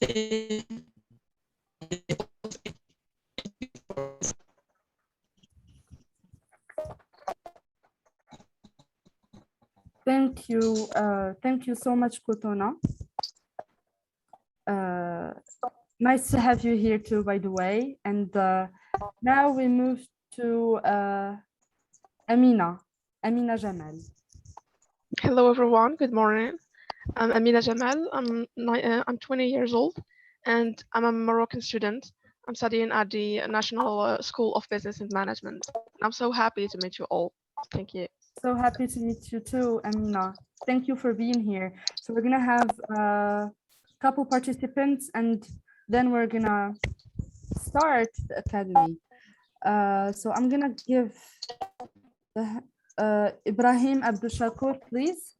Thank you so much, Kotona. Nice to have you here too, by the way. And now we move to Amina Jamal. Hello, everyone. Good morning. I'm Amina Jamal. I'm 20 years old, and I'm a Moroccan student. I'm studying at the National School of Business and Management. I'm so happy to meet you all. Thank you. So happy to meet you too, Amina. Thank you for being here. So we're gonna have a couple participants, and then we're gonna start the academy. So I'm gonna give Ibrahim Abdul Shakur, please.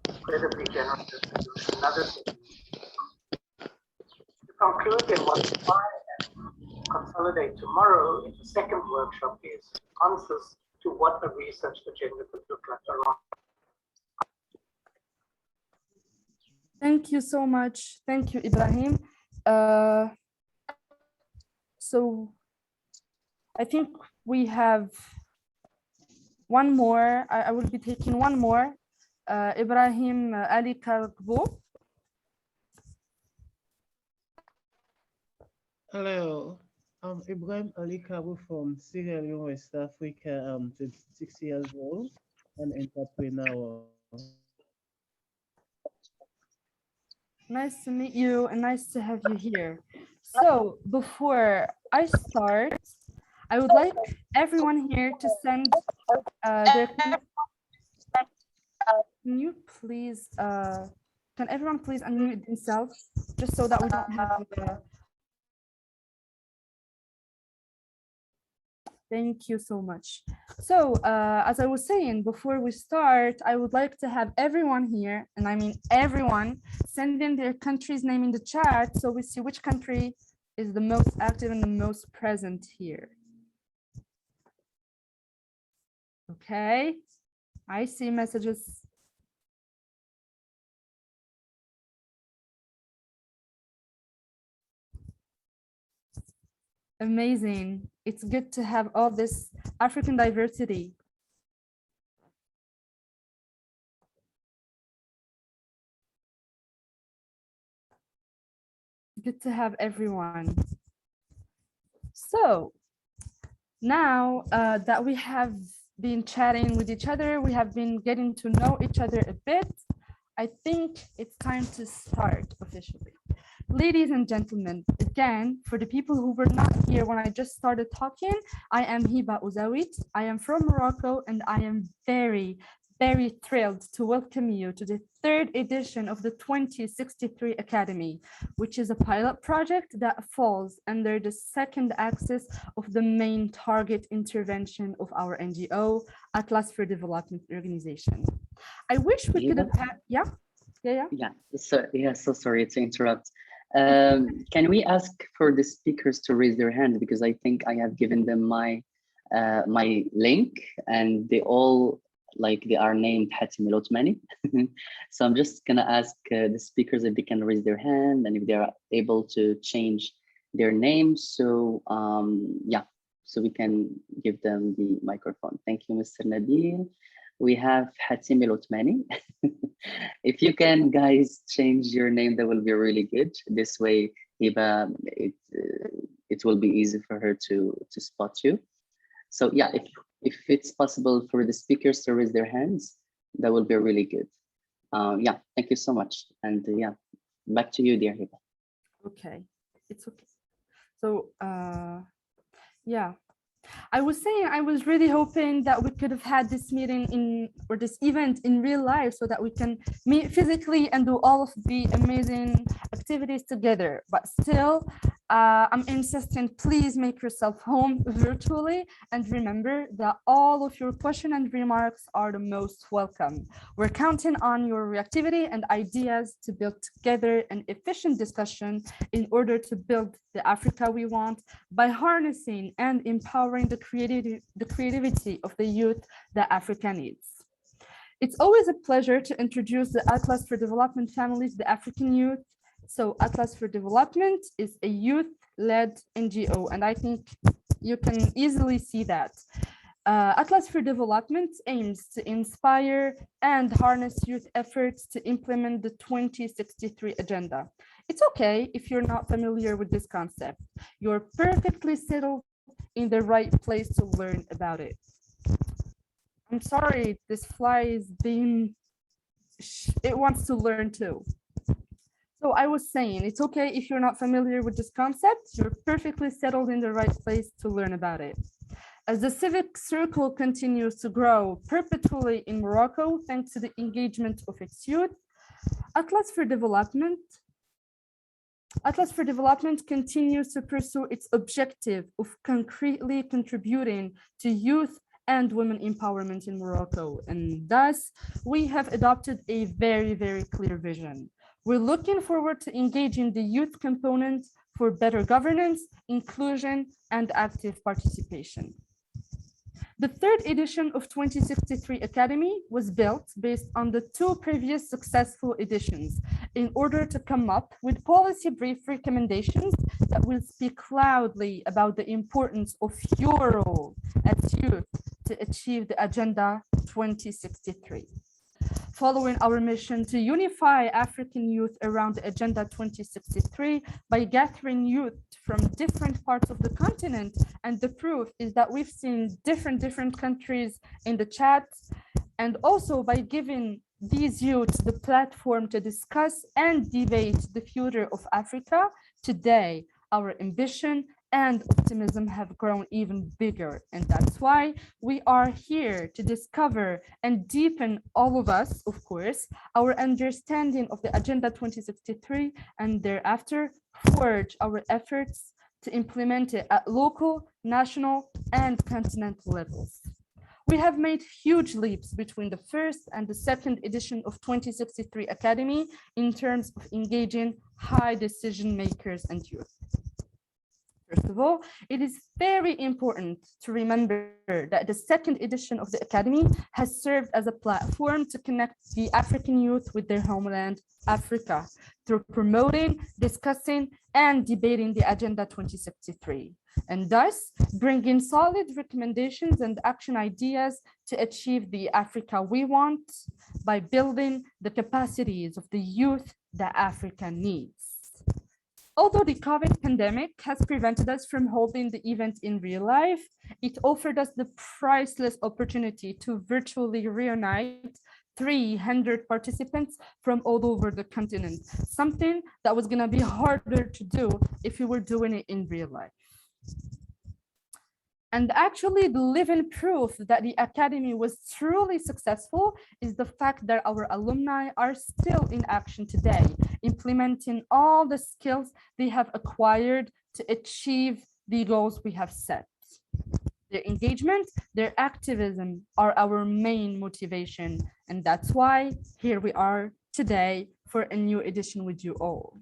Incredibly generous. Another thing. To conclude in one slide and consolidate tomorrow in the second workshop is answers to what a research agenda could look like around. Thank you so much. Thank you, Ibrahim. So I think we have one more. I will be taking one more. Ibrahim Ali Kargbo. Hello, I'm Ibrahim Ali Kabu from Sierra Leone, West Africa. I'm 26 years old, an entrepreneur. Nice to meet you and nice to have you here. So before I start, I would like everyone here to send their. Can you please? Can everyone please unmute themselves just so that we don't have. Thank you so much. So as I was saying, before we start, I would like to have everyone here, and I mean everyone, send in their country's name in the chat so we see which country is the most active and the most present here. Okay, I see messages. Amazing. It's good to have all this African diversity. Good to have everyone. So now that we have been chatting with each other, we have been getting to know each other a bit, I think it's time to start officially. Ladies and gentlemen, again, for the people who were not here when I just started talking, I am Hiba Ouzawit. I am from Morocco, and I am very, very thrilled to welcome you to the third edition of the 2063 Academy, which is a pilot project that falls under the second axis of the main target intervention of our NGO, Atlas for Development Organization. I wish we could have had, yeah. So sorry to interrupt. Can we ask for the speakers to raise their hand, because I think I have given them my my link, and they all they are named Hatim El Othmani. So I'm just gonna ask the speakers if they can raise their hand and if they are able to change their name. So so we can give them the microphone. Thank you, Mr. Nabil. We have Hatim El Othmani. If you can, guys, change your name, that will be really good. This way, Hiba, it will be easy for her to spot you. So yeah, if it's possible for the speakers to raise their hands, that will be really good. Yeah, thank you so much. And yeah, back to you, dear Hiba. Okay, it's okay. So yeah. I was saying I was really hoping that we could have had this meeting or this event in real life so that we can meet physically and do all of the amazing activities together. But still, I'm insisting, please make yourself home virtually, and remember that all of your questions and remarks are the most welcome. We're counting on your reactivity and ideas to build together an efficient discussion in order to build the Africa we want by harnessing and empowering the creativity of the youth that Africa needs. It's always a pleasure to introduce the Atlas for Development Families, the African Youth. So Atlas for Development is a youth-led NGO, and I think you can easily see that. Atlas for Development aims to inspire and harness youth efforts to implement the 2063 agenda. It's okay if you're not familiar with this concept. You're perfectly settled in the right place to learn about it. I'm sorry, this fly is it wants to learn too. So I was saying, it's okay if you're not familiar with this concept, you're perfectly settled in the right place to learn about it. As the civic circle continues to grow perpetually in Morocco, thanks to the engagement of its youth, Atlas for Development continues to pursue its objective of concretely contributing to youth and women empowerment in Morocco. And thus, we have adopted a very, very clear vision. We're looking forward to engaging the youth component for better governance, inclusion, and active participation. The third edition of 2063 Academy was built based on the two previous successful editions in order to come up with policy brief recommendations that will speak loudly about the importance of your role as youth to achieve the Agenda 2063. Following our mission to unify African youth around the Agenda 2063 by gathering youth from different parts of the continent, and the proof is that we've seen different countries in the chat, and also by giving these youths the platform to discuss and debate the future of Africa. Today, our ambition and optimism have grown even bigger. And that's why we are here to discover and deepen, all of us, of course, our understanding of the Agenda 2063, and thereafter forge our efforts to implement it at local, national, and continental levels. We have made huge leaps between the first and the second edition of 2063 Academy in terms of engaging high decision makers and youth. First of all, it is very important to remember that the second edition of the Academy has served as a platform to connect the African youth with their homeland, Africa, through promoting, discussing, and debating the Agenda 2063, and thus bringing solid recommendations and action ideas to achieve the Africa we want by building the capacities of the youth that Africa needs. Although the COVID pandemic has prevented us from holding the event in real life, it offered us the priceless opportunity to virtually reunite 300 participants from all over the continent, something that was going to be harder to do if we were doing it in real life. And actually, the living proof that the Academy was truly successful is the fact that our alumni are still in action today, implementing all the skills they have acquired to achieve the goals we have set. Their engagement, their activism are our main motivation. And that's why here we are today for a new edition with you all.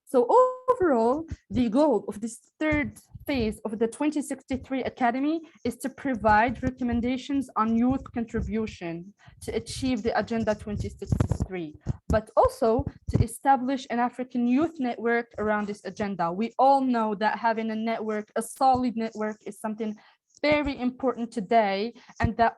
So overall, the goal of this third phase of the 2063 Academy is to provide recommendations on youth contribution to achieve the Agenda 2063, but also to establish an African youth network around this agenda. We all know that having a network, a solid network, is something very important today, and that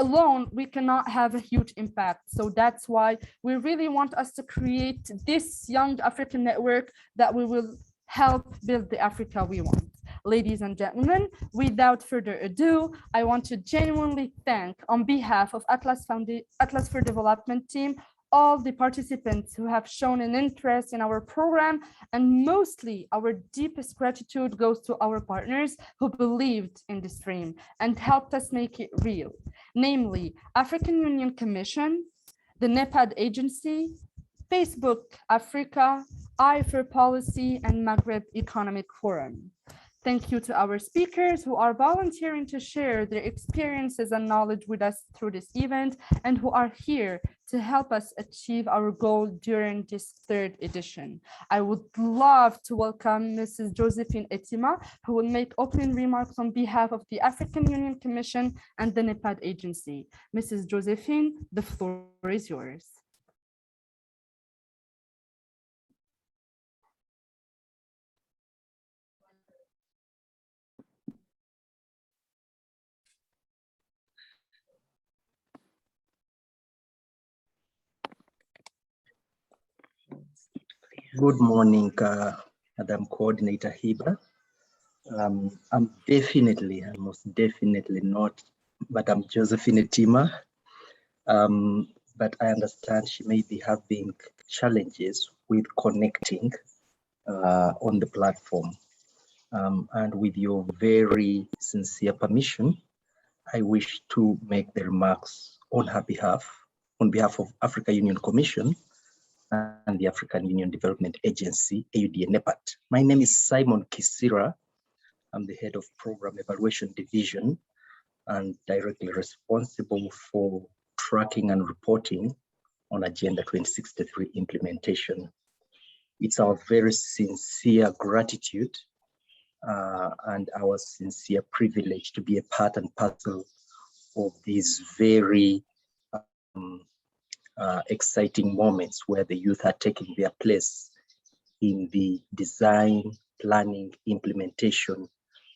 alone we cannot have a huge impact. So that's why we really want us to create this young African network that we will help build the Africa we want. Ladies and gentlemen, without further ado, I want to genuinely thank, on behalf of Atlas for Development team, all the participants who have shown an interest in our program, and mostly our deepest gratitude goes to our partners who believed in this dream and helped us make it real, namely African Union Commission, the NEPAD Agency, Facebook Africa, Eye for Policy, and Maghreb Economic Forum. Thank you to our speakers who are volunteering to share their experiences and knowledge with us through this event and who are here to help us achieve our goal during this third edition. I would love to welcome Mrs. Josephine Etima, who will make opening remarks on behalf of the African Union Commission and the NEPAD agency. Mrs. Josephine, the floor is yours. Good morning, Madam Coordinator Hiba. I'm most definitely not Madam Josephine Etima, but I understand she may be having challenges with connecting on the platform. And with your very sincere permission, I wish to make the remarks on her behalf, on behalf of Africa Union Commission and the African Union Development Agency, AUD-NEPAD. My name is Simon Kisira. I'm the head of Program Evaluation Division and directly responsible for tracking and reporting on Agenda 2063 implementation. It's our very sincere gratitude and our sincere privilege to be a part and parcel of these very exciting moments where the youth are taking their place in the design, planning, implementation,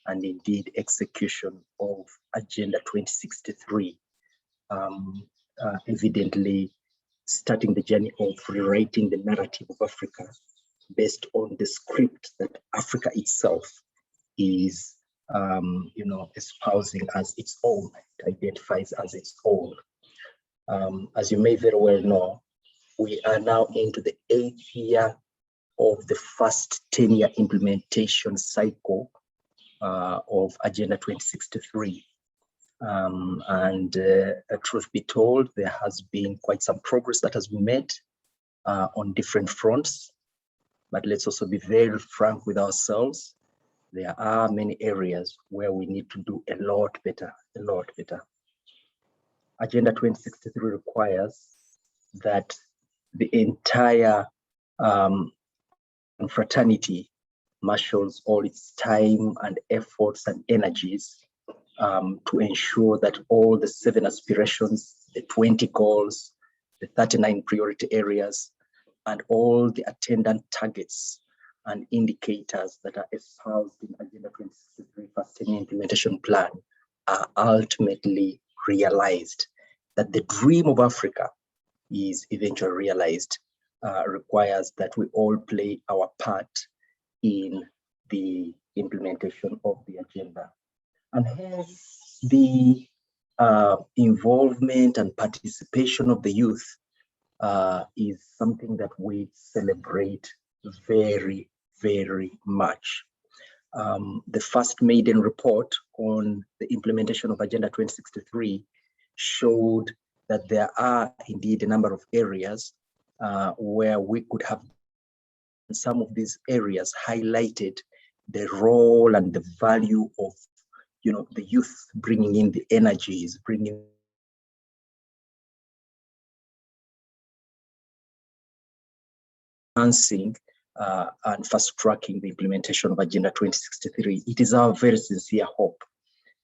and indeed execution of Agenda 2063, evidently starting the journey of rewriting the narrative of Africa based on the script that Africa itself is espousing as its own, it identifies as its own. As you may very well know, we are now into the 8th year of the first 10-year implementation cycle of Agenda 2063. Truth be told, there has been quite some progress that has been made on different fronts. But let's also be very frank with ourselves. There are many areas where we need to do a lot better, a lot better. Agenda 2063 requires that the entire fraternity marshals all its time and efforts and energies to ensure that all the 7 aspirations, the 20 goals, the 39 priority areas, and all the attendant targets and indicators that are espoused in Agenda 2063 First 10-Year Implementation Plan are ultimately realized. That the dream of Africa is eventually realized requires that we all play our part in the implementation of the agenda. And hence the involvement and participation of the youth is something that we celebrate very, very much. The first maiden report on the implementation of Agenda 2063 showed that there are indeed a number of areas where we could have, in some of these areas, highlighted the role and the value of the youth bringing in the energies, bringing enhancing and fast-tracking the implementation of Agenda 2063. It is our very sincere hope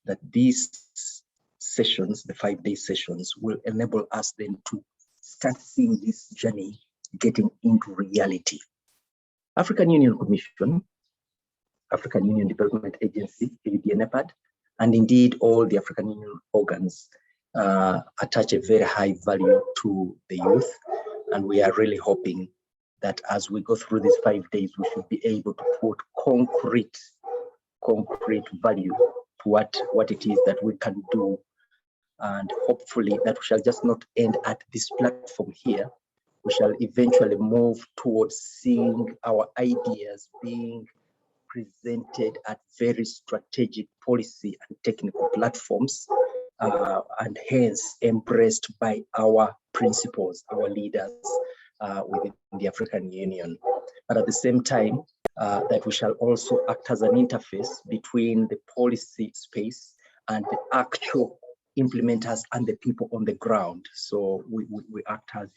that these sessions, the 5-day sessions, will enable us then to start seeing this journey getting into reality. African Union Commission, African Union Development Agency, AUD-NEPAD, and indeed all the African Union organs attach a very high value to the youth. And we are really hoping that as we go through these 5 days, we should be able to put concrete value to what it is that we can do. And hopefully that we shall just not end at this platform here. We shall eventually move towards seeing our ideas being presented at very strategic policy and technical platforms, and hence embraced by our principals, our leaders within the African Union. but at the same time, that we shall also act as an interface between the policy space and the actual implementers and the people on the ground. So we act as,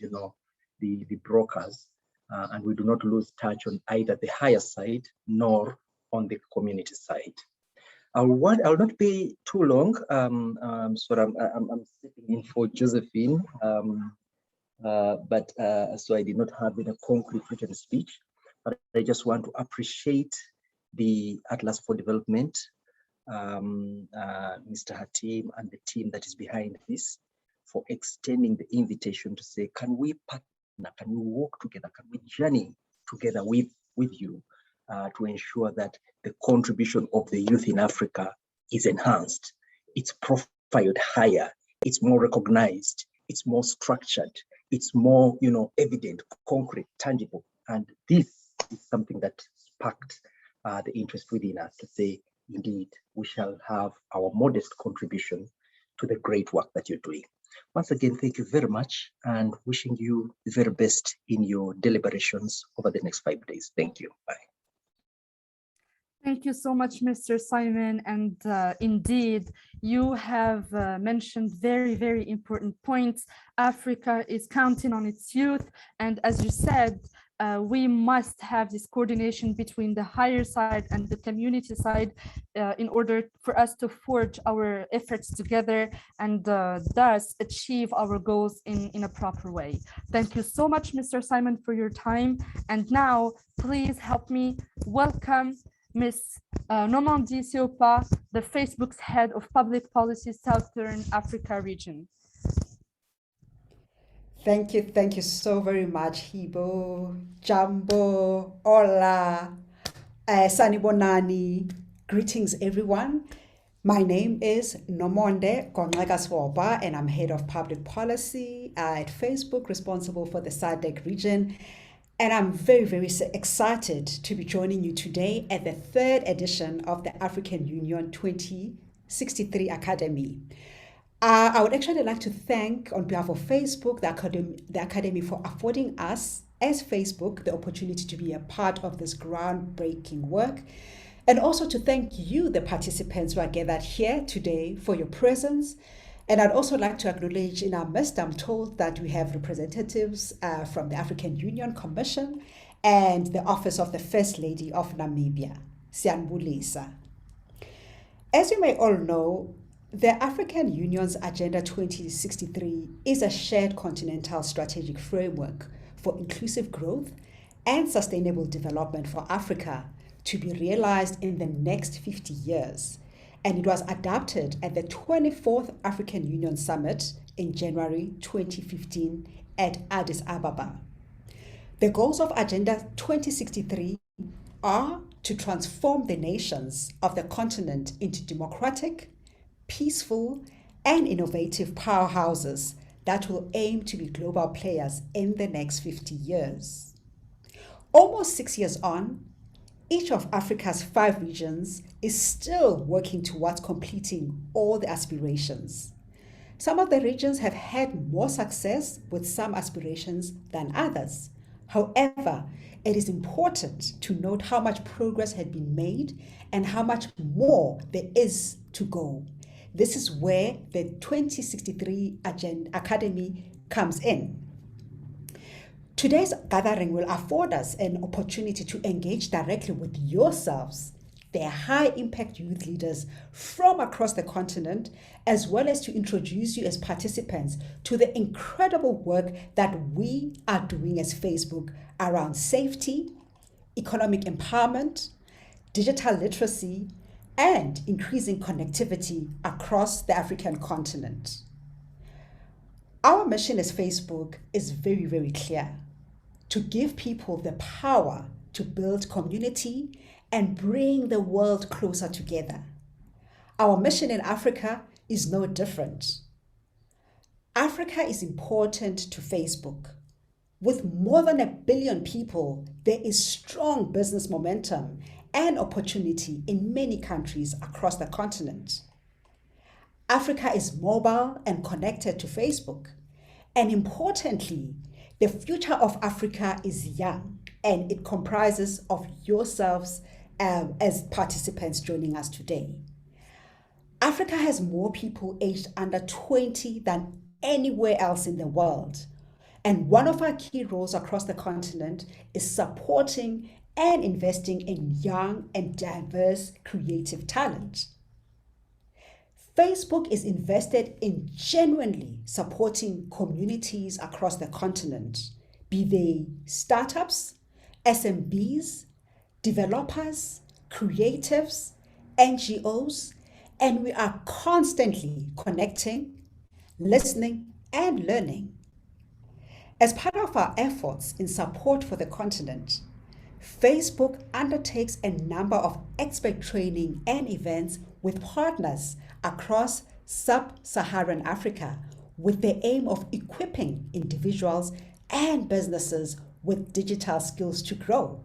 the brokers, and we do not lose touch on either the higher side nor on the community side. I'll not be too long. So I'm sitting in for Josephine, but so I did not have a concrete written speech. But I just want to appreciate the Atlas for Development, Mr. Hatim and the team that is behind this, for extending the invitation to say, can we partner, can we work together, can we journey together with you to ensure that the contribution of the youth in Africa is enhanced, it's profiled higher, it's more recognized, it's more structured, it's more, evident, concrete, tangible. And this is something that sparked the interest within us to say, indeed, we shall have our modest contribution to the great work that you're doing. Once again, thank you very much, and wishing you the very best in your deliberations over the next 5 days. Thank you. Bye. Thank you so much, Mr. Simon. And indeed, you have mentioned very, very important points. Africa is counting on its youth. And as you said, we must have this coordination between the higher side and the community side in order for us to forge our efforts together and thus achieve our goals in a proper way. Thank you so much, Mr. Simon, for your time. And now, please help me welcome Ms. Normandie Siopa, the Facebook's head of public policy, Southern Africa region. Thank you so very much, Hibo, Jambo, Ola, Sanibonani. Greetings, everyone. My name is Nomonde Konxeka-Swoba, and I'm head of public policy at Facebook, responsible for the SADC region. And I'm very, very excited to be joining you today at the third edition of the African Union 2063 Academy. I would actually like to thank, on behalf of Facebook, the Academy for affording us, as Facebook, the opportunity to be a part of this groundbreaking work, and also to thank you, the participants who are gathered here today, for your presence. And I'd also like to acknowledge in our midst, I'm told that we have representatives from the African Union Commission and the Office of the First Lady of Namibia, Siyanbulisa. As you may all know, the African Union's Agenda 2063 is a shared continental strategic framework for inclusive growth and sustainable development for Africa to be realized in the next 50 years. And it was adopted at the 24th African Union Summit in January 2015 at Addis Ababa. The goals of Agenda 2063 are to transform the nations of the continent into democratic, peaceful, and innovative powerhouses that will aim to be global players in the next 50 years. Almost 6 years on, each of Africa's 5 regions is still working towards completing all the aspirations. Some of the regions have had more success with some aspirations than others. However, it is important to note how much progress had been made and how much more there is to go. This is where the 2063 Academy comes in. Today's gathering will afford us an opportunity to engage directly with yourselves, the high-impact youth leaders from across the continent, as well as to introduce you as participants to the incredible work that we are doing as Facebook around safety, economic empowerment, digital literacy, and increasing connectivity across the African continent. Our mission as Facebook is very, very clear: to give people the power to build community and bring the world closer together. Our mission in Africa is no different. Africa is important to Facebook. With more than 1 billion people, there is strong business momentum and opportunity in many countries across the continent. Africa is mobile and connected to Facebook. And importantly, the future of Africa is young. and it comprises of yourselves as participants joining us today. Africa has more people aged under 20 than anywhere else in the world. And one of our key roles across the continent is supporting and investing in young and diverse creative talent. Facebook is invested in genuinely supporting communities across the continent, be they startups, SMBs, developers, creatives, NGOs, and we are constantly connecting, listening, and learning. As part of our efforts in support for the continent, Facebook undertakes a number of expert training and events with partners across sub-Saharan Africa with the aim of equipping individuals and businesses with digital skills to grow.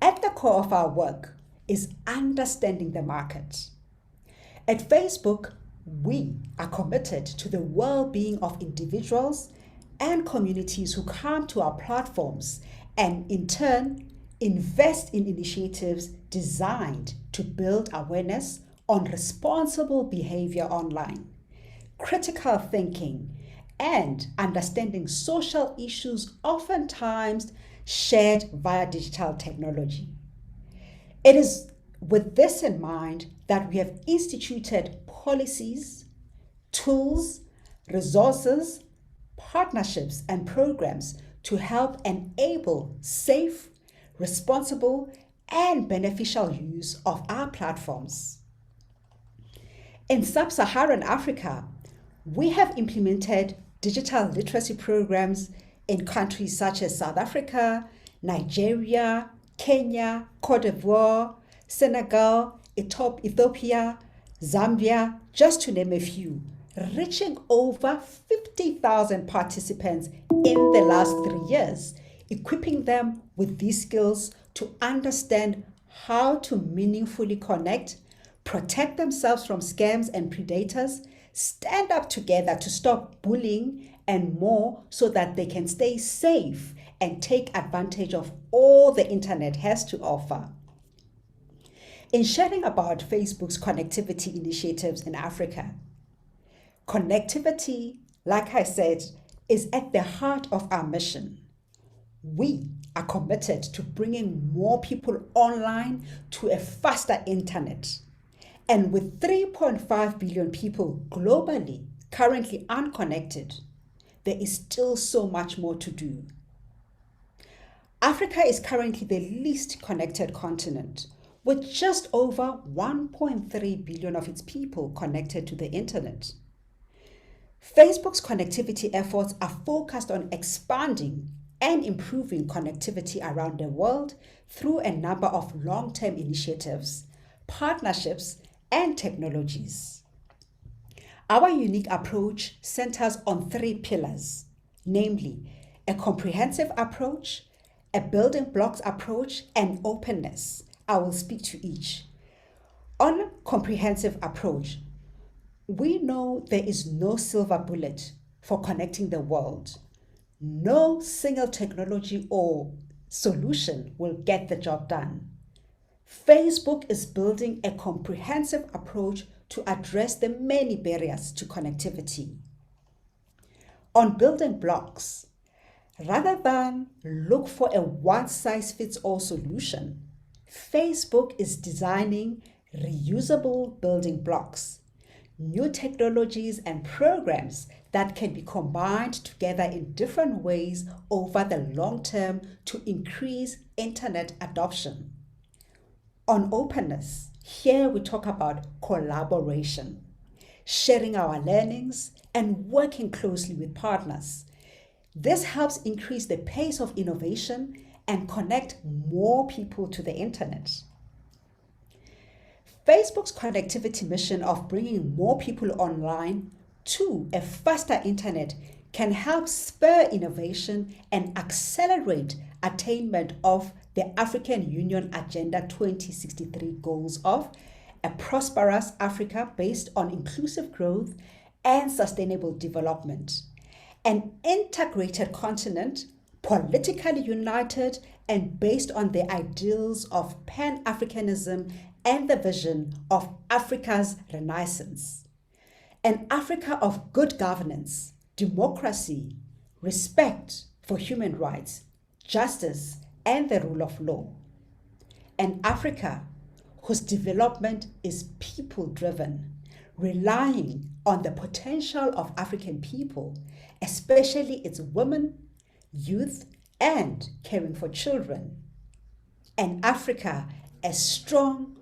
At the core of our work is understanding the market. At Facebook, we are committed to the well-being of individuals and communities who come to our platforms and in turn invest in initiatives designed to build awareness on responsible behavior online, critical thinking, and understanding social issues oftentimes shared via digital technology. It is with this in mind that we have instituted policies, tools, resources, partnerships, and programs to help enable safe, responsible, and beneficial use of our platforms. In sub-Saharan Africa, we have implemented digital literacy programs in countries such as South Africa, Nigeria, Kenya, Cote d'Ivoire, Senegal, Ethiopia, Zambia, just to name a few, reaching over 50,000 participants in the last 3 years, equipping them with these skills to understand how to meaningfully connect, protect themselves from scams and predators, stand up together to stop bullying, and more so that they can stay safe and take advantage of all the internet has to offer. In sharing about Facebook's connectivity initiatives in Africa, connectivity, like I said, is at the heart of our mission. We are committed to bringing more people online to a faster internet. And with 3.5 billion people globally currently unconnected, there is still so much more to do. Africa is currently the least connected continent, with just over 1.3 billion of its people connected to the internet. Facebook's connectivity efforts are focused on expanding and improving connectivity around the world through a number of long-term initiatives, partnerships, and technologies. Our unique approach centers on 3 pillars, namely a comprehensive approach, a building blocks approach, and openness. I will speak to each. On a comprehensive approach, we know there is no silver bullet for connecting the world. No single technology or solution will get the job done. Facebook is building a comprehensive approach to address the many barriers to connectivity. On building blocks, rather than look for a one-size-fits-all solution, Facebook is designing reusable building blocks, new technologies and programs that can be combined together in different ways over the long term to increase internet adoption. On openness, here we talk about collaboration, sharing our learnings and working closely with partners. This helps increase the pace of innovation and connect more people to the internet. Facebook's connectivity mission of bringing more people online to a faster internet can help spur innovation and accelerate attainment of the African Union Agenda 2063 goals of a prosperous Africa based on inclusive growth and sustainable development, an integrated continent politically united and based on the ideals of Pan-Africanism and the vision of Africa's Renaissance. An Africa of good governance, democracy, respect for human rights, justice, and the rule of law. An Africa whose development is people-driven, relying on the potential of African people, especially its women, youth, and caring for children. An Africa as strong,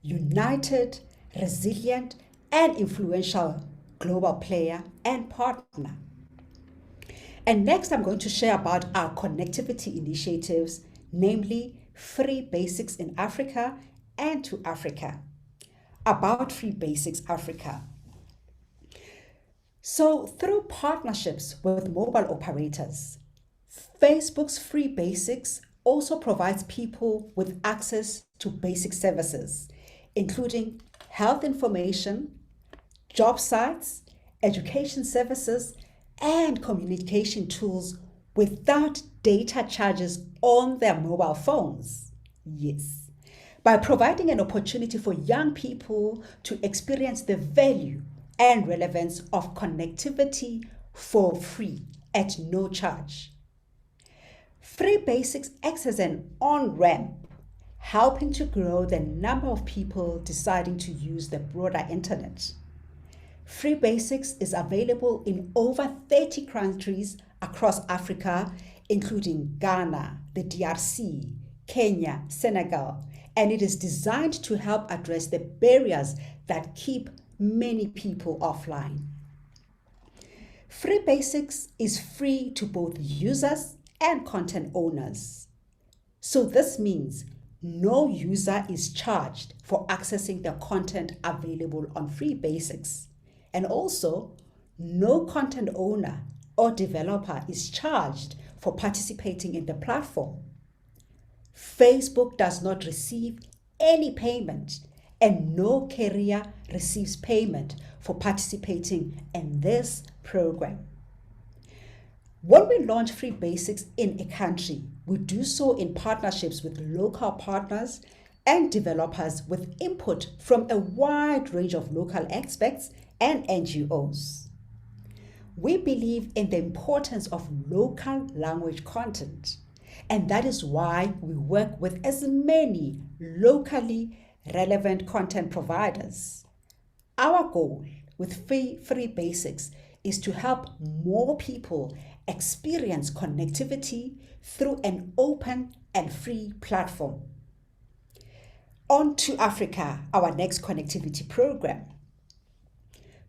united, resilient, and influential global player and partner. And next, I'm going to share about our connectivity initiatives, namely Free Basics in Africa and to Africa. About Free Basics Africa. So through partnerships with mobile operators, Facebook's Free Basics also provides people with access to basic services, including health information, job sites, education services, and communication tools without data charges on their mobile phones. Yes, by providing an opportunity for young people to experience the value and relevance of connectivity for free at no charge. Free Basics acts as an on-ramp, helping to grow the number of people deciding to use the broader internet. Free Basics is available in over 30 countries across Africa, including Ghana, the DRC, Kenya, Senegal, and it is designed to help address the barriers that keep many people offline. Free Basics is free to both users and content owners. So this means no user is charged for accessing the content available on Free Basics. And also, no content owner or developer is charged for participating in the platform. Facebook does not receive any payment, and no carrier receives payment for participating in this program. When we launch Free Basics in a country, we do so in partnerships with local partners and developers with input from a wide range of local experts and NGOs. We believe in the importance of local language content, and that is why we work with as many locally relevant content providers. Our goal with Free Basics is to help more people experience connectivity through an open and free platform. On to Africa, our next connectivity program.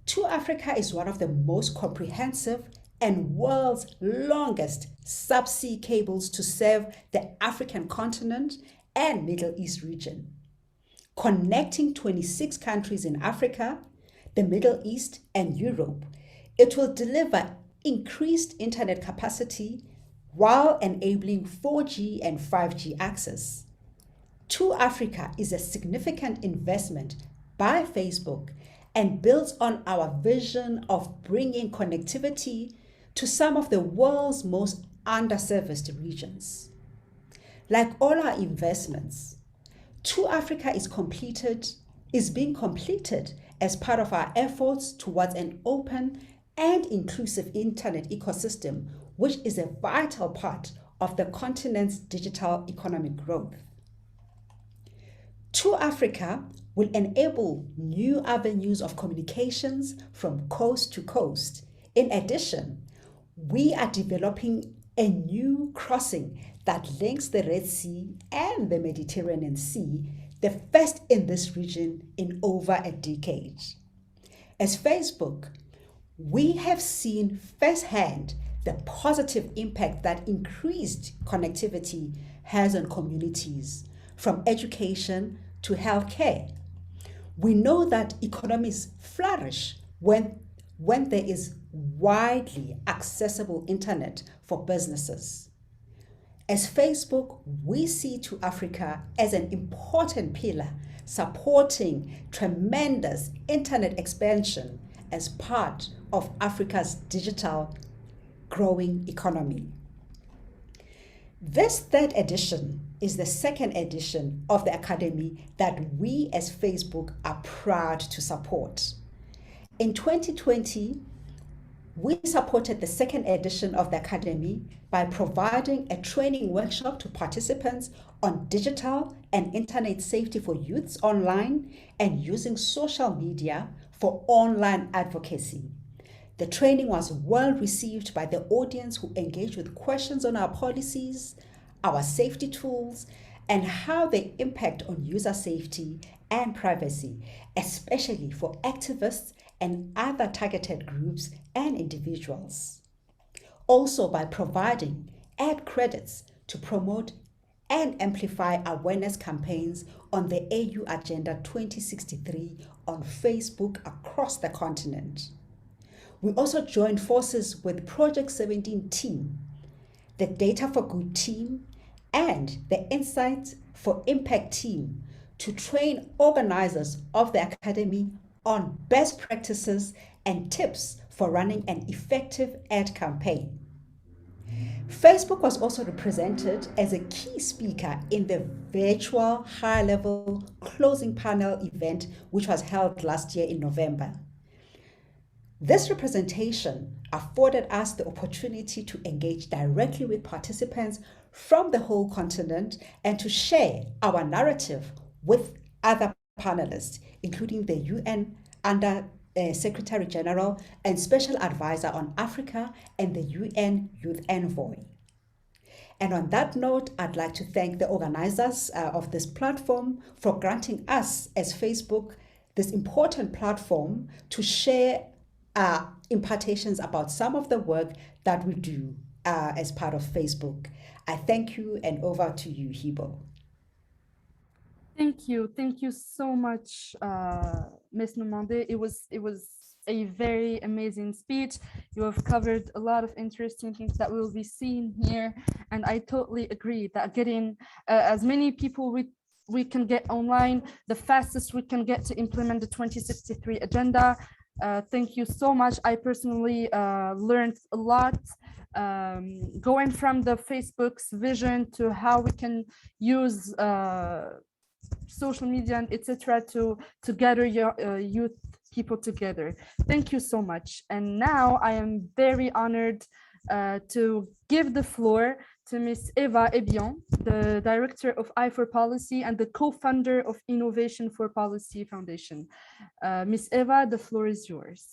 To Africa is one of the most comprehensive and world's longest subsea cables to serve the African continent and Middle East region. Connecting 26 countries in Africa, the Middle East, and Europe, it will deliver increased internet capacity while enabling 4G and 5G access. To Africa is a significant investment by Facebook and builds on our vision of bringing connectivity to some of the world's most underserviced regions. Like all our investments, To Africa is being completed as part of our efforts towards an open and inclusive internet ecosystem, which is a vital part of the continent's digital economic growth. To Africa will enable new avenues of communications from coast to coast. In addition, we are developing a new crossing that links the Red Sea and the Mediterranean Sea, the first in this region in over a decade. As Facebook, we have seen firsthand the positive impact that increased connectivity has on communities, from education to healthcare. We know that economies flourish when there is widely accessible internet for businesses. As Facebook, we see To Africa as an important pillar supporting tremendous internet expansion as part of Africa's digital growing economy. This third edition is the second edition of the Academy that we as Facebook are proud to support. In 2020, we supported the second edition of the Academy by providing a training workshop to participants on digital and internet safety for youths online and using social media for online advocacy. The training was well received by the audience who engaged with questions on our policies, our safety tools, and how they impact on user safety and privacy, especially for activists and other targeted groups and individuals. Also by providing ad credits to promote and amplify awareness campaigns on the AU Agenda 2063 on Facebook across the continent. We also joined forces with Project 17 team, the Data for Good team, and the Insights for Impact team to train organizers of the Academy on best practices and tips for running an effective ad campaign. Facebook was also represented as a key speaker in the virtual high-level closing panel event, which was held last year in November. This representation afforded us the opportunity to engage directly with participants from the whole continent and to share our narrative with other panelists, including the UN Under Secretary General and Special Advisor on Africa and the UN Youth Envoy. And on that note, I'd like to thank the organizers of this platform for granting us as Facebook this important platform to share impartations about some of the work that we do as part of Facebook. I thank you, and over to you, Hibo. Thank you so much, Ms. Nomande. It was a very amazing speech. You have covered a lot of interesting things that we'll be seeing here, and I totally agree that getting as many people we can get online, the fastest we can get to implement the 2063 agenda. Thank you so much. I personally learned a lot going from the Facebook's vision to how we can use social media and etc. to gather your youth people together. Thank you so much. And now I am very honored to give the floor to Ms. Eva Ebion, the Director of I4Policy and the co-founder of Innovation for Policy Foundation. Ms. Eva, the floor is yours.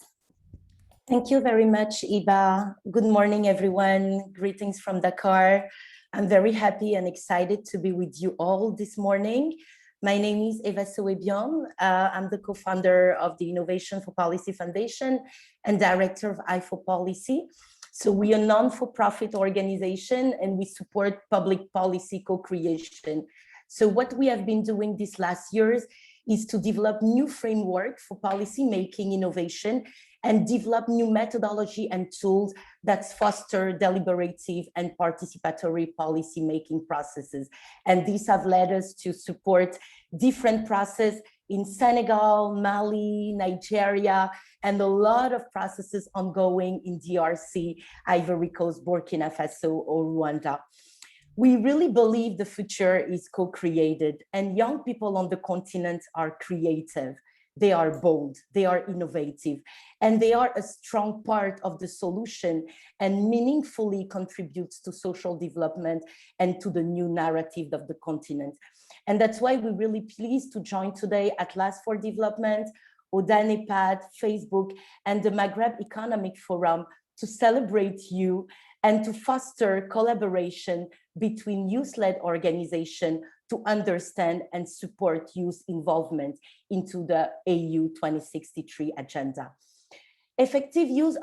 Thank you very much, Iba. Good morning, everyone. Greetings from Dakar. I'm very happy and excited to be with you all this morning. My name is Eva Sowebion. I'm the co-founder of the Innovation for Policy Foundation and director of I4Policy. So we are a non-for-profit organization and we support public policy co-creation. So what we have been doing these last years is to develop new framework for policy making innovation and develop new methodology and tools that foster deliberative and participatory policy making processes. And these have led us to support different processes in Senegal, Mali, Nigeria, and a lot of processes ongoing in DRC, Ivory Coast, Burkina Faso, or Rwanda. We really believe the future is co-created and young people on the continent are creative. They are bold, they are innovative, and they are a strong part of the solution and meaningfully contributes to social development and to the new narrative of the continent. And that's why we're really pleased to join today Atlas for Development, ODA-NEPAD, Facebook, and the Maghreb Economic Forum to celebrate you and to foster collaboration between youth-led organizations to understand and support youth involvement into the AU 2063 agenda. Effective youth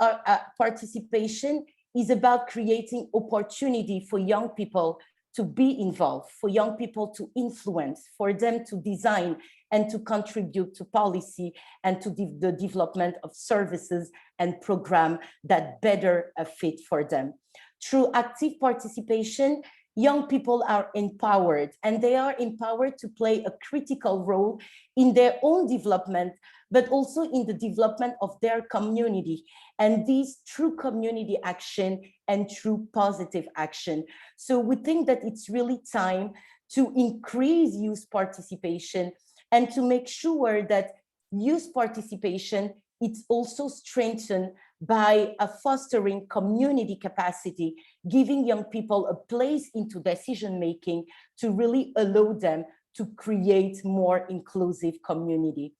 participation is about creating opportunity for young people to be involved, for young people to influence, for them to design and to contribute to policy and to the development of services and programs that better fit for them. Through active participation, young people are empowered, and they are empowered to play a critical role in their own development, but also in the development of their community, and these through community action and through positive action. So we think that it's really time to increase youth participation and to make sure that youth participation, it's also strengthened by fostering community capacity, giving young people a place into decision-making to really allow them to create more inclusive community.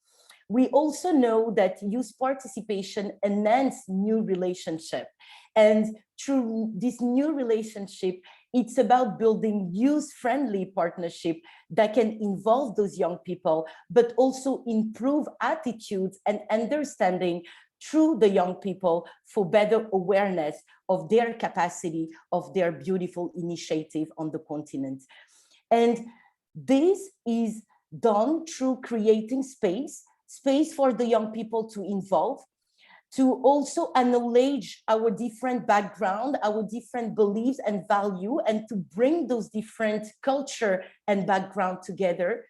We also know that youth participation enhances new relationship. And through this new relationship, it's about building youth-friendly partnership that can involve those young people, but also improve attitudes and understanding through the young people for better awareness of their capacity, of their beautiful initiative on the continent. And this is done through creating space for the young people to involve, to also acknowledge our different background, our different beliefs and value, and to bring those different culture and background together,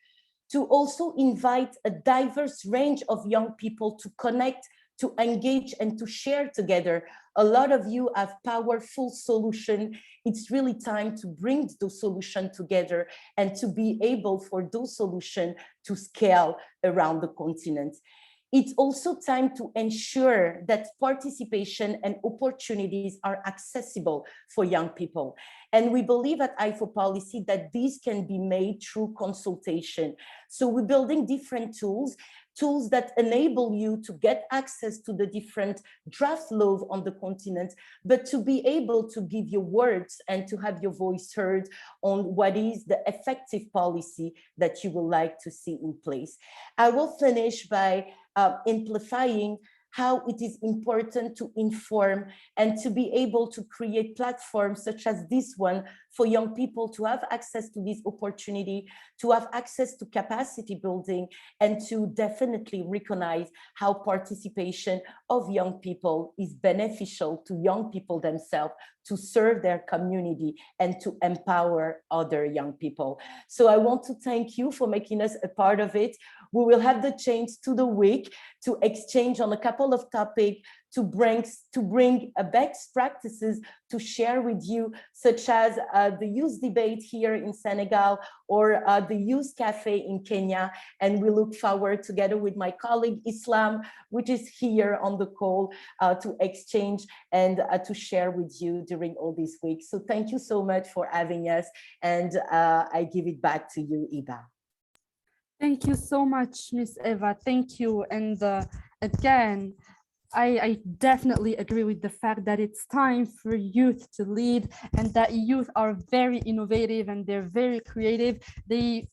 to also invite a diverse range of young people to connect, to engage, and to share together. A lot of you have powerful solutions. It's really time to bring those solutions together and to be able for those solutions to scale around the continent. It's also time to ensure that participation and opportunities are accessible for young people. And we believe at I4Policy that these can be made through consultation. So we're building different tools that enable you to get access to the different draft laws on the continent, but to be able to give your words and to have your voice heard on what is the effective policy that you would like to see in place. I will finish by amplifying how it is important to inform and to be able to create platforms such as this one for young people to have access to this opportunity, to have access to capacity building, and to definitely recognize how participation of young people is beneficial to young people themselves, to serve their community and to empower other young people. So I want to thank you for making us a part of it. We will have the chance to the week to exchange on a couple of topics, to bring best practices to share with you, such as the youth debate here in Senegal or the youth cafe in Kenya. And we look forward together with my colleague Islam, which is here on the call, to exchange and to share with you during all these weeks. So thank you so much for having us. And I give it back to you, Iba. Thank you so much, Miss Eva. Thank you. And again, I definitely agree with the fact that it's time for youth to lead, and that youth are very innovative and they're very creative. They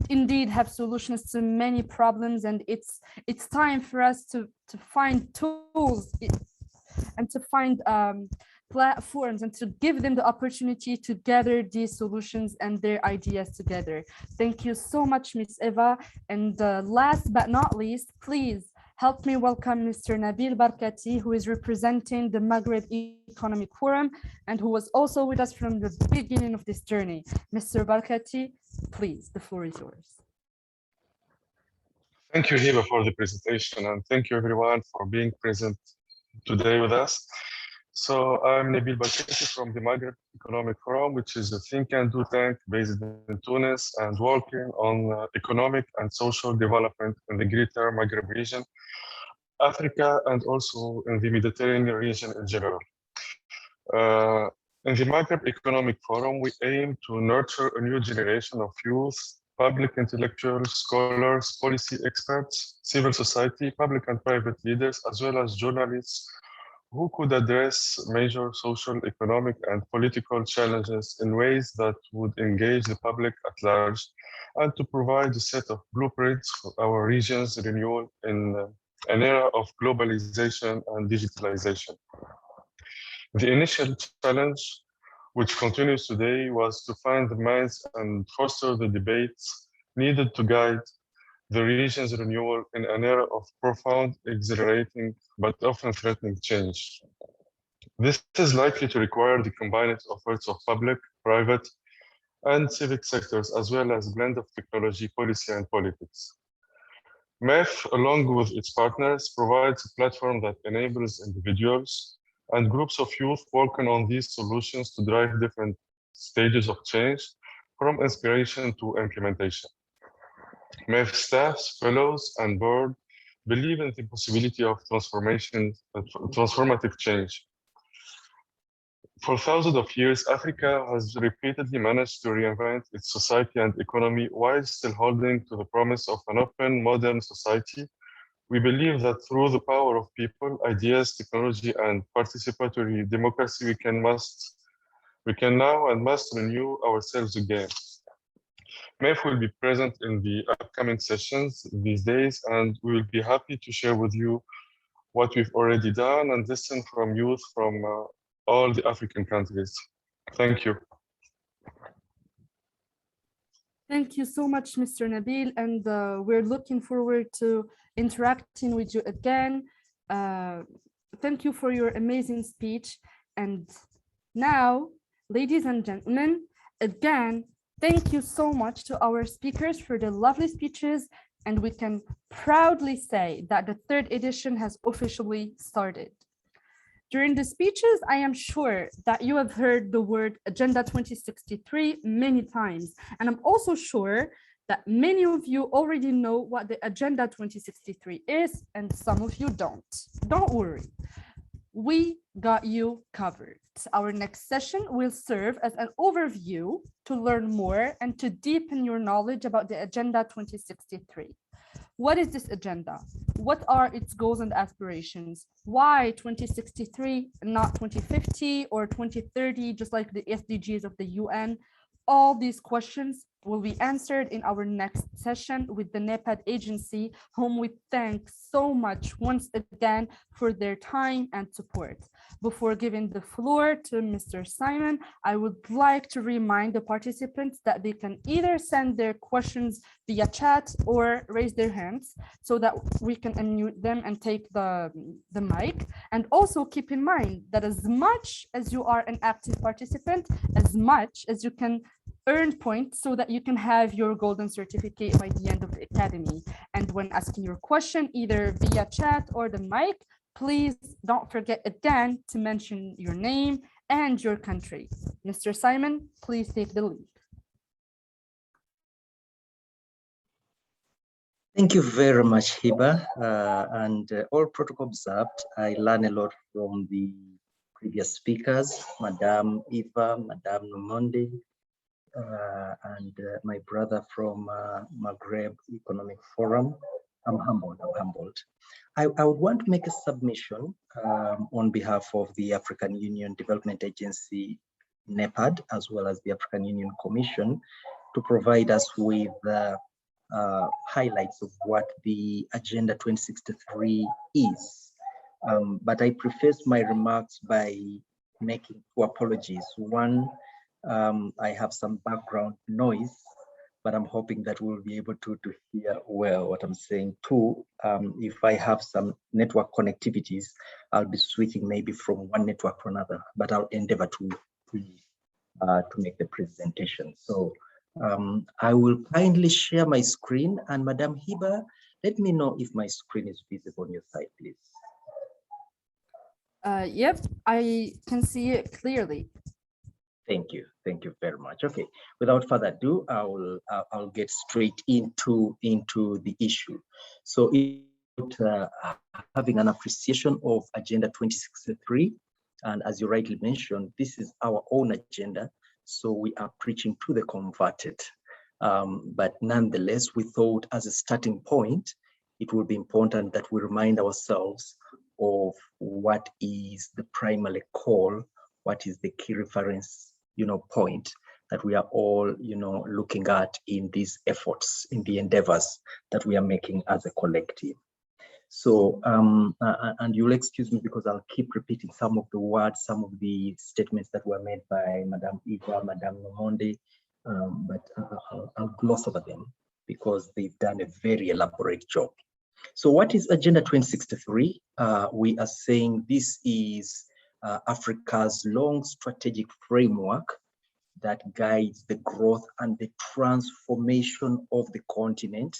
indeed have solutions to many problems, and it's time for us to find tools and to find platforms and to give them the opportunity to gather these solutions and their ideas together. Thank you so much, Miss Eva. And last but not least, please help me welcome Mr. Nabil Barkati, who is representing the Maghreb Economic Forum and who was also with us from the beginning of this journey. Mr. Barkati, please, the floor is yours. Thank you, Hiba, for the presentation, and thank you everyone for being present today with us. So I'm Nabil Barkati from the Maghreb Economic Forum, which is a think and do tank based in Tunis and working on economic and social development in the greater Maghreb region, Africa, and also in the Mediterranean region in general. In the Maghreb Economic Forum, we aim to nurture a new generation of youth, public intellectuals, scholars, policy experts, civil society, public and private leaders, as well as journalists who could address major social, economic, and political challenges in ways that would engage the public at large, and to provide a set of blueprints for our region's renewal in an era of globalization and digitalization. The initial challenge, which continues today, was to find the minds and foster the debates needed to guide the region's renewal in an era of profound, exhilarating, but often threatening change. This is likely to require the combined efforts of public, private, and civic sectors, as well as blend of technology, policy, and politics. MEF, along with its partners, provides a platform that enables individuals and groups of youth working on these solutions to drive different stages of change, from inspiration to implementation. MEF staffs, fellows, and board believe in the possibility of transformative change. For thousands of years, Africa has repeatedly managed to reinvent its society and economy while still holding to the promise of an open, modern society. We believe that through the power of people, ideas, technology, and participatory democracy, we can now and must renew ourselves again. MEF will be present in the upcoming sessions these days, and we will be happy to share with you what we've already done and listen from youth from all the African countries. Thank you. Thank you so much, Mr. Nabil, and we're looking forward to interacting with you again. Thank you for your amazing speech. And now, ladies and gentlemen, again, thank you so much to our speakers for the lovely speeches, and we can proudly say that the third edition has officially started. During the speeches, I am sure that you have heard the word Agenda 2063 many times, and I'm also sure that many of you already know what the Agenda 2063 is, and some of you don't. Don't worry, we got you covered. Our next session will serve as an overview to learn more and to deepen your knowledge about the Agenda 2063. What is this agenda? What are its goals and aspirations? Why 2063 and not 2050 or 2030, just like the SDGs of the UN? All these questions will be answered in our next session with the NEPAD agency, whom we thank so much once again for their time and support. Before giving the floor to Mr. Simon, I would like to remind the participants that they can either send their questions via chat or raise their hands so that we can unmute them and take the mic. And also keep in mind that as much as you are an active participant, as much as you can earn points so that you can have your golden certificate by the end of the academy. And when asking your question, either via chat or the mic, please don't forget again to mention your name and your country. Mr. Simon, please take the lead. Thank you very much, Hiba. All protocol observed, I learned a lot from the previous speakers, Madame Eva, Madame Nomonde, and my brother from Maghreb Economic Forum. I'm humbled. I would want to make a submission on behalf of the African Union Development Agency, NEPAD, as well as the African Union Commission, to provide us with highlights of what the Agenda 2063 is. But I preface my remarks by making two apologies. One, I have some background noise, but I'm hoping that we'll be able to hear well what I'm saying. Two, if I have some network connectivities, I'll be switching maybe from one network to another, but I'll endeavor to make the presentation. So I will kindly share my screen, and Madame Hiba, let me know if my screen is visible on your side, please. Yep, I can see it clearly. Thank you very much. Okay, without further ado, I'll get straight into the issue. So, having an appreciation of Agenda 2063, and as you rightly mentioned, this is our own agenda. So we are preaching to the converted. But nonetheless, we thought as a starting point, it would be important that we remind ourselves of what is the primary call, what is the key reference, point that we are all, looking at in these efforts, in the endeavors that we are making as a collective. So, and you'll excuse me because I'll keep repeating some of the words, some of the statements that were made by Madame Eva, Madame Nomonde, but I'll gloss over them because they've done a very elaborate job. So what is Agenda 2063? We are saying this is Africa's long strategic framework that guides the growth and the transformation of the continent,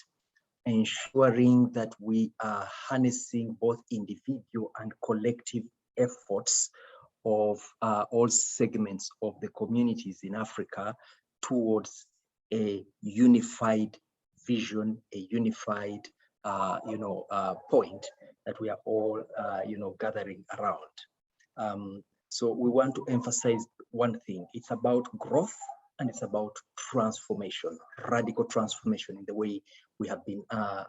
ensuring that we are harnessing both individual and collective efforts of all segments of the communities in Africa towards a unified vision, a unified point that we are all gathering around. So we want to emphasize one thing: it's about growth and it's about transformation, radical transformation in the way we have been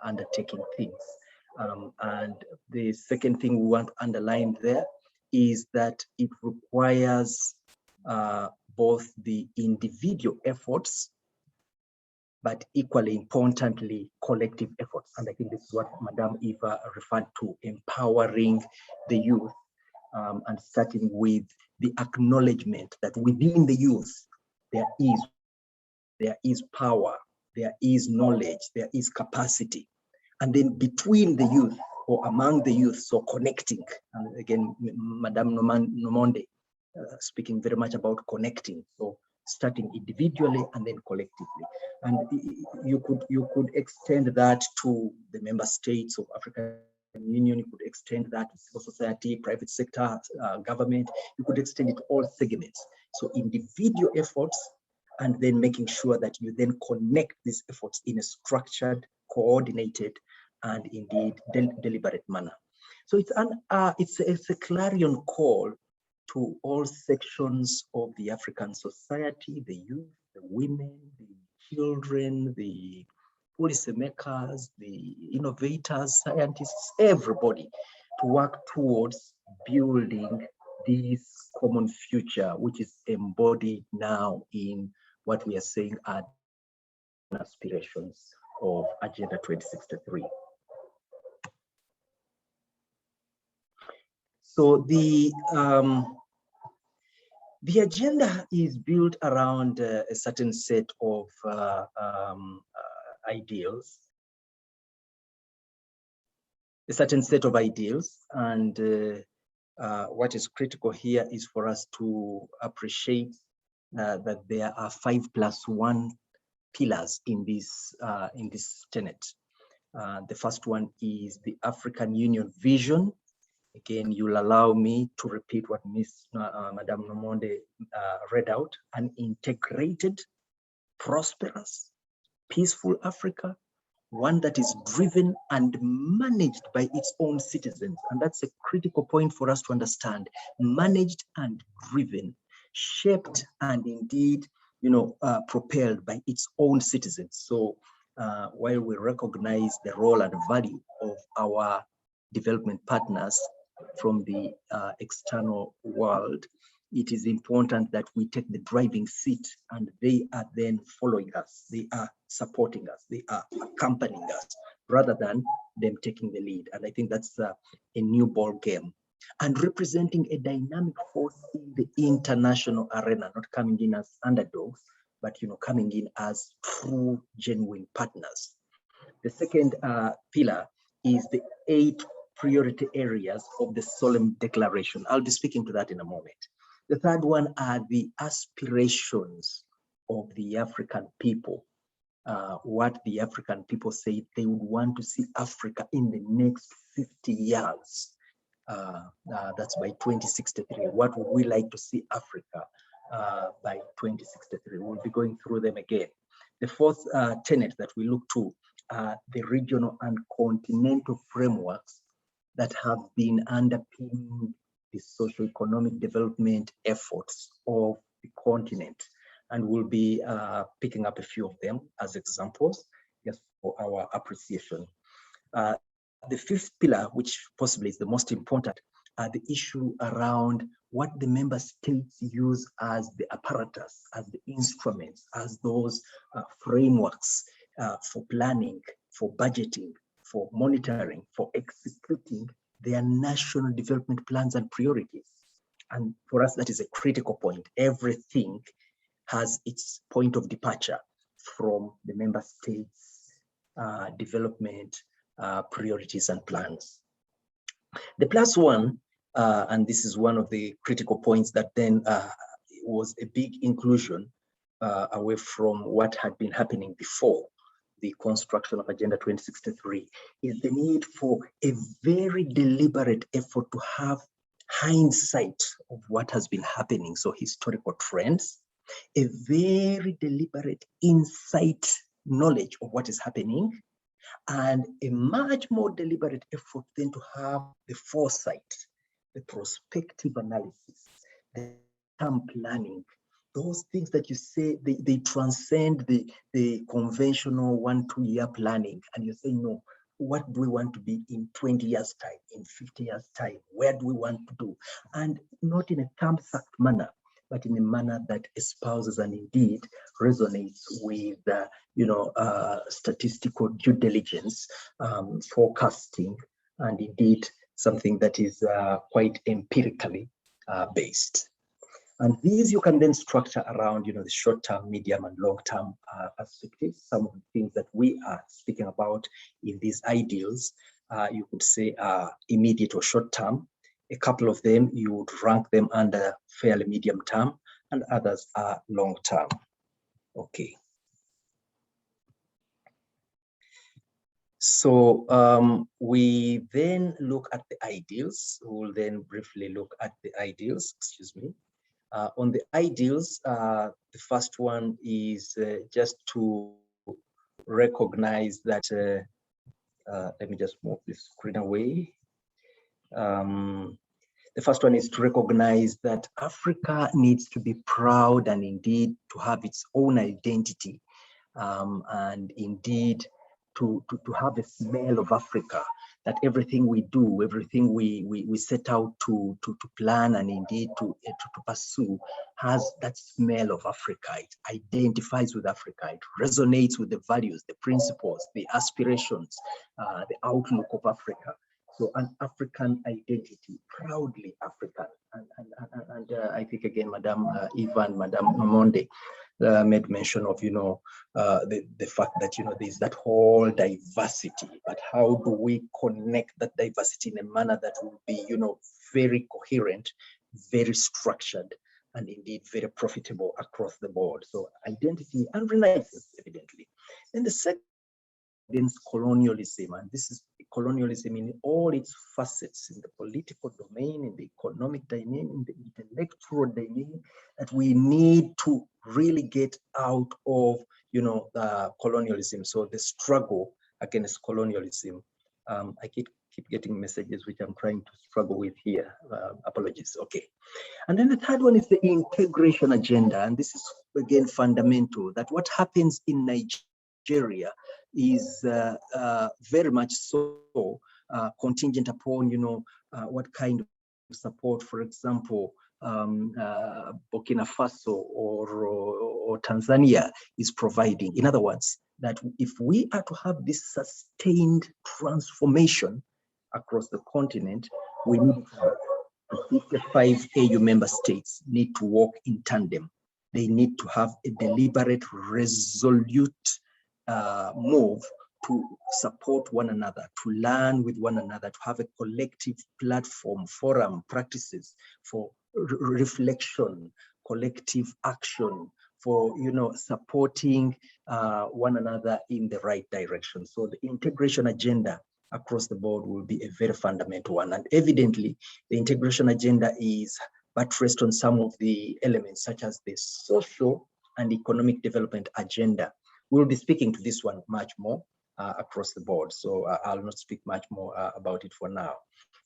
undertaking things. And the second thing we want to underline there is that it requires both the individual efforts, but equally importantly, collective efforts. And I think this is what Madame Eva referred to, empowering the youth, and starting with the acknowledgement that within the youth, there is power, there is knowledge, there is capacity. And then between the youth or among the youth, so connecting. And again, Madame Nomonde speaking very much about connecting. So starting individually and then collectively. And you could extend that to the member states of African Union. You could extend that to civil society, private sector, government. You could extend it to all segments. So individual efforts, and then making sure that you then connect these efforts in a structured, coordinated, and indeed deliberate manner. So it's a clarion call to all sections of the African society, the youth, the women, the children, the policymakers, the innovators, scientists, everybody, to work towards building this common future, which is embodied now in what we are saying are aspirations of Agenda 2063. So the agenda is built around a certain set of ideals, and what is critical here is for us to appreciate that there are 5+1 pillars in this tenet. The first one is the African Union vision. Again, you'll allow me to repeat what Madame Nomonde read out: an integrated, prosperous, peaceful Africa, one that is driven and managed by its own citizens. And that's a critical point for us to understand: managed and driven, shaped and indeed, propelled by its own citizens. So while we recognize the role and value of our development partners from the external world, it is important that we take the driving seat, and they are then following us, they are supporting us, they are accompanying us, rather than them taking the lead. And I think that's a new ball game, and representing a dynamic force in the international arena, not coming in as underdogs, but coming in as true, genuine partners. The second pillar is the 8 priority areas of the Solemn Declaration. I'll be speaking to that in a moment. The third one are the aspirations of the African people, what the African people say they would want to see Africa in the next 50 years. That's by 2063. What would we like to see Africa by 2063? We'll be going through them again. The fourth tenet that we look to are the regional and continental frameworks that have been underpinning the socio-economic development efforts of the continent. And we'll be picking up a few of them as examples, just for our appreciation. The fifth pillar, which possibly is the most important, are the issue around what the member states use as the apparatus, as the instruments, as those frameworks for planning, for budgeting, for monitoring, for executing their national development plans and priorities. And for us, that is a critical point. Everything has its point of departure from the member states' development priorities and plans. The +1, and this is one of the critical points that then was a big inclusion, away from what had been happening before the construction of Agenda 2063, is the need for a very deliberate effort to have hindsight of what has been happening, so historical trends, a very deliberate insight knowledge of what is happening, and a much more deliberate effort then to have the foresight, the prospective analysis, the term planning, those things that you say they transcend the conventional 1-2 year planning, and you say, no, what do we want to be in 20 years time, in 50 years time? Where do we want to do? And not in a camp-sacked manner, but in a manner that espouses and indeed resonates with, statistical due diligence, forecasting, and indeed something that is quite empirically based. And these you can then structure around, the short-term, medium, and long-term perspectives. Some of the things that we are speaking about in these ideals, you could say are immediate or short-term. A couple of them, you would rank them under fairly medium-term, and others are long-term. Okay. So we then look at the ideals. We'll then briefly look at the ideals, excuse me. On the ideals, the first one is just to recognize that, let me just move this screen away. The first one is to recognize that Africa needs to be proud and indeed to have its own identity, and indeed to have a smell of Africa, that everything we do, everything we set out to plan and indeed to pursue has that smell of Africa. It identifies with Africa. It resonates with the values, the principles, the aspirations, the outlook of Africa. So an African identity, proudly African. And I think again, Madame Eva and Madame Nomonde made mention of, the fact that, there's that whole diversity, but how do we connect that diversity in a manner that will be, very coherent, very structured, and indeed very profitable across the board. So identity and renaissance, evidently. Then the second is colonialism, and this is colonialism in all its facets, in the political domain, in the economic domain, in the intellectual domain, that we need to really get out of, colonialism. So the struggle against colonialism. I keep getting messages which I'm trying to struggle with here. Apologies. Okay. And then the third one is the integration agenda, and this is again fundamental. That what happens in Nigeria is very much so contingent upon, what kind of support, for example, Burkina Faso or Tanzania is providing. In other words, that if we are to have this sustained transformation across the continent, we need the 5 AU member states need to work in tandem. They need to have a deliberate, resolute move to support one another, to learn with one another, to have a collective platform, forum, practices for reflection, collective action, for supporting one another in the right direction. So the integration agenda across the board will be a very fundamental one. And evidently, the integration agenda is buttressed on some of the elements, such as the social and economic development agenda. We'll be speaking to this one much more across the board. So I'll not speak much more about it for now.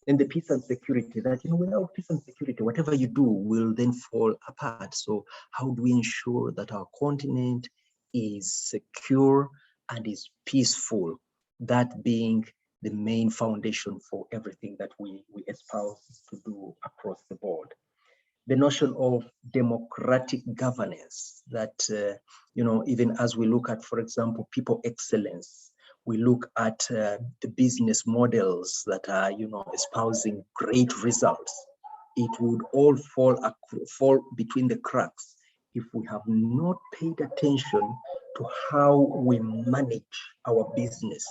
Then the peace and security, that, without peace and security, whatever you do will then fall apart. So how do we ensure that our continent is secure and is peaceful? That being the main foundation for everything that we espouse to do across the board. The notion of democratic governance, that, even as we look at, for example, people excellence, we look at the business models that are, espousing great results. It would all fall between the cracks if we have not paid attention to how we manage our business.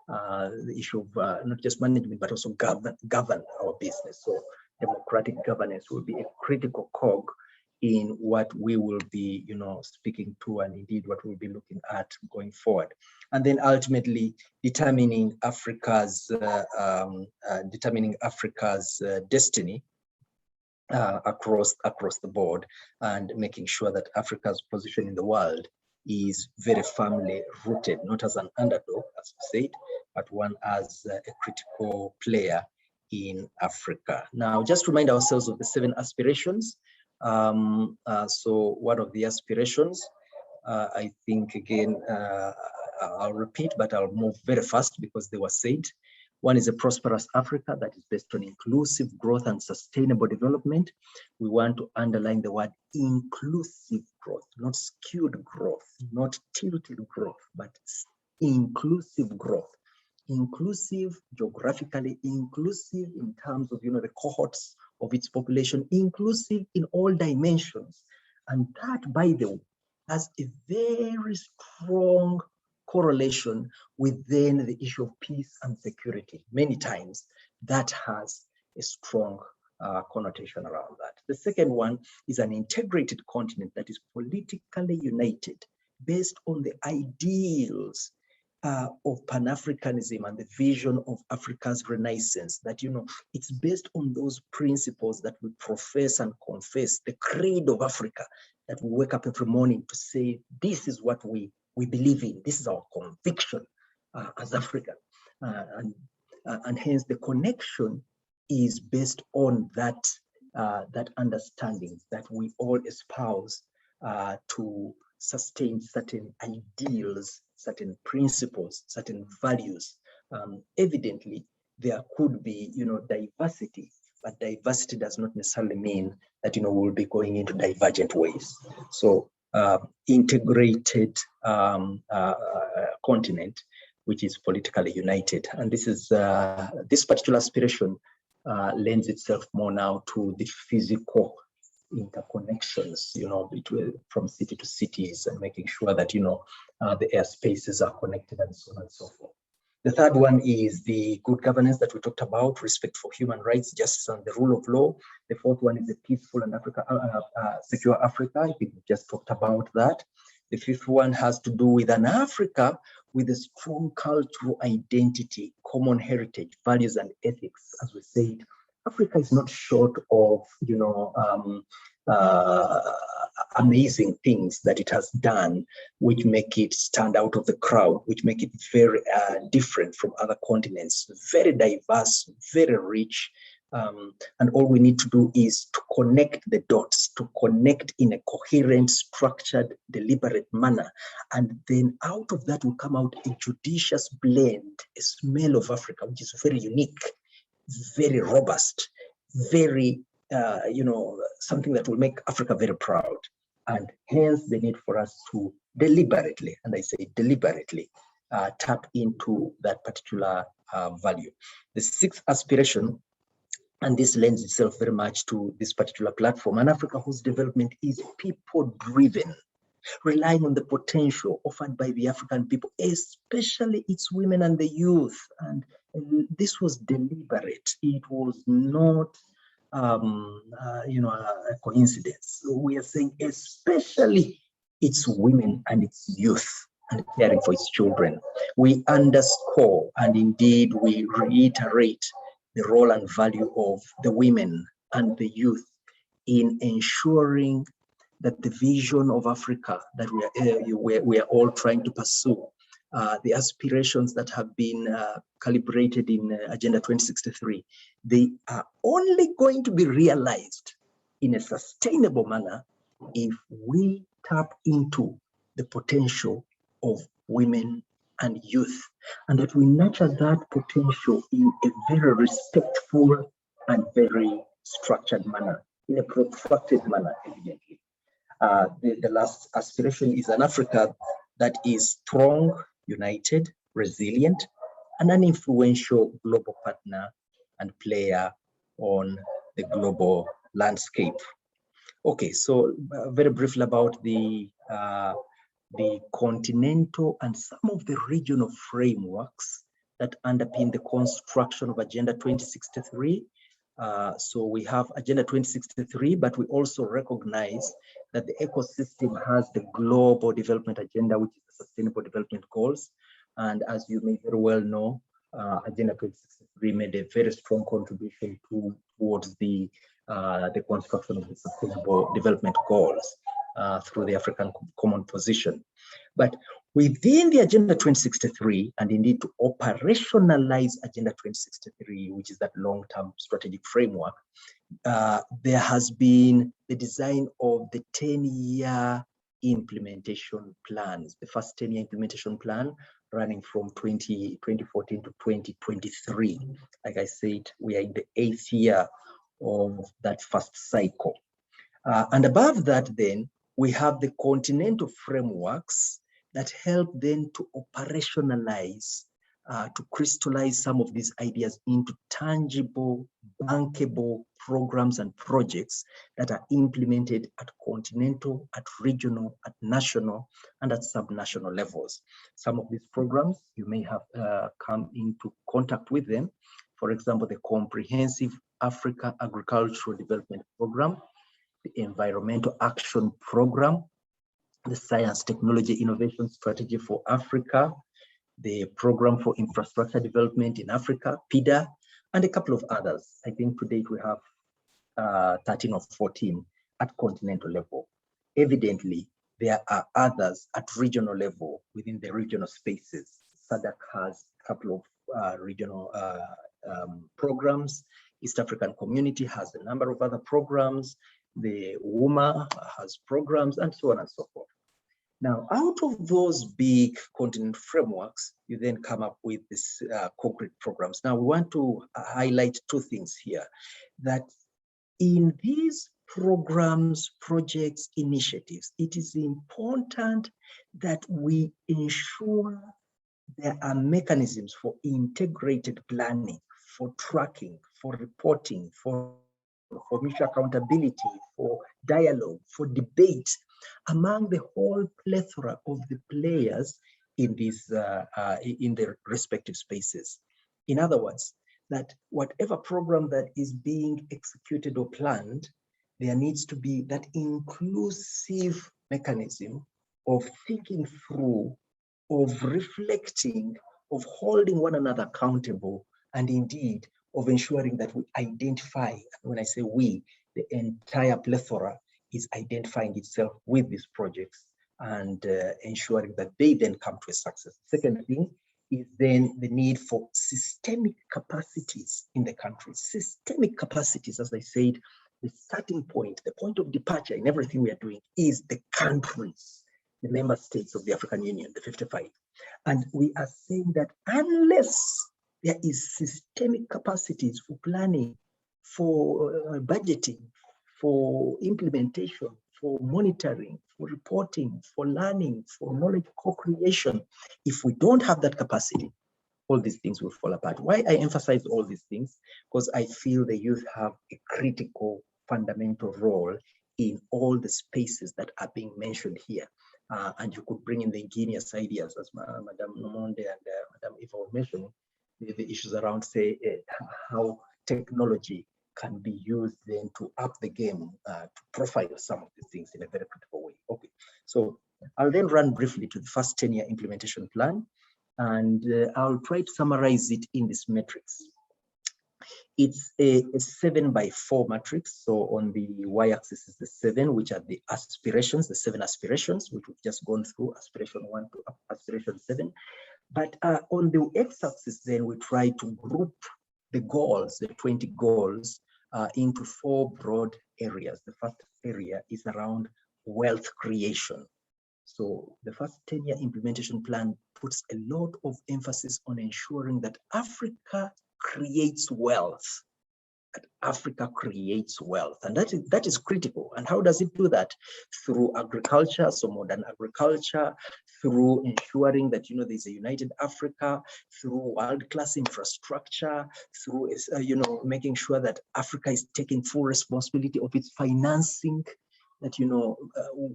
The issue of not just management, but also govern our business. So democratic governance will be a critical cog in what we will be, speaking to, and indeed what we'll be looking at going forward. And then ultimately determining Africa's destiny across the board, and making sure that Africa's position in the world is very firmly rooted, not as an underdog, as we said, but one as a critical player in Africa. Now, just remind ourselves of the 7 aspirations. So one of the aspirations, I think, again, I'll repeat, but I'll move very fast because they were said. One is a prosperous Africa that is based on inclusive growth and sustainable development. We want to underline the word inclusive growth, not skewed growth, not tilted growth, but inclusive growth. Inclusive geographically, inclusive in terms of the cohorts of its population, inclusive in all dimensions. And that, by the way, has a very strong correlation within the issue of peace and security. Many times that has a strong connotation around that. The second one is an integrated continent that is politically united based on the ideals of Pan-Africanism and the vision of Africa's renaissance, that it's based on those principles that we profess and confess, the creed of Africa, that we wake up every morning to say, this is what we believe in, this is our conviction as African, and hence the connection is based on that understanding that we all espouse to sustain certain ideals, certain principles, certain values. Evidently, there could be, diversity, but diversity does not necessarily mean that, we'll be going into divergent ways. So integrated continent, which is politically united. And this is, this particular aspiration lends itself more now to the physical interconnections, between from city to cities, and making sure that, the airspaces are connected and so on and so forth. The third one is the good governance that we talked about, respect for human rights, justice, and the rule of law. The fourth one is a peaceful and secure Africa. I think we just talked about that. The fifth one has to do with an Africa with a strong cultural identity, common heritage, values, and ethics. As we said, Africa is not short of, amazing things that it has done, which make it stand out of the crowd, which make it very different from other continents, very diverse, very rich. And all we need to do is to connect the dots, to connect in a coherent, structured, deliberate manner. And then out of that will come out a judicious blend, a smell of Africa, which is very unique, very robust, very, something that will make Africa very proud. And hence the need for us to deliberately, and I say deliberately, tap into that particular value. The sixth aspiration, and this lends itself very much to this particular platform, an Africa whose development is people-driven, relying on the potential offered by the African people, especially its women and the youth. And this was deliberate. It was not, a coincidence. We are saying especially its women and its youth, and caring for its children. We underscore and indeed we reiterate the role and value of the women and the youth in ensuring that the vision of Africa that we are all trying to pursue, the aspirations that have been calibrated in Agenda 2063, they are only going to be realized in a sustainable manner if we tap into the potential of women and youth, and that we nurture that potential in a very respectful and very structured manner, in a protracted manner, evidently. The last aspiration is an Africa that is strong, united, resilient, and an influential global partner and player on the global landscape. Okay, so very briefly about the continental and some of the regional frameworks that underpin the construction of Agenda 2063. So we have Agenda 2063, but we also recognize that the ecosystem has the Global Development Agenda, which is the Sustainable Development Goals. And as you may very well know, Agenda 2063 made a very strong contribution towards the construction of the Sustainable Development Goals through the African Common Position. But within the Agenda 2063, and indeed to operationalize Agenda 2063, which is that long-term strategic framework, there has been the design of the 10-year implementation plans, the first 10-year implementation plan running from 2014 to 2023. Like I said, we are in the 8th year of that first cycle. And above that, then, we have the continental frameworks that help then to operationalize, to crystallize some of these ideas into tangible, bankable programs and projects that are implemented at continental, at regional, at national, and at subnational levels. Some of these programs, you may have come into contact with them. For example, the Comprehensive Africa Agricultural Development Program, the Environmental Action Program, the Science, Technology, Innovation Strategy for Africa, the Program for Infrastructure Development in Africa, PIDA, and a couple of others. I think to date we have 13 or 14 at continental level. Evidently, there are others at regional level within the regional spaces. SADC has a couple of regional programs. East African Community has a number of other programs. The WUMA has programs, and so on and so forth. Now, out of those big continental frameworks, you then come up with this concrete programs. Now, we want to highlight two things here, that in these programs, projects, initiatives, it is important that we ensure there are mechanisms for integrated planning, for tracking, for reporting, for mutual accountability, for dialogue, for debate among the whole plethora of the players in these in their respective spaces. In other words, that whatever program that is being executed or planned, there needs to be that inclusive mechanism of thinking through, of reflecting, of holding one another accountable, and indeed of ensuring that we identify, when I say we, the entire plethora is identifying itself with these projects and ensuring that they then come to a success. Second thing is then the need for systemic capacities in the country. Systemic capacities, as I said, the starting point, the point of departure in everything we are doing is the countries, the member states of the African Union, the 55. And we are saying that unless there is systemic capacities for planning, for budgeting, for implementation, for monitoring, for reporting, for learning, for knowledge co-creation, if we don't have that capacity, all these things will fall apart. Why I emphasize all these things? Because I feel the youth have a critical, fundamental role in all the spaces that are being mentioned here. And you could bring in the ingenious ideas, as Madame Nomonde and Madame Eva were mentioning, the issues around, say, how technology can be used then to up the game, to profile some of these things in a very critical way. Okay, so I'll then run briefly to the first 10-year implementation plan, and I'll try to summarize it in this matrix. It's a 7x4 matrix. So on the y-axis is the 7, which are the aspirations, the 7 aspirations, which we've just gone through, aspiration 1 to aspiration 7. But on the x-axis, then we try to group the goals, the 20 goals, into 4 broad areas. The first area is around wealth creation. So the first 10-year implementation plan puts a lot of emphasis on ensuring that Africa creates wealth. That Africa creates wealth, and that is critical. And how does it do that? Through agriculture, so modern agriculture, through ensuring that there's a united Africa, through world-class infrastructure, through making sure that Africa is taking full responsibility of its financing. That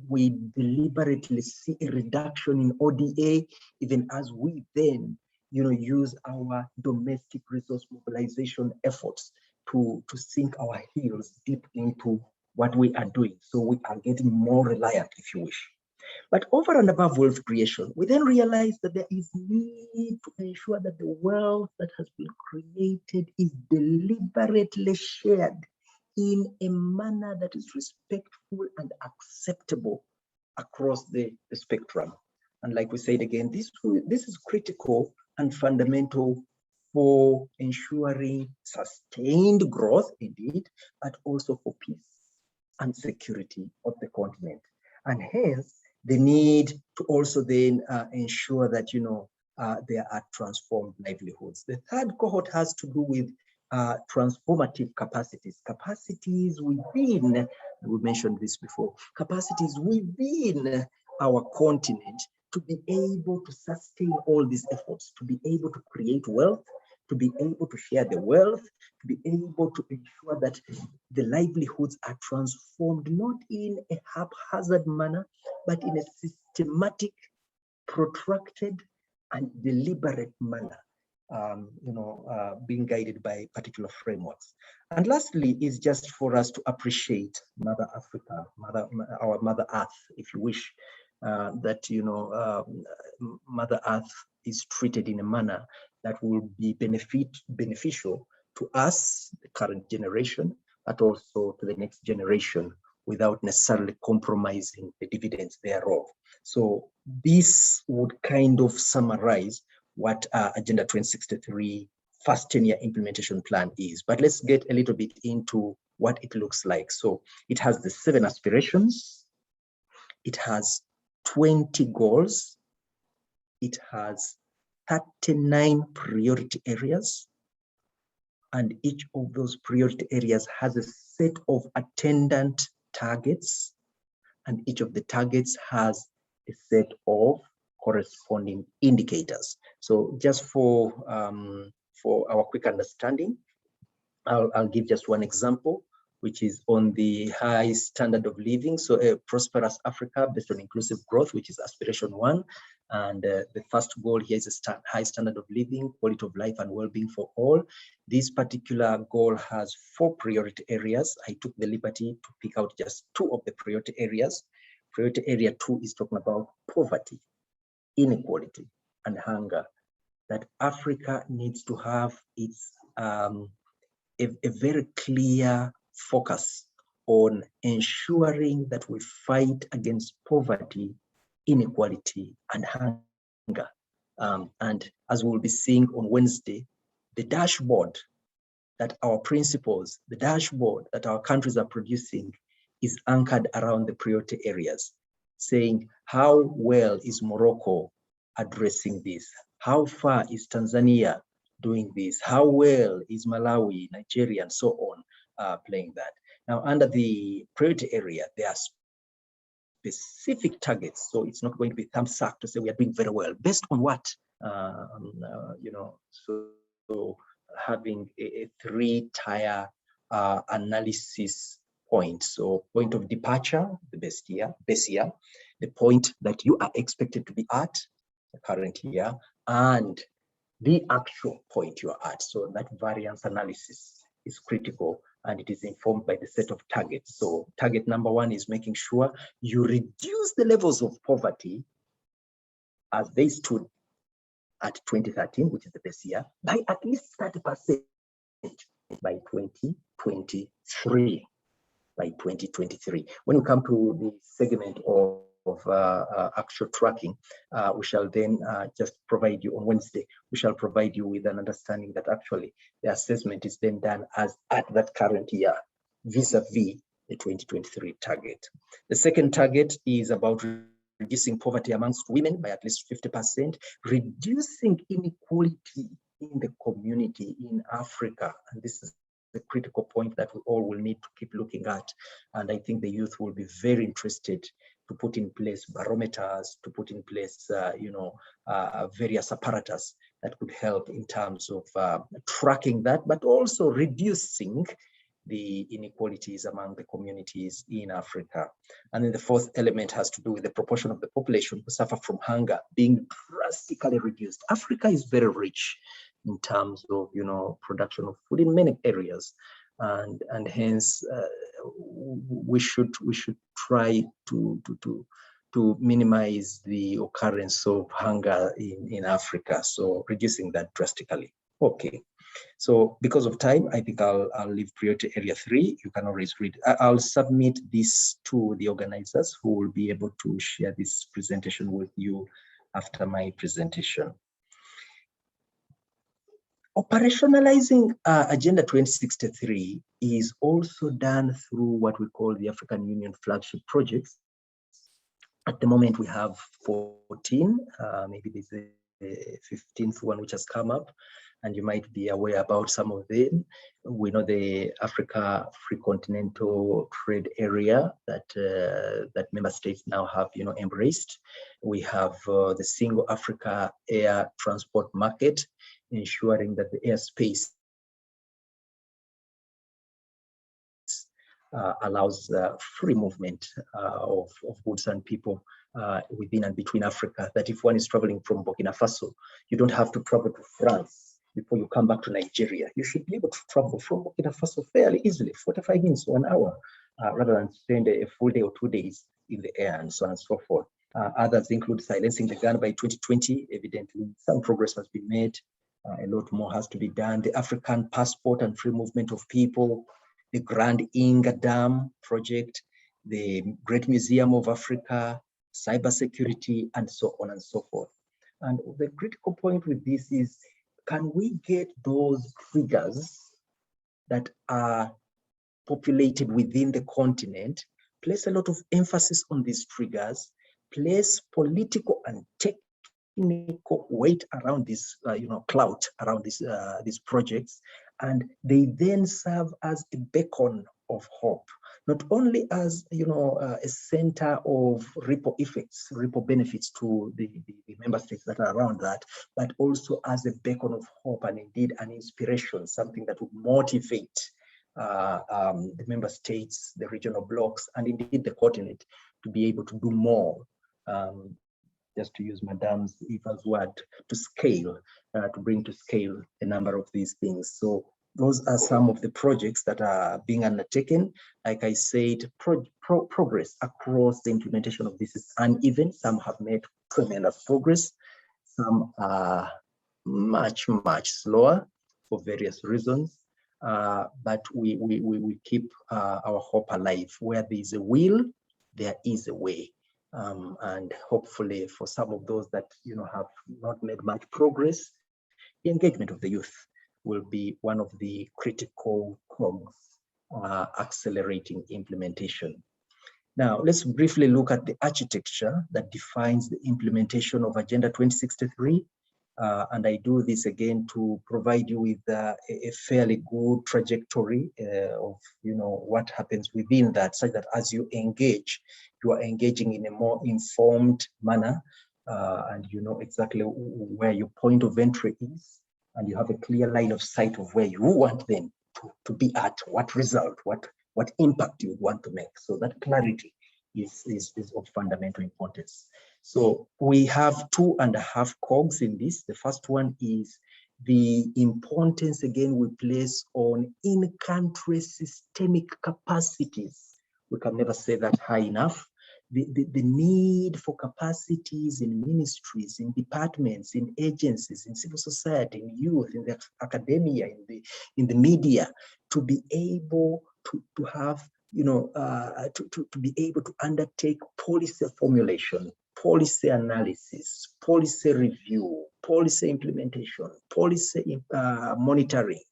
we deliberately see a reduction in ODA, even as we then use our domestic resource mobilization efforts to sink our heels deep into what we are doing. So we are getting more reliant, if you wish. But over and above wealth creation, we then realize that there is need to ensure that the wealth that has been created is deliberately shared in a manner that is respectful and acceptable across the spectrum. And like we said again, this is critical and fundamental for ensuring sustained growth, indeed, but also for peace and security of the continent. And hence, the need to also then ensure that, you know, there are transformed livelihoods. The third cohort has to do with transformative capacities within, we mentioned this before, capacities within our continent to be able to sustain all these efforts, to be able to create wealth, to be able to share the wealth, to be able to ensure that the livelihoods are transformed, not in a haphazard manner, but in a systematic, protracted, and deliberate manner, being guided by particular frameworks. And lastly, is just for us to appreciate Mother Africa, our Mother Earth, if you wish, that, you know, Mother Earth is treated in a manner that will be beneficial to us, the current generation, but also to the next generation, without necessarily compromising the dividends thereof. So this would kind of summarize what Agenda 2063 first 10-year implementation plan is. But let's get a little bit into what it looks like. So it has the 7 aspirations, it has 20 goals, it has 39 priority areas, and each of those priority areas has a set of attendant targets, and each of the targets has a set of corresponding indicators. So just for our quick understanding, I'll give just one example, which is on the high standard of living. So a prosperous Africa based on inclusive growth, which is aspiration 1. And the first goal here is a high standard of living, quality of life and well-being for all. This particular goal has 4 priority areas. I took the liberty to pick out just 2 of the priority areas. Priority area 2 is talking about poverty, inequality, and hunger. That Africa needs to have its a very clear focus on ensuring that we fight against poverty, inequality, and hunger. And as we'll be seeing on Wednesday, the dashboard that our principles, the dashboard that our countries are producing is anchored around the priority areas, saying how well is Morocco addressing this? How far is Tanzania doing this? How well is Malawi, Nigeria, and so on playing that? Now, under the priority area, there are specific targets. So it's not going to be thumbs up to say we are doing very well. Based on what? So having a 3-tier analysis point. So point of departure, the base year, the point that you are expected to be at, the current year, and the actual point you are at. So that variance analysis is critical, and it is informed by the set of targets. So target number 1 is making sure you reduce the levels of poverty as they stood at 2013, which is the best year, by at least 30% by 2023. By 2023. When we come to the segment of actual tracking, we shall then just provide you on Wednesday, we shall provide you with an understanding that actually the assessment is then done as at that current year, vis-a-vis the 2023 target. The second target is about reducing poverty amongst women by at least 50%, reducing inequality in the community in Africa. And this is the critical point that we all will need to keep looking at. And I think the youth will be very interested to put in place barometers, to put in place, various apparatus that could help in terms of tracking that, but also reducing the inequalities among the communities in Africa. And then the fourth element has to do with the proportion of the population who suffer from hunger being drastically reduced. Africa is very rich. in terms of, production of food in many areas. And hence we should try to minimize the occurrence of hunger in Africa. So reducing that drastically. Okay. So because of time, I think I'll leave priority area 3. You can always read. I'll submit this to the organizers who will be able to share this presentation with you after my presentation. Operationalizing Agenda 2063 is also done through what we call the African Union flagship projects. At the moment, we have 14, maybe there's a 15th one which has come up, and you might be aware about some of them. We know the Africa Free Continental Trade Area that member states now have, embraced. We have the Single Africa Air Transport Market, ensuring that the airspace allows free movement of goods and people within and between Africa, that if one is traveling from Burkina Faso, you don't have to travel to France before you come back to Nigeria. You should be able to travel from Burkina Faso fairly easily, 45 minutes or an hour, rather than spend a full day or 2 days in the air and so on and so forth. Others include silencing the gun by 2020. Evidently, some progress has been made. A lot more has to be done. The African passport and free movement of people, the Grand Inga Dam project, the Great Museum of Africa, cybersecurity, and so on and so forth. And the critical point with this is, can we get those triggers that are populated within the continent, place a lot of emphasis on these triggers, place political and technical weight around this, clout around these projects, and they then serve as a beacon of hope, not only as a center of ripple effects, ripple benefits to the member states that are around that, but also as a beacon of hope and indeed an inspiration, something that would motivate the member states, the regional blocs, and indeed the continent to be able to do more. Just to use Madame Eva's word, to scale, to bring to scale a number of these things. So those are some of the projects that are being undertaken. Like I said, progress across the implementation of this is uneven. Some have made tremendous progress. Some are much, much slower for various reasons. But we keep our hope alive. Where there is a will, there is a way. And hopefully for some of those that have not made much progress, the engagement of the youth will be one of the critical cogs accelerating implementation. Now, let's briefly look at the architecture that defines the implementation of Agenda 2063. And I do this again to provide you with a fairly good trajectory of what happens within that, such that as you engage, you are engaging in a more informed manner, and you know exactly where your point of entry is, and you have a clear line of sight of where you want them to be at, what result, what impact you want to make. So that clarity is of fundamental importance. So we have 2.5 cogs in this. The first one is the importance, again, we place on in-country systemic capacities. We can never say that high enough. The need for capacities in ministries, in departments, in agencies, in civil society, in youth, in the academia, in the media, to be able to have, to be able to undertake policy formulation, policy analysis, policy review, policy implementation, policy monitoring,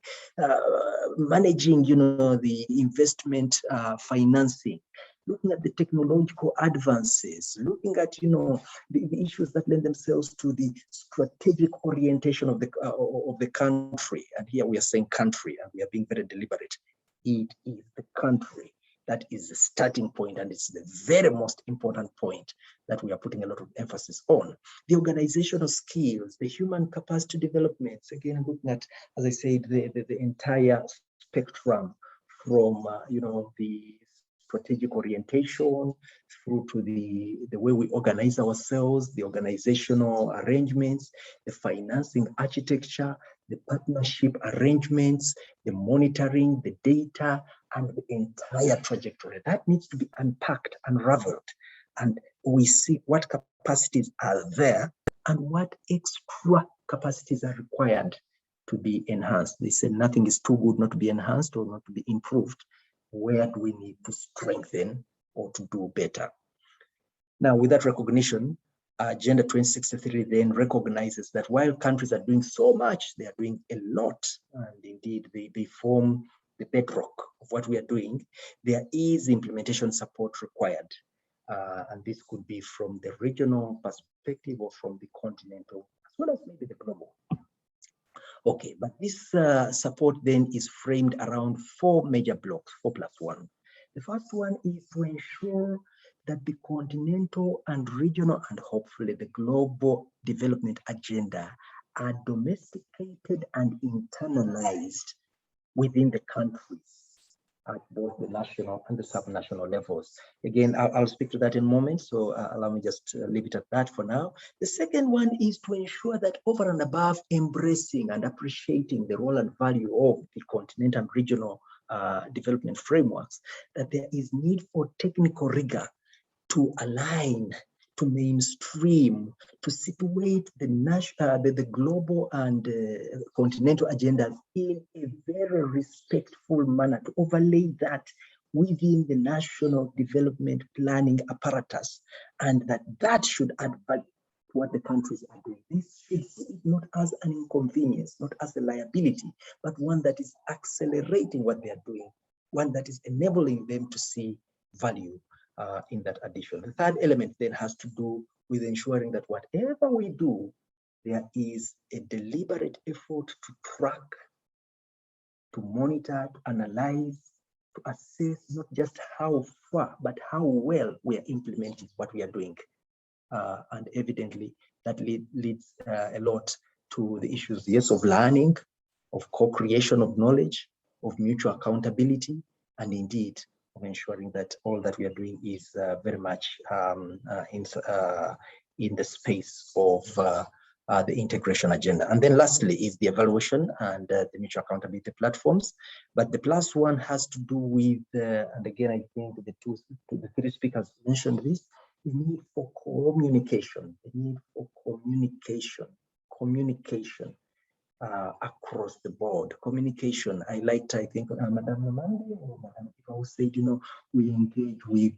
managing, the investment financing, looking at the technological advances, looking at, the issues that lend themselves to the strategic orientation of the country. And here we are saying country, and we are being very deliberate. It is the country that is the starting point, and it's the very most important point that we are putting a lot of emphasis on. The organizational skills, the human capacity developments, again, looking at, as I said, the entire spectrum from, the strategic orientation through to the way we organize ourselves, the organizational arrangements, the financing architecture, the partnership arrangements, the monitoring, the data, and the entire trajectory. That needs to be unpacked, unraveled, and we see what capacities are there and what extra capacities are required to be enhanced. They say nothing is too good not to be enhanced or not to be improved. Where do we need to strengthen or to do better? Now, with that recognition, Agenda 2063 then recognizes that while countries are doing so much, they are doing a lot, and indeed they form the bedrock of what we are doing. There is implementation support required, and this could be from the regional perspective or from the continental, as well as maybe the global. Okay, but this support then is framed around 4 major blocks, 4+1. The first one is to ensure that the continental and regional and hopefully the global development agenda are domesticated and internalized within the countries at both the national and the subnational levels. Again, I'll speak to that in a moment, so allow me just leave it at that for now. The second one is to ensure that over and above embracing and appreciating the role and value of the continental and regional development frameworks, that there is need for technical rigor to align, to mainstream, to situate the global and continental agendas in a very respectful manner, to overlay that within the national development planning apparatus, and that should add value to what the countries are doing. This should see it not as an inconvenience, not as a liability, but one that is accelerating what they are doing, one that is enabling them to see value in that addition. The third element then has to do with ensuring that whatever we do, there is a deliberate effort to track, to monitor, to analyze, to assess not just how far, but how well we are implementing what we are doing. And evidently, that leads a lot to the issues, yes, of learning, of co-creation of knowledge, of mutual accountability, and indeed, of ensuring that all that we are doing is very much in the space of the integration agenda. And then lastly is the evaluation and the mutual accountability platforms. But the +1 has to do with, and again, I think the three speakers mentioned this, the need for communication, communication across the board. Communication, I liked, I think, Madam Namande or Madam Ipao said, we engage with,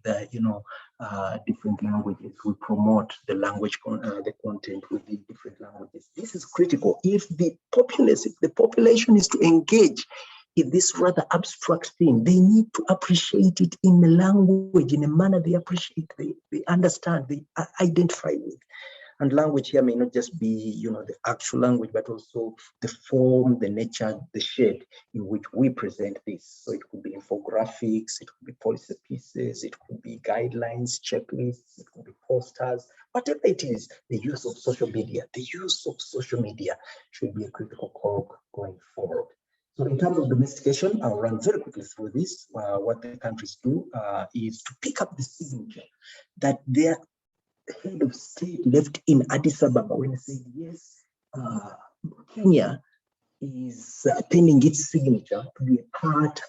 different languages. We promote the language, the content within different languages. This is critical. If the population is to engage in this rather abstract thing, they need to appreciate it in a language, in a manner they appreciate, they understand, they identify with. And language here may not just be, the actual language, but also the form, the nature, the shape in which we present this. So it could be infographics, it could be policy pieces, it could be guidelines, checklists, it could be posters, whatever it is. The use of social media, should be a critical cog going forward. So in terms of domestication, I'll run very quickly through this. What the countries do is to pick up the signature that their head of state left in Addis Ababa when he said, yes, Kenya is penning its signature to be a part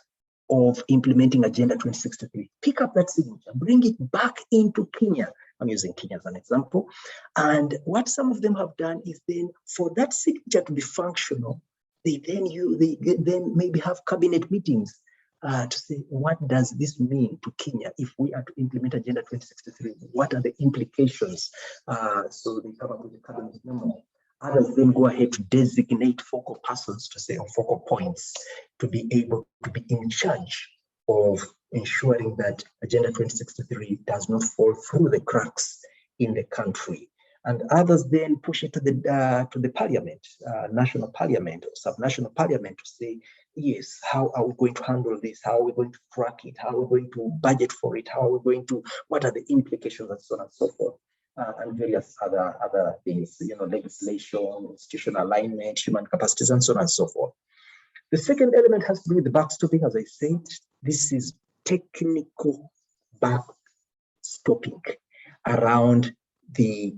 of implementing Agenda 2063. Pick up that signature, bring it back into Kenya. I'm using Kenya as an example. And what some of them have done is then for that signature to be functional, they then maybe have cabinet meetings to say, what does this mean to Kenya if we are to implement Agenda 2063? What are the implications? So they come up with a cabinet memo. Others then go ahead to designate focal persons to say, or focal points, to be able to be in charge of ensuring that Agenda 2063 does not fall through the cracks in the country. And others then push it to the parliament, national parliament or subnational parliament, to say, yes, how are we going to handle this? How are we going to track it? How are we going to budget for it? How are we going to, what are the implications, and so on and so forth, and various other things, legislation, institutional alignment, human capacities, and so on and so forth. The second element has to do with the backstopping. As I said, this is technical backstopping around the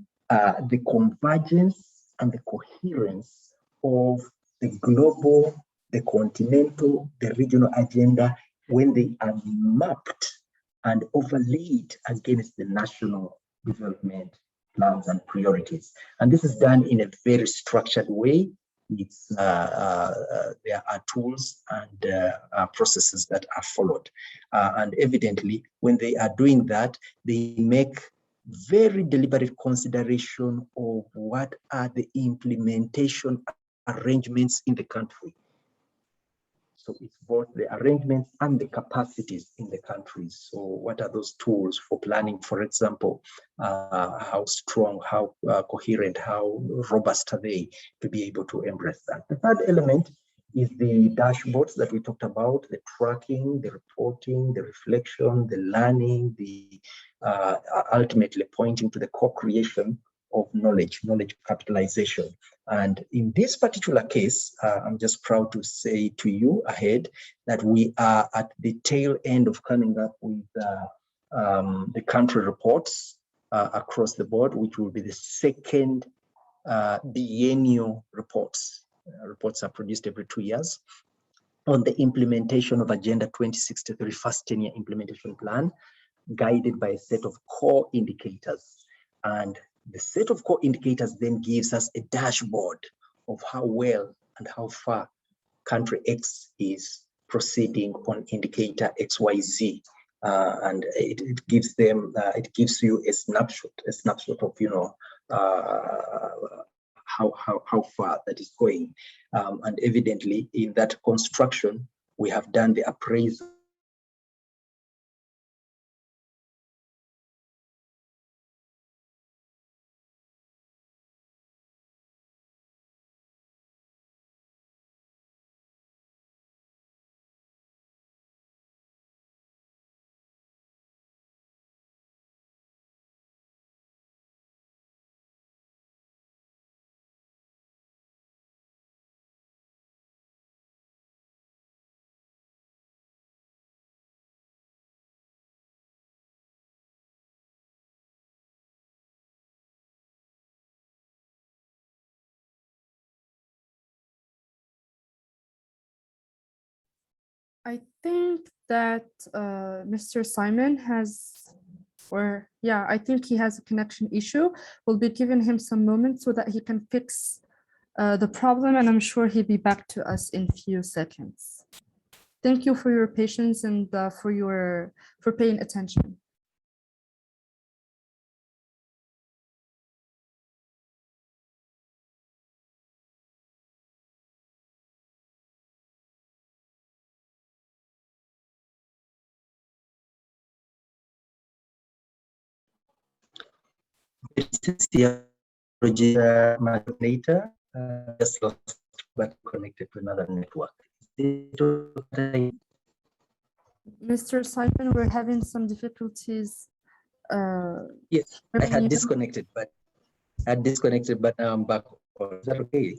convergence and the coherence of the global, the continental, the regional agenda, when they are mapped and overlaid against the national development plans and priorities. And this is done in a very structured way. There are tools and processes that are followed. And evidently, when they are doing that, they make very deliberate consideration of what are the implementation arrangements in the country. So it's both the arrangements and the capacities in the countries. So what are those tools for planning? For example, how strong, how coherent, how robust are they to be able to embrace that? The third element is the dashboards that we talked about, the tracking, the reporting, the reflection, the learning, the ultimately pointing to the co-creation of knowledge capitalization. And in this particular case, I'm just proud to say to you ahead that we are at the tail end of coming up with the country reports across the board, which will be the second biennial reports. Reports are produced every 2 years on the implementation of Agenda 2063 first 10-year implementation plan, guided by a set of core indicators. And the set of core indicators then gives us a dashboard of how well and how far country X is proceeding on indicator XYZ. And it gives them, it gives you a snapshot of, you know, how far that is going. And evidently in that construction, we have done the appraisal. I think that Mr. Simon has, I think he has a connection issue. We'll be giving him some moments so that he can fix the problem, and I'm sure he'll be back to us in a few seconds. Thank you for your patience and for paying attention. Later, just lost but connected to another network. Mr. Simon, we're having some difficulties. Yes, I had disconnected, but now I'm back. Is that okay?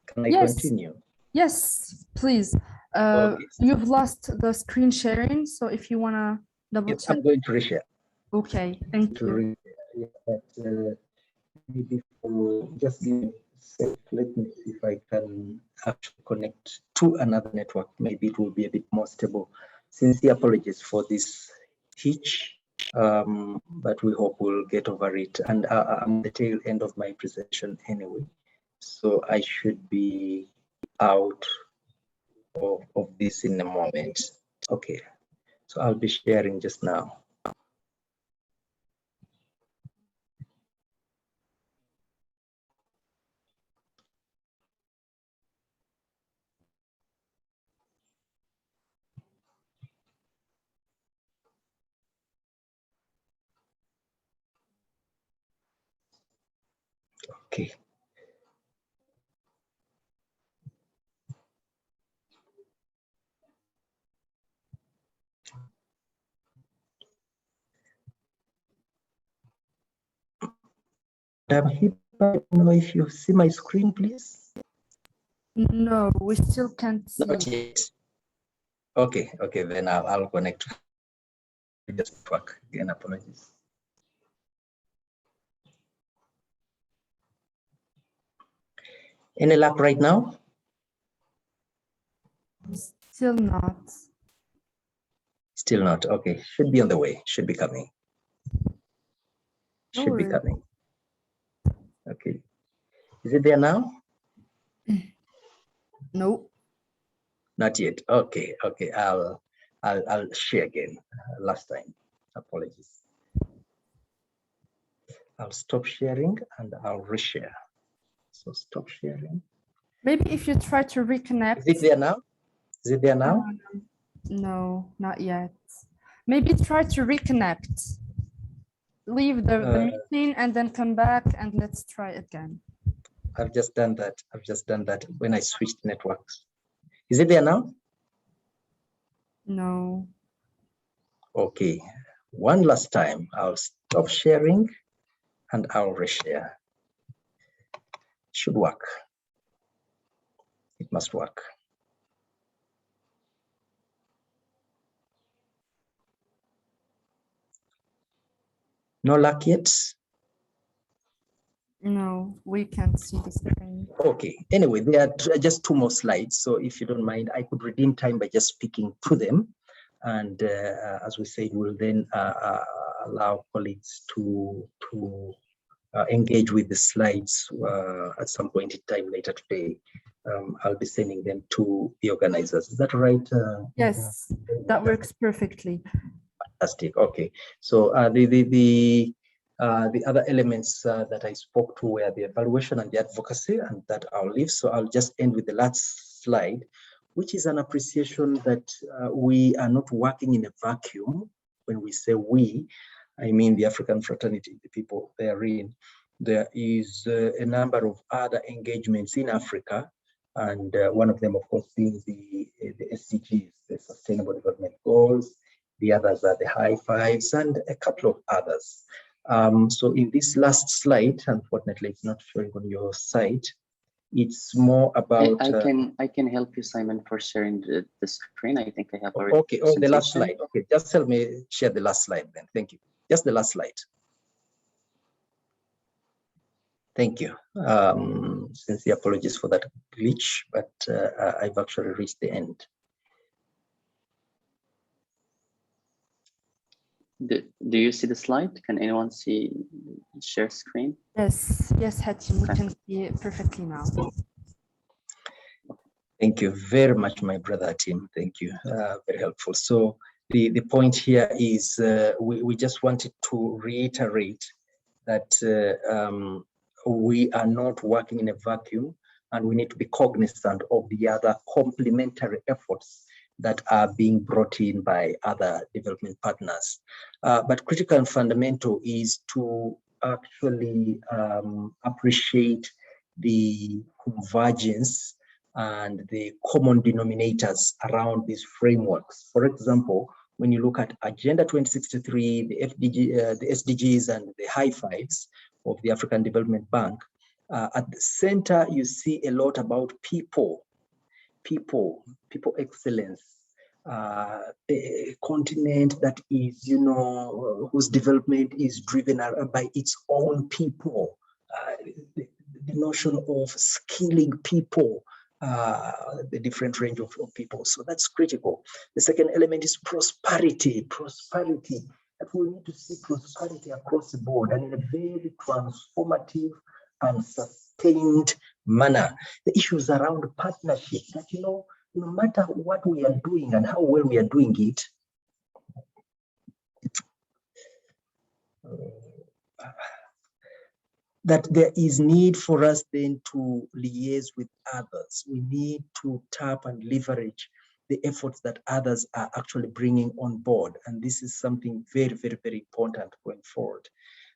Can I continue? Yes, please. Okay. You've lost the screen sharing, so if you want to double check. I'm going to reshare. Okay, thank you. Maybe for just give me a sec, let me see if I can actually connect to another network. Maybe it will be a bit more stable. Sincere apologies for this hitch, but we hope we'll get over it. And I'm at the tail end of my presentation anyway, so I should be out of this in a moment. Okay, so I'll be sharing just now. Okay. I don't know if you see my screen, please. No, we still can't see. Not yet. Okay, then I'll connect. Just work again, apologies. Any luck right now? Still not. Still not. Okay, should be on the way. Should be coming. No Should be worries. coming. Okay. Is it there now? No. Not yet. Okay. Okay. I'll share again. Last time. Apologies. I'll stop sharing and I'll reshare. So stop sharing. Maybe if you try to reconnect. Is it there now? Is it there now? No, not yet. Maybe try to reconnect. Leave the meeting and then come back and let's try again. I've just done that. I've just done that when I switched networks. Is it there now? No. Okay. One last time. I'll stop sharing and I'll reshare. Should work. It must work. No luck yet? No, we can't see the screen. Okay. Anyway, there are just 2 more slides. So if you don't mind, I could redeem time by just speaking to them. And as we said, we'll then allow colleagues to engage with the slides at some point in time later today. I'll be sending them to the organizers. Is that right? Yes, that works perfectly. Fantastic. Okay. So the other elements that I spoke to were the evaluation and the advocacy, and that I'll leave. So I'll just end with the last slide, which is an appreciation that we are not working in a vacuum. When we say we, I mean the African fraternity, the people therein. There is a number of other engagements in Africa, and one of them, of course, being the SDGs, the Sustainable Development Goals. The others are the high fives and a couple of others. So in this last slide, unfortunately, it's not showing on your site. It's more about. I can help you, Simon, for sharing the screen. I think I have already. Okay. Oh, the last slide. Okay, just help me share the last slide then. Thank you. Just the last slide. Thank you. Sincere apologies for that glitch, but I've actually reached the end. Do you see the slide? Can anyone see share screen? Yes, yes, Hatim, we can see it perfectly now. Thank you very much, my brother Hatim. Thank you. Very helpful. So the point here is we just wanted to reiterate that we are not working in a vacuum, and we need to be cognizant of the other complementary efforts that are being brought in by other development partners. But critical and fundamental is to actually appreciate the convergence and the common denominators around these frameworks. For example, when you look at Agenda 2063, the SDGs and the high fives of the African Development Bank, at the center, you see a lot about people excellence, a continent that is, whose development is driven by its own people, the notion of skilling people, the different range of people. So that's critical. The second element is prosperity, that we need to see prosperity across the board and in a very transformative and sustained manner. The issues around partnership that, no matter what we are doing and how well we are doing it, that there is need for us then to liaise with others. We need to tap and leverage the efforts that others are actually bringing on board. And this is something very, very, very important going forward.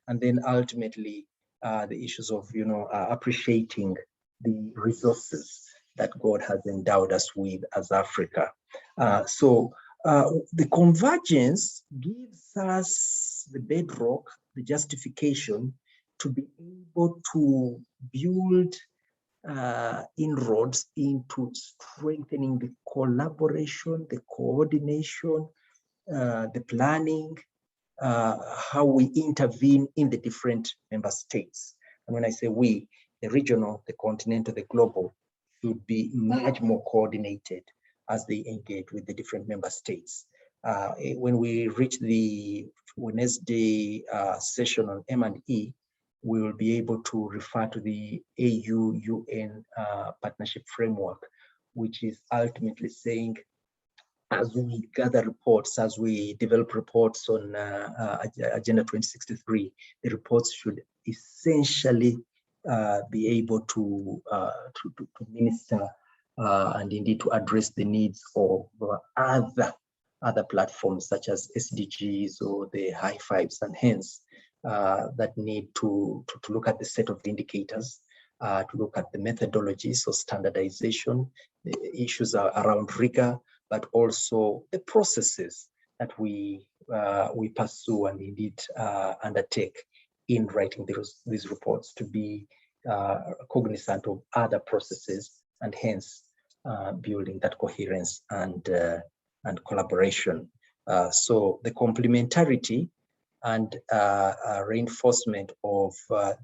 And then ultimately, the issues of, appreciating the resources that God has endowed us with as Africa. So the convergence gives us the bedrock, the justification to be able to build inroads into strengthening the collaboration, the coordination, the planning, how we intervene in the different member states. And when I say we, the regional, the continental, the global, should be much more coordinated as they engage with the different member states. When we reach the Wednesday session on M&E, we will be able to refer to the AU-UN partnership framework, which is ultimately saying, as we gather reports, as we develop reports on Agenda 2063, the reports should essentially be able to minister and indeed to address the needs of other platforms such as SDGs or the high fives, and hence that need to look at the set of indicators, to look at the methodologies of standardization, the issues around rigor, but also the processes that we pursue and indeed undertake in writing these reports, to be cognizant of other processes, and hence building that coherence and collaboration. So the complementarity and reinforcement of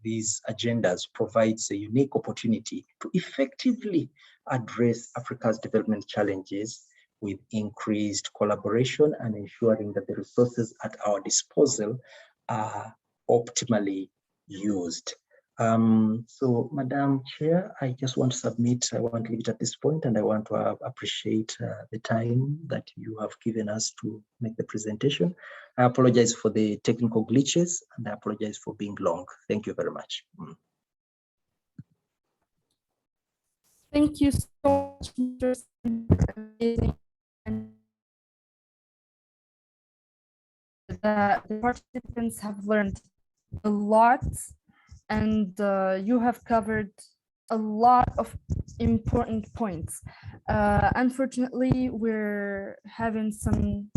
these agendas provides a unique opportunity to effectively address Africa's development challenges with increased collaboration and ensuring that the resources at our disposal are optimally used. So, Madam Chair, I just want to submit, I want to leave it at this point, and I want to appreciate the time that you have given us to make the presentation. I apologize for the technical glitches, and I apologize for being long. Thank you very much. Thank you so much, Mr. Amazing. The participants have learned a lot, and you have covered a lot of important points. Unfortunately, we're having some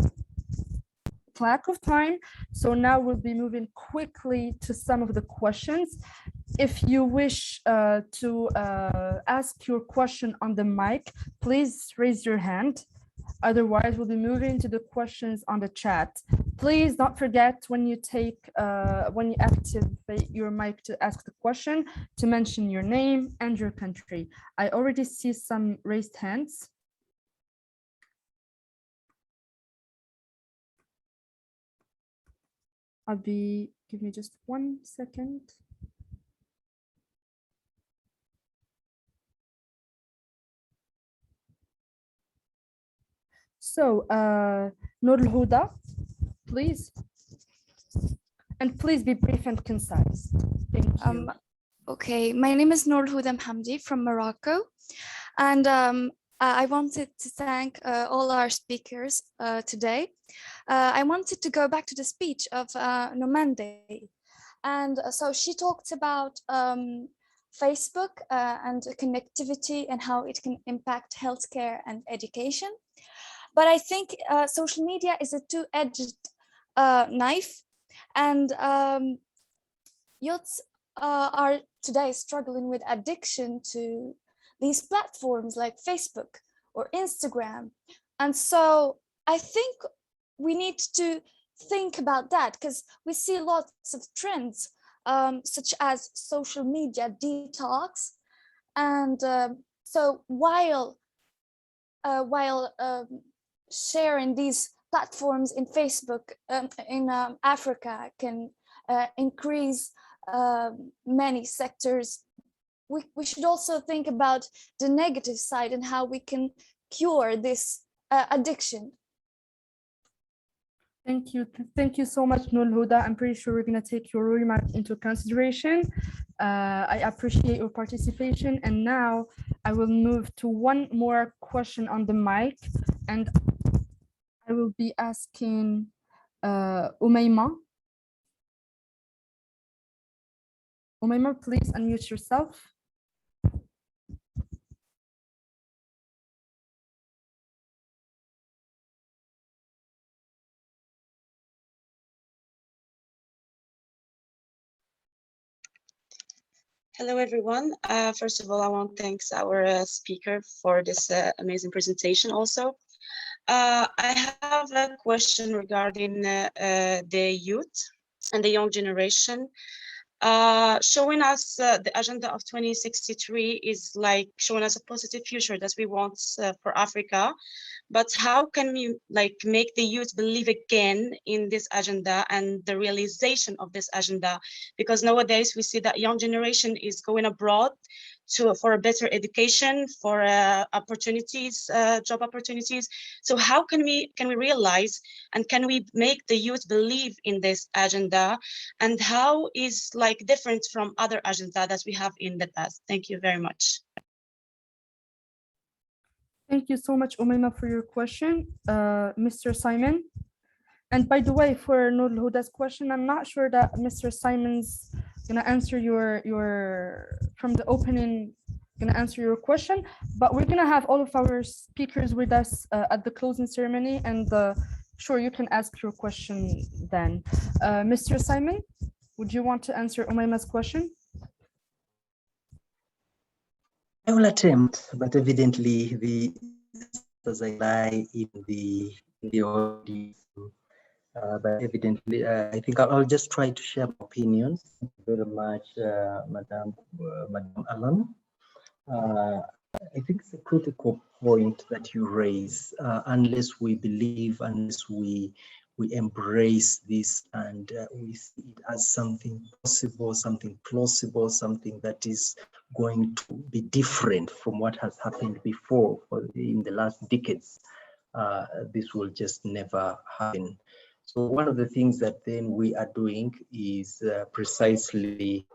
lack of time, so now we'll be moving quickly to some of the questions. If you wish to ask your question on the mic, please raise your hand. Otherwise, we'll be moving to the questions on the chat. Please don't forget, when you activate your mic to ask the question, to mention your name and your country. I already see some raised hands. Give me just 1 second. So, Noor Al-Huda, please. And please be brief and concise. Thank you. Okay, my name is Noor Al-Huda Hamdi from Morocco. And I wanted to thank all our speakers today. I wanted to go back to the speech of Nomande. And so she talked about Facebook and connectivity and how it can impact healthcare and education. But I think social media is a two-edged knife, and youths are today struggling with addiction to these platforms like Facebook or Instagram. And so I think we need to think about that, because we see lots of trends such as social media detox. And so while sharing these platforms in Facebook in Africa can increase many sectors, we should also think about the negative side and how we can cure this addiction. Thank you. Thank you so much, Noor Al-Huda. I'm pretty sure we're going to take your remark into consideration. I appreciate your participation. And now I will move to one more question on the mic. And I will be asking Umayma. Umayma, please unmute yourself. Hello, everyone. First of all, I want to thank our speaker for this amazing presentation also. I have a question regarding the youth and the young generation. showing us the agenda of 2063 is like showing us a positive future that we want for Africa. But how can we like make the youth believe again in this agenda and the realization of this agenda? Because nowadays we see that young generation is going abroad for a better education, for opportunities, job opportunities. So how can we realize and can we make the youth believe in this agenda? And how is like different from other agenda that we have in the past? Thank you very much. Thank you so much, Umaima, for your question. Mr. Simon. And by the way, for Nur Huda's question, I'm not sure that Mr. Simon's gonna answer your from the opening, gonna answer your question, but we're gonna have all of our speakers with us at the closing ceremony, and sure, you can ask your question then. Mr. Simon, would you want to answer Umaima's question? I will attempt, but evidently the answers lie in the audience. But evidently, I think I'll just try to share my opinions. Thank you very much, Madam Alan. I think it's a critical point that you raise. Unless we believe, unless we embrace this and we see it as something possible, something plausible, something that is going to be different from what has happened before in the last decades, this will just never happen. So one of the things that then we are doing is precisely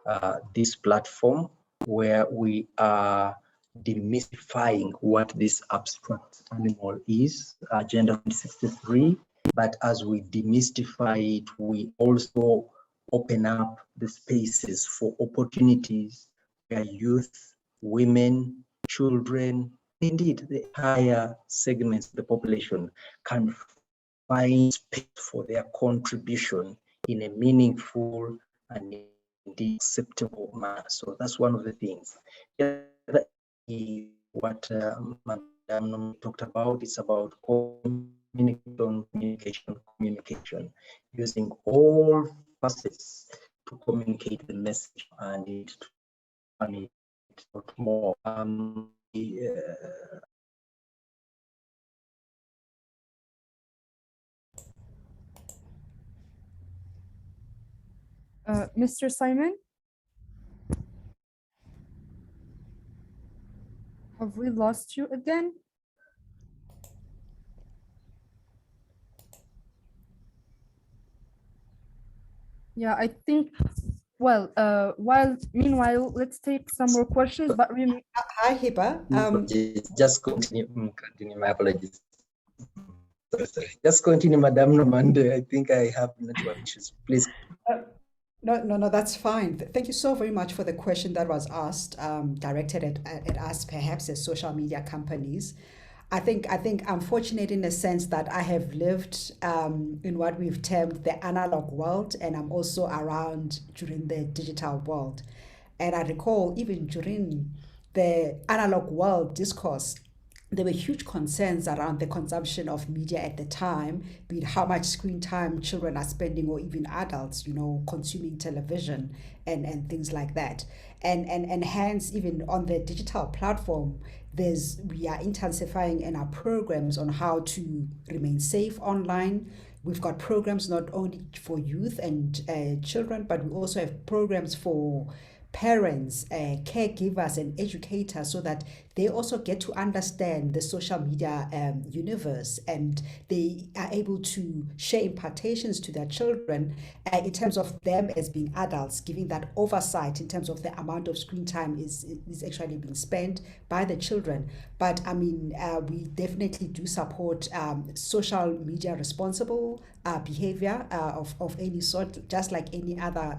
this platform where we are demystifying what this abstract animal is, Agenda 2063. But as we demystify it, we also open up the spaces for opportunities where youth, women, children, indeed the higher segments of the population can find space for their contribution in a meaningful and indeed acceptable manner. So that's one of the things. What Madam talked about is about communication, using all facets to communicate the message and it more. Mr. Simon? Have we lost you again? Yeah, I think, well, meanwhile, let's take some more questions, but Hi, Hiba. Just continue, my apologies. Sorry. Just continue, Madam Nomande. I think I have network issues. Please. No, that's fine. Thank you so very much for the question that was asked, directed at us, perhaps as social media companies. I think I'm fortunate in the sense that I have lived in what we've termed the analog world, and I'm also around during the digital world. And I recall even during the analog world discourse, there were huge concerns around the consumption of media at the time, be it how much screen time children are spending or even adults, consuming television and things like that. And hence, even on the digital platform, we are intensifying in our programs on how to remain safe online. We've got programs not only for youth and children, but we also have programs for parents, caregivers, and educators, so that they also get to understand the social media universe, and they are able to share impartations to their children in terms of them as being adults, giving that oversight in terms of the amount of screen time is actually being spent by the children. But I mean, we definitely do support social media responsible behavior of any sort, just like any other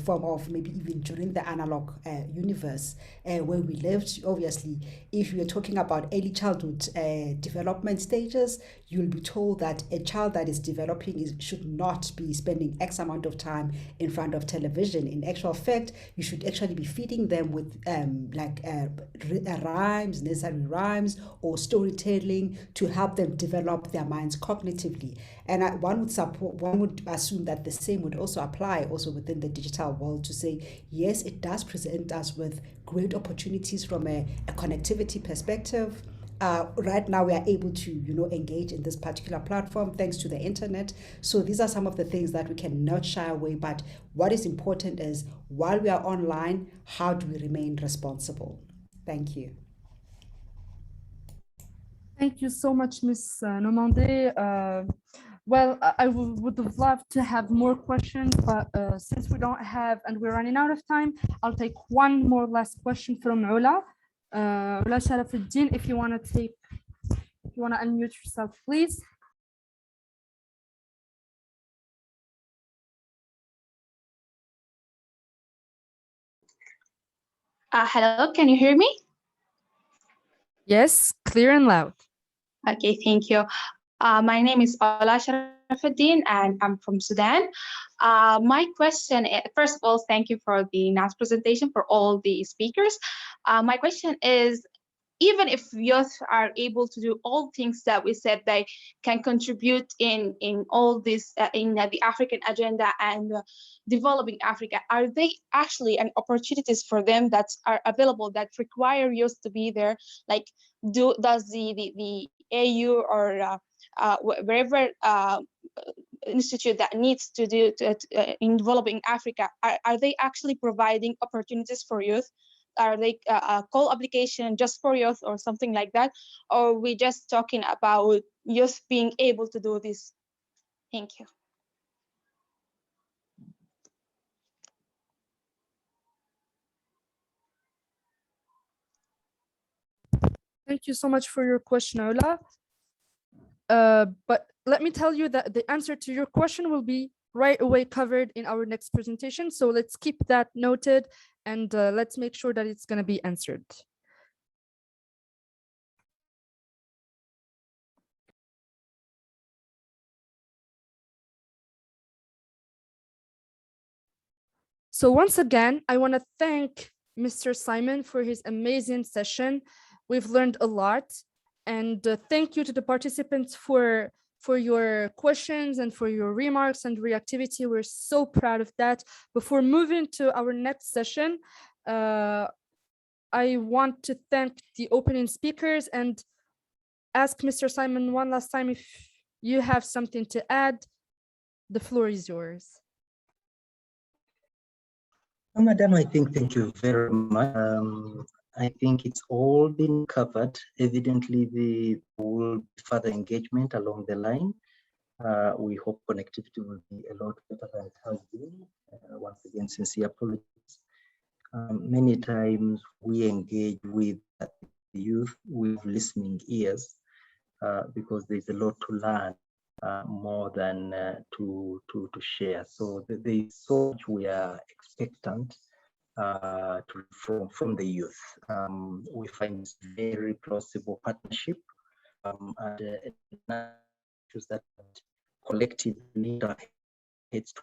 form of, maybe even during the analog universe where we lived. Obviously, if you're talking about early childhood development stages, you'll be told that a child that is developing should not be spending X amount of time in front of television. In actual fact, you should actually be feeding them with rhymes, nursery rhymes, or storytelling to help them develop their minds cognitively. And one would assume that the same would also apply also within the digital digital world to say, yes, it does present us with great opportunities from a connectivity perspective. Right now, we are able to, engage in this particular platform thanks to the internet. So these are some of the things that we cannot shy away. But what is important is, while we are online, how do we remain responsible? Thank you. Thank you so much, Ms. Nomande. Well, I would have loved to have more questions, but since we don't have, and we're running out of time, I'll take one more last question from Ula. Ula Sharafuddin, if you want to unmute yourself, please. Hello, can you hear me? Yes, clear and loud. Okay, thank you. My name is Ola Sharafuddin and I'm from Sudan. My question is, first of all, thank you for the nice presentation for all the speakers. My question is, even if youth are able to do all things that we said they can contribute in all this, in the African agenda and developing Africa, are they actually an opportunities for them that are available that require youth to be there? Like, does the AU or wherever institute that needs to do in developing Africa, are they actually providing opportunities for youth? Are they a call application just for youth or something like that? Or are we just talking about youth being able to do this? Thank you. Thank you so much for your question, Ola. But let me tell you that the answer to your question will be right away covered in our next presentation. So let's keep that noted and let's make sure that it's going to be answered. So once again, I want to thank Mr. Simon for his amazing session. We've learned a lot, and thank you to the participants for your questions and for your remarks and reactivity. We're so proud of that. Before moving to our next session, I want to thank the opening speakers and ask Mr. Simon one last time if you have something to add. The floor is yours. Madam, I think thank you very much. I think it's all been covered. Evidently, there will be further engagement along the line. We hope connectivity will be a lot better than it has been. Once again, sincere apologies. Many times we engage with the youth with listening ears because there's a lot to learn. More than to share. So there is so much we are expectant from the youth. We find this very plausible partnership and issues that collectively heads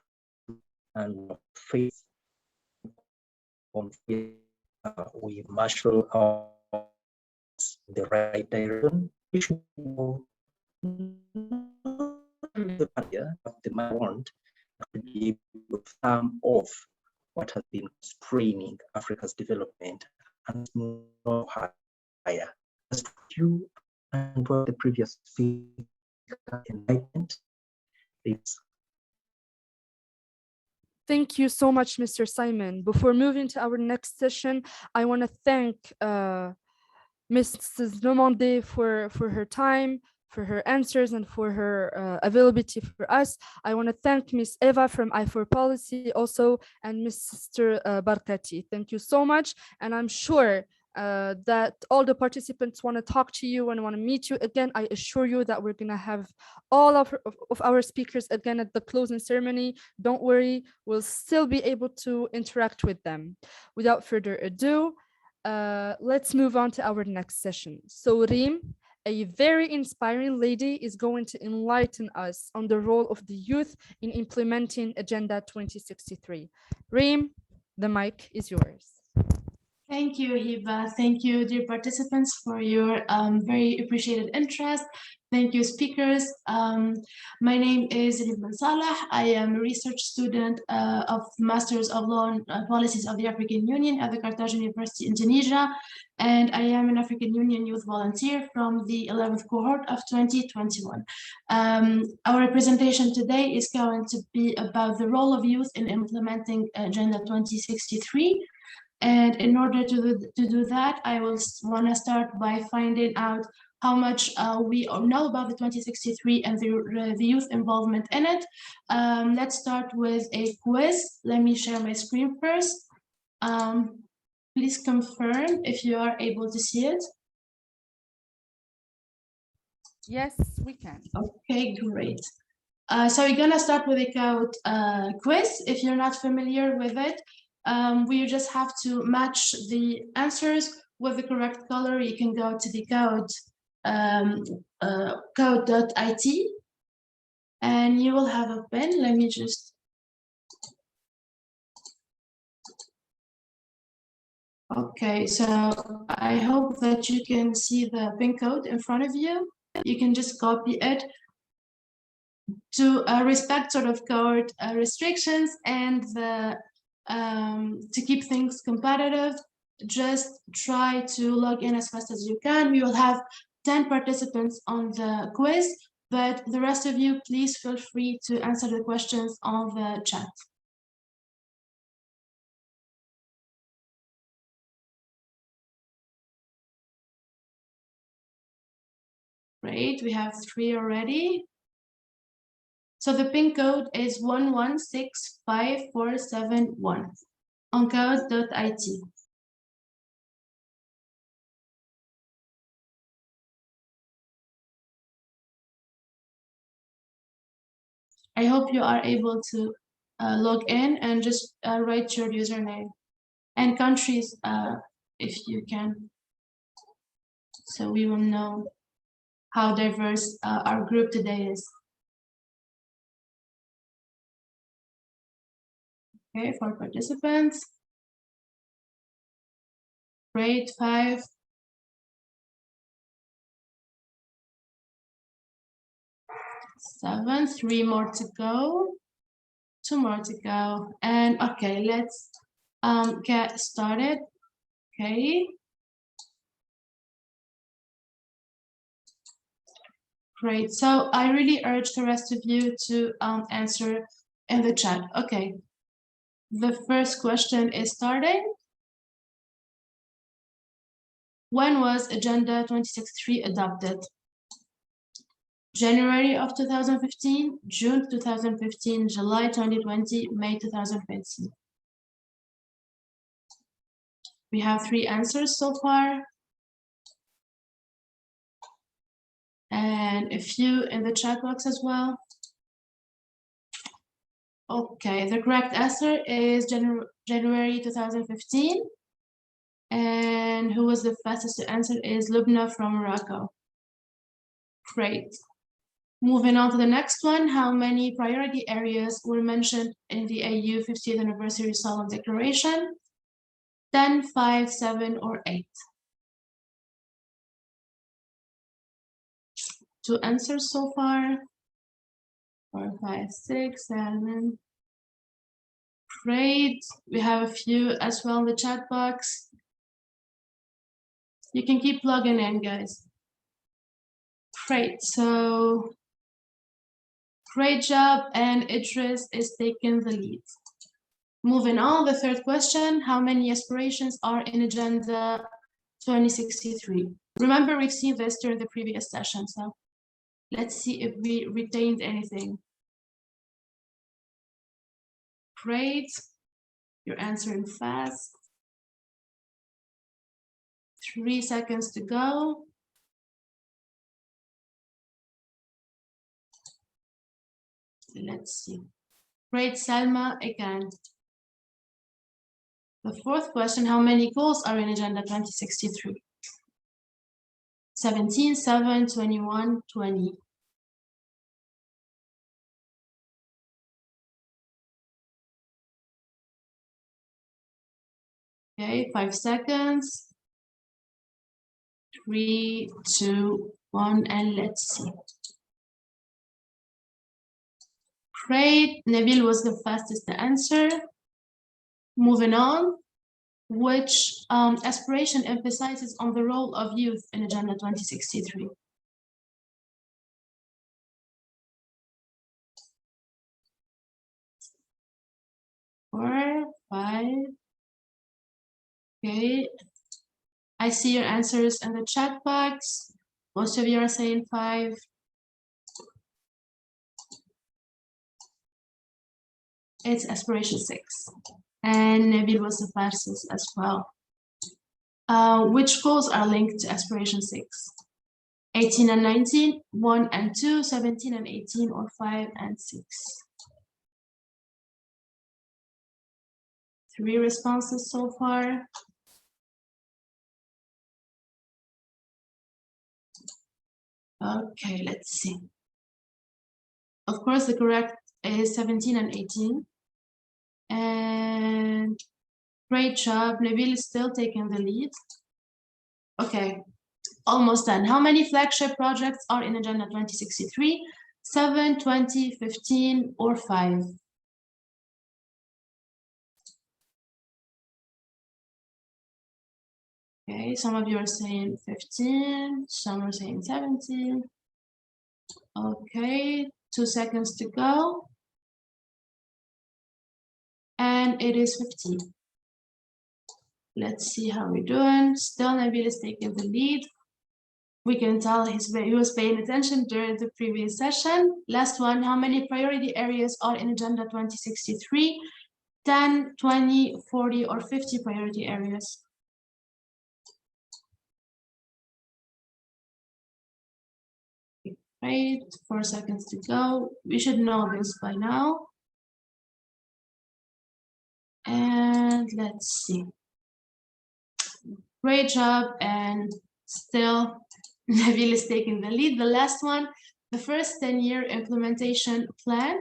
and face on we marshal our the right direction. We should go the want to be able to thumb off what has been straining Africa's development and no higher. As you and what the previous speaker enlightened, it's Thank you so much, Mr. Simon. Before moving to our next session, I want to thank Mrs. Nomande for her time, for her answers, and for her availability for us. I want to thank Ms. Eva from I4 Policy also, and Mr. Barkati. Thank you so much. And I'm sure that all the participants want to talk to you and want to meet you again. I assure you that we're going to have all of our speakers again at the closing ceremony. Don't worry, we'll still be able to interact with them. Without further ado, let's move on to our next session. So Reem, a very inspiring lady, is going to enlighten us on the role of the youth in implementing Agenda 2063. Reem, the mic is yours. Thank you, Hiba. Thank you, dear participants, for your very appreciated interest. Thank you, speakers. My name is Ribman Salah. I am a research student of Masters of Law and Policies of the African Union at the Carthage University in Tunisia. And I am an African Union youth volunteer from the 11th cohort of 2021. Our presentation today is going to be about the role of youth in implementing Agenda 2063. And in order to do that, I will want to start by finding out how much we know about the 2063 and the youth involvement in it. Let's start with a quiz. Let me share my screen first. Please confirm if you are able to see it. Yes, we can. Okay, great. So we're gonna start with a code quiz. If you're not familiar with it, we just have to match the answers with the correct color. You can go to the code.it and you will have a pen. Let me just. Okay, so I hope that you can see the pin code in front of you. You can just copy it. To respect sort of code restrictions and the to keep things competitive, just try to log in as fast as you can. We will have 10 participants on the quiz, but the rest of you, please feel free to answer the questions on the chat. Great, we have 3 already. So the pin code is 116547 on code.it. I hope you are able to log in and just write your username and countries if you can, so we will know how diverse our group today is. Okay, for participants. Grade 5. Seven, 3 more to go. 2 more to go. And okay, let's get started. Okay. Great. So I really urge the rest of you to answer in the chat. Okay. The first question is starting. When was Agenda 2063 adopted? January of 2015, June 2015, July 2020, May 2020. We have 3 answers so far. And a few in the chat box as well. Okay, the correct answer is January 2015. And who was the fastest to answer is Lubna from Morocco. Great. Moving on to the next one, how many priority areas were mentioned in the AU 50th anniversary solemn declaration? 10, 5, 7, or 8? 2 answers so far. 4, 5, 6, 7. Great. We have a few as well in the chat box. You can keep plugging in, guys. Great. So great job, and Idris is taking the lead. Moving on, the third question, how many aspirations are in Agenda 2063? Remember, we've seen this during the previous session, so let's see if we retained anything. Great, you're answering fast. 3 seconds to go. Let's see. Great, Salma, again. The fourth question, how many goals are in Agenda 2063? 17, 7, 21, 20. Okay, 5 seconds. 3, 2, 1, and let's see. Great, Nabil was the fastest to answer. Moving on, which aspiration emphasizes on the role of youth in Agenda 2063? Four, 5. Okay, I see your answers in the chat box. Most of you are saying 5. It's aspiration 6. And Nabil was the fastest as well. Which goals are linked to aspiration 6? 18 and 19, 1 and 2, 17 and 18, or 5 and 6? 3 responses so far. Okay, let's see. Of course, the correct is 17 and 18. And great job. Nabil is still taking the lead. Okay, almost done. How many flagship projects are in Agenda 2063? 7, 20, 15, or 5? Okay, some of you are saying 15, some are saying 17. Okay, 2 seconds to go. And it is 15. Let's see how we're doing. Still, Nabil is taking the lead. We can tell he was paying attention during the previous session. Last one, how many priority areas are in Agenda 2063? 10, 20, 40, or 50 priority areas? Great, 4 seconds to go. We should know this by now. And let's see. Great job, and still Nabil is taking the lead. The last one, the first 10-year implementation plan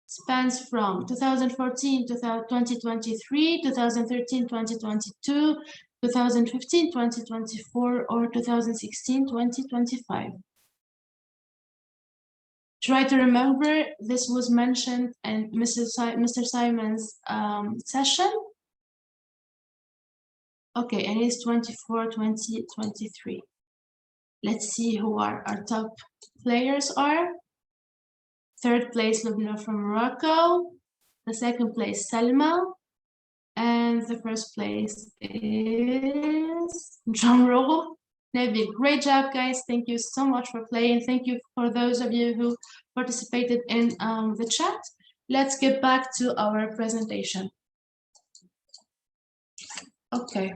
spans from 2014 to 2023, 2013, 2022, 2015, 2024, or 2016, 2025. Try to remember this was mentioned in Mr. Simon's session. Okay, and it's 24, 20, 23. Let's see who our top players are. Third place, Lubna from Morocco. The second place, Salma. And the first place is, drum roll, Nabil. Great job, guys. Thank you so much for playing. Thank you for those of you who participated in the chat. Let's get back to our presentation. Okay.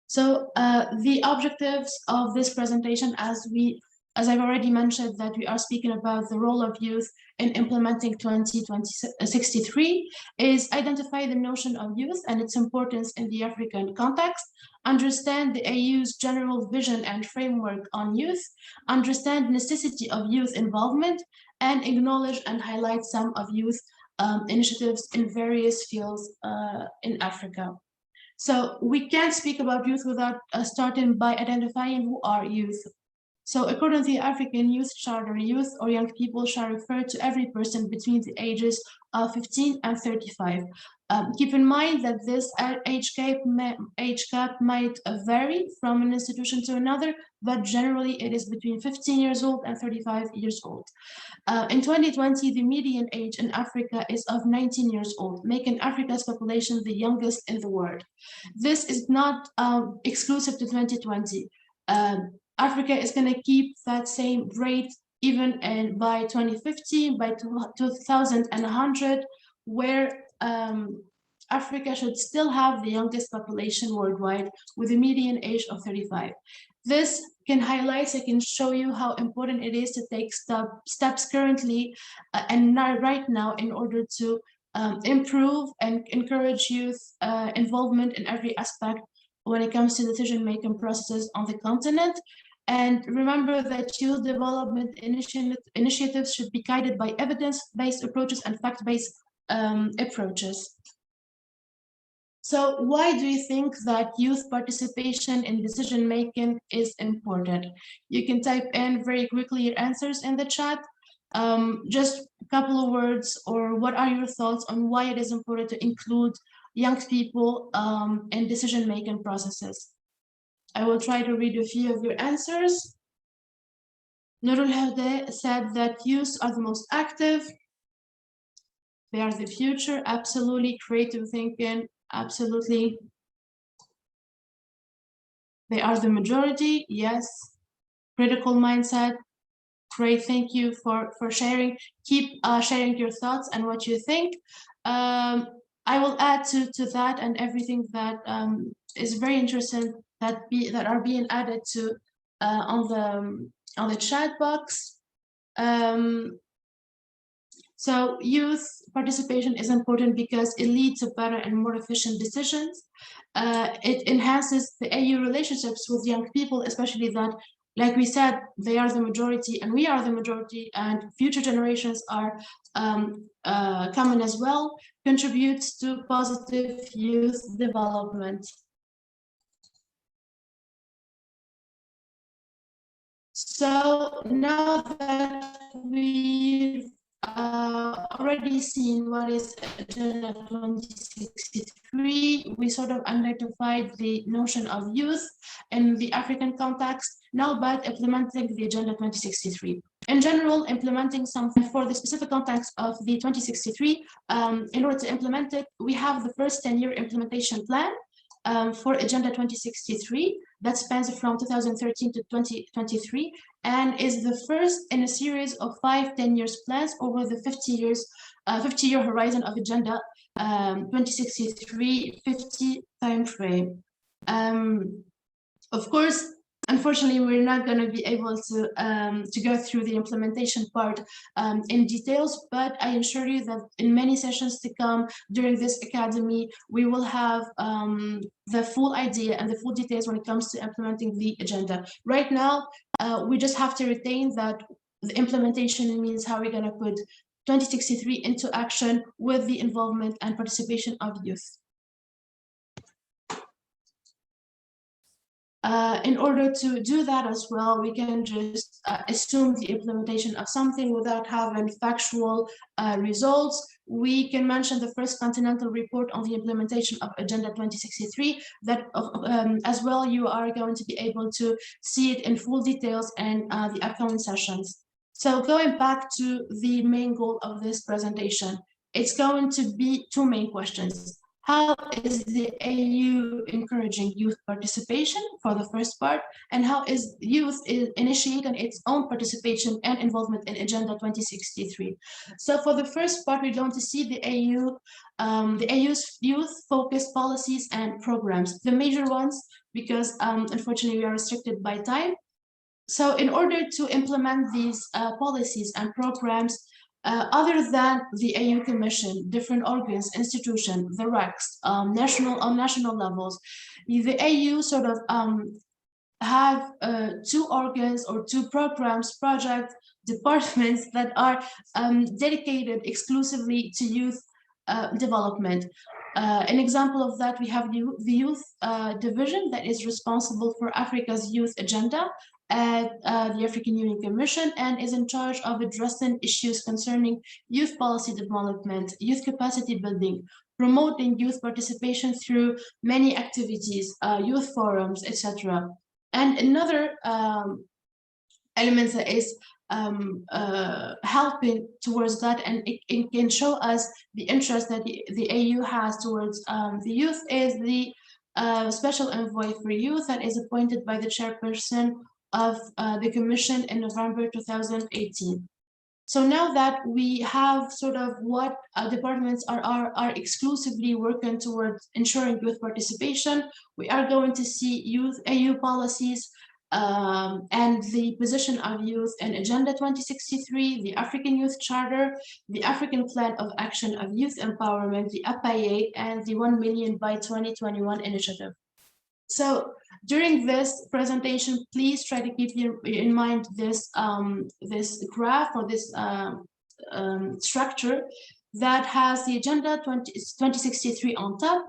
So the objectives of this presentation, as I've already mentioned, that we are speaking about the role of youth in implementing 2063, is identify the notion of youth and its importance in the African context, understand the AU's general vision and framework on youth, understand the necessity of youth involvement, and acknowledge and highlight some of youth initiatives in various fields in Africa. So we can't speak about youth without starting by identifying who are youth. So according to the African Youth Charter, youth or young people shall refer to every person between the ages of 15 and 35. Keep in mind that this age gap might vary from an institution to another, but generally it is between 15 years old and 35 years old. In 2020, the median age in Africa is of 19 years old, making Africa's population the youngest in the world. This is not exclusive to 2020. Africa is going to keep that same rate even by 2050, by 2100, where Africa should still have the youngest population worldwide with a median age of 35. This can highlight, I can show you how important it is to take steps currently and right now in order to improve and encourage youth involvement in every aspect when it comes to decision-making processes on the continent. And remember that youth development initiatives should be guided by evidence-based approaches and fact-based approaches. So why do you think that youth participation in decision-making is important? You can type in very quickly your answers in the chat. Just a couple of words, or what are your thoughts on why it is important to include young people in decision-making processes? I will try to read a few of your answers. Nurul Houda said that youth are the most active. They are the future, absolutely. Creative thinking, absolutely. They are the majority, yes. Critical mindset, great, thank you for sharing. Keep sharing your thoughts and what you think. I will add to that and everything that is very interesting that are being added to on the chat box. So youth participation is important because it leads to better and more efficient decisions. It enhances the AU relationships with young people, especially that, like we said, they are the majority and we are the majority, and future generations are coming as well, contributes to positive youth development. So now that we've already seen what is Agenda 2063, we sort of identified the notion of youth in the African context. Now about implementing the Agenda 2063. In general, implementing something for the specific context of the 2063, in order to implement it, we have the first 10-year implementation plan for Agenda 2063 that spans from 2013 to 2023 and is the first in a series of 5 10-year plans over the 50-year horizon of Agenda 2063 50 timeframe. Of course, unfortunately, we're not going to be able to go through the implementation part in details, but I assure you that in many sessions to come during this academy, we will have the full idea and the full details when it comes to implementing the agenda. Right now, we just have to retain that the implementation means how we're going to put 2063 into action with the involvement and participation of youth. In order to do that as well, we can just assume the implementation of something without having factual results. We can mention the first continental report on the implementation of Agenda 2063 that as well you are going to be able to see it in full details in the upcoming sessions. So going back to the main goal of this presentation, it's going to be 2 main questions. How is the AU encouraging youth participation for the first part, and how is youth initiating its own participation and involvement in Agenda 2063? So for the first part, we're going to see the AU's youth-focused policies and programs, the major ones, because unfortunately we are restricted by time. So in order to implement these policies and programs, other than the AU Commission, different organs, institutions, the RECs, on national levels, the AU sort of have 2 organs or 2 programs, projects, departments that are dedicated exclusively to youth development. An example of that, we have the youth division that is responsible for Africa's youth agenda at the African Union Commission and is in charge of addressing issues concerning youth policy development, youth capacity building, promoting youth participation through many activities, youth forums, etc. And another element that is helping towards that, and it can show us the interest that the AU has towards the youth, is the special envoy for youth that is appointed by the chairperson of the Commission in November 2018. So now that we have sort of what departments are exclusively working towards ensuring youth participation, we are going to see youth AU policies and the position of youth in Agenda 2063, the African Youth Charter, the African Plan of Action of Youth Empowerment, the APAYE, and the 1 Million by 2021 initiative. So during this presentation, please try to keep in mind this this graph or this structure that has the Agenda 2063 on top,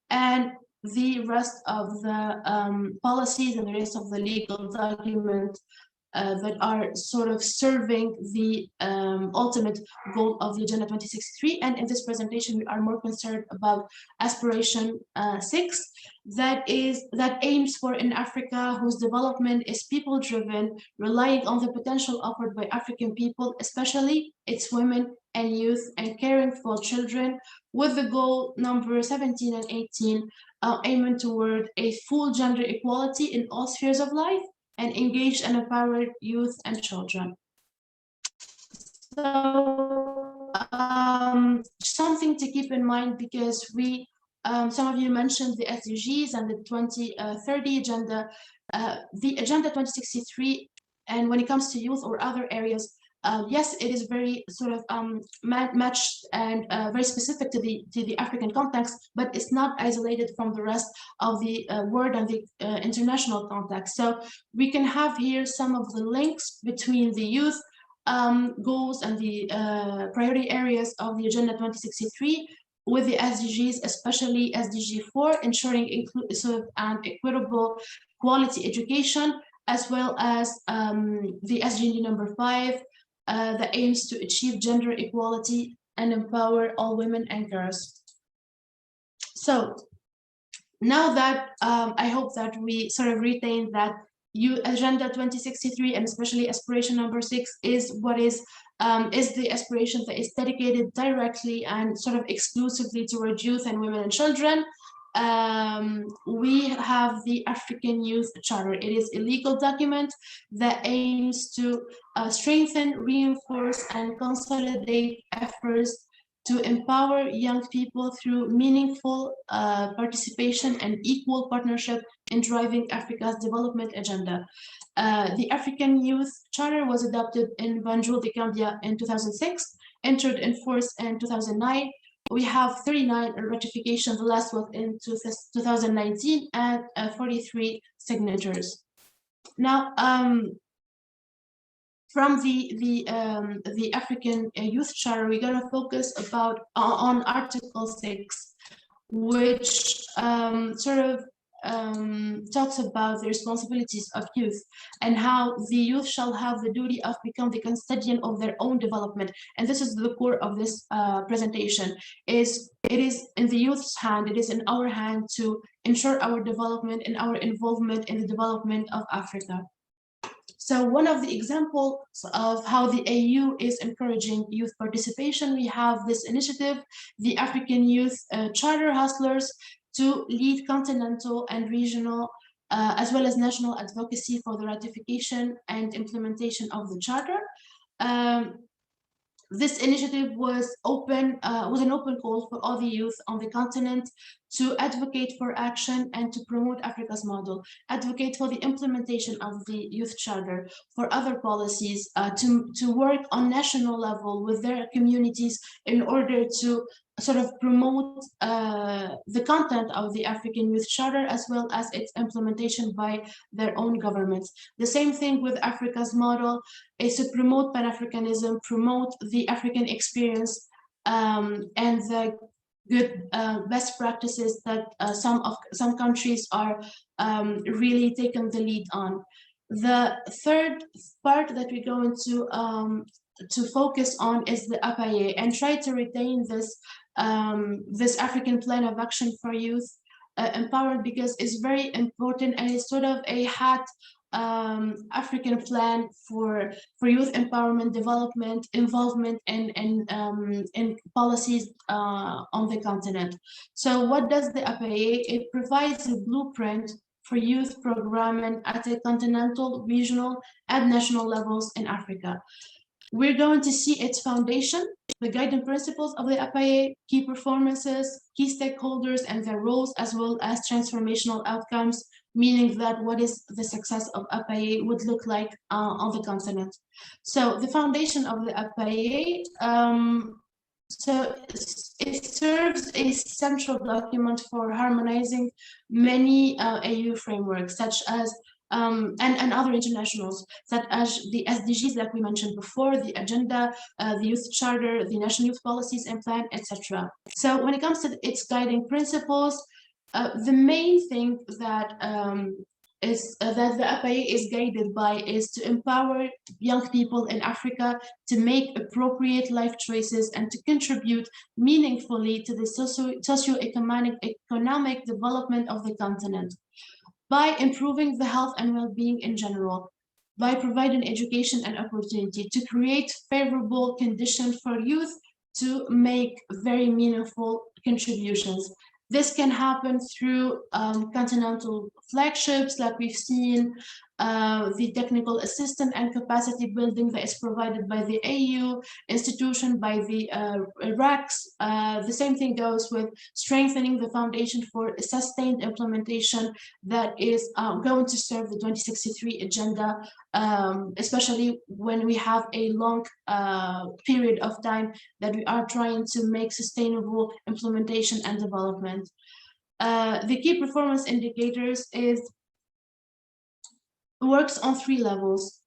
and the rest of the policies and the rest of the legal documents that are sort of serving the ultimate goal of the Agenda 2063. And in this presentation, we are more concerned about aspiration 6, that aims for an Africa whose development is people-driven, relying on the potential offered by African people, especially its women and youth, and caring for children, with the goal number 17 and 18, aiming toward a full gender equality in all spheres of life, and engaged and empowered youth and children. So something to keep in mind, because some of you mentioned the SDGs and the 2030 agenda, the Agenda 2063, and when it comes to youth or other areas, yes, it is very sort of matched and very specific to the African context, but it's not isolated from the rest of the world and the international context. So we can have here some of the links between the youth goals and the priority areas of the Agenda 2063 with the SDGs, especially SDG 4, ensuring inclusive and equitable quality education, as well as the SDG number 5, that aims to achieve gender equality and empower all women and girls. So now that I hope that we sort of retain that Agenda 2063 and especially aspiration number 6 is what is the aspiration that is dedicated directly and sort of exclusively toward youth and women and children. We have the African Youth Charter. It is a legal document that aims to strengthen, reinforce, and consolidate efforts to empower young people through meaningful participation and equal partnership in driving Africa's development agenda. The African Youth Charter was adopted in Banjul, the Gambia in 2006, entered in force in 2009. We have 39 ratifications, the last was in 2019, and 43 signatures. Now, from the African Youth Charter, we're going to focus on Article 6, which sort of talks about the responsibilities of youth and how the youth shall have the duty of become the custodian of their own development. And this is the core of this presentation. It is in the youth's hand, it is in our hand to ensure our development and our involvement in the development of Africa. So one of the examples of how the AU is encouraging youth participation, we have this initiative, the African Youth Charter Hustlers, to lead continental and regional as well as national advocacy for the ratification and implementation of the Charter. This initiative was an open call for all the youth on the continent to advocate for action and to promote Africa's model, advocate for the implementation of the Youth Charter, for other policies, to work on national level with their communities in order to sort of promote the content of the African Youth Charter as well as its implementation by their own governments. The same thing with Africa's model is to promote Pan-Africanism, promote the African experience, and the good best practices that some countries are really taking the lead on. The third part that we're going to focus on is the APAYE and try to retain this this African Plan of Action for Youth Empowered, because it's very important and it's sort of a hat African plan for youth empowerment, development, involvement in policies on the continent. So what does the APAYE? It provides a blueprint for youth programming at a continental, regional, and national levels in Africa. We're going to see its foundation, the guiding principles of the APAYE, key performances, key stakeholders and their roles, as well as transformational outcomes, meaning that what is the success of APAYE would look like on the continent. So the foundation of the APAYE, so it serves a central document for harmonizing many AU frameworks, such as and other internationals, such as the SDGs, like we mentioned before, the agenda, the Youth Charter, the National Youth Policies and Plan, etc. So when it comes to its guiding principles, The main thing that that the FIA is guided by is to empower young people in Africa to make appropriate life choices and to contribute meaningfully to the socio-economic development of the continent by improving the health and well-being in general, by providing education and opportunity to create favorable conditions for youth to make very meaningful contributions. This can happen through continental flagships like we've seen, the technical assistance and capacity building that is provided by the AU institution, by the RACs. The same thing goes with strengthening the foundation for a sustained implementation that is going to serve the 2063 agenda, especially when we have a long period of time that we are trying to make sustainable implementation and development. The key performance indicators works on 3 levels.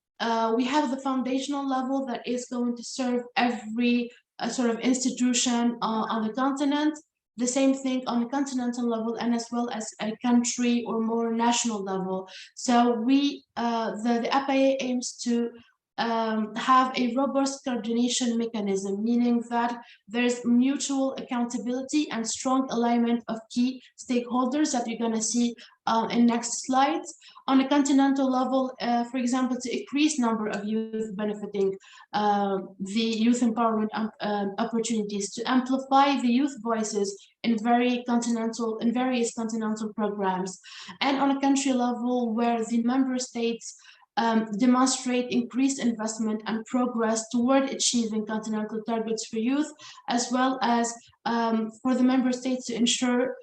We have the foundational level that is going to serve every sort of institution on the continent. The same thing on the continental level and as well as a country or more national level. So we, the FIA aims to have a robust coordination mechanism, meaning that there's mutual accountability and strong alignment of key stakeholders that you're going to see in next slides. On a continental level, for example, to increase number of youth benefiting the youth empowerment opportunities, to amplify the youth voices in various continental programs, and on a country level where the member states demonstrate increased investment and progress toward achieving continental targets for youth, as well as for the member states to ensure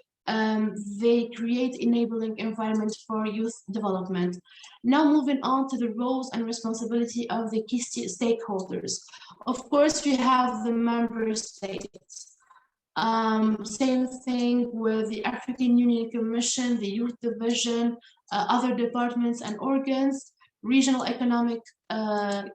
they create enabling environments for youth development. Now moving on to the roles and responsibility of the key stakeholders. Of course, we have the member states. Same thing with the African Union Commission, the Youth Division, other departments and organs, regional economic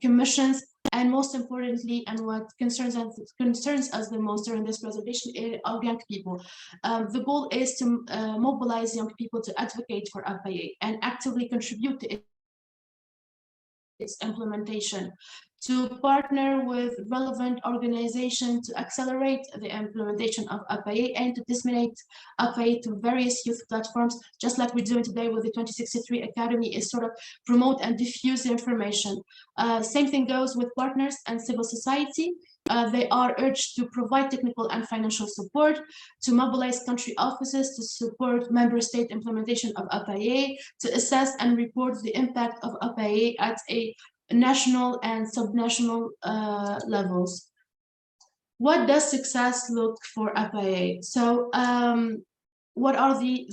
commissions, and most importantly, and what concerns us the most during this presentation, are young people. The goal is to mobilize young people to advocate for FIA and actively contribute to its implementation, to partner with relevant organizations to accelerate the implementation of FIA and to disseminate FIA to various youth platforms, just like we're doing today with the 2063 Academy, is sort of promote and diffuse the information. Same thing goes with partners and civil society. They are urged to provide technical and financial support, to mobilize country offices to support member state implementation of FIA, to assess and report the impact of FIA at a national and subnational levels. What does success look for FIA? So what are the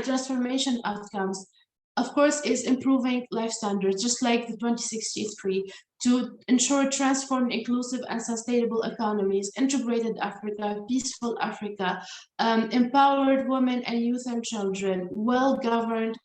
transformation outcomes? Of course, is improving life standards, just like the 2063, to ensure transformed, inclusive, and sustainable economies, integrated Africa, peaceful Africa, empowered women and youth and children, well-governed,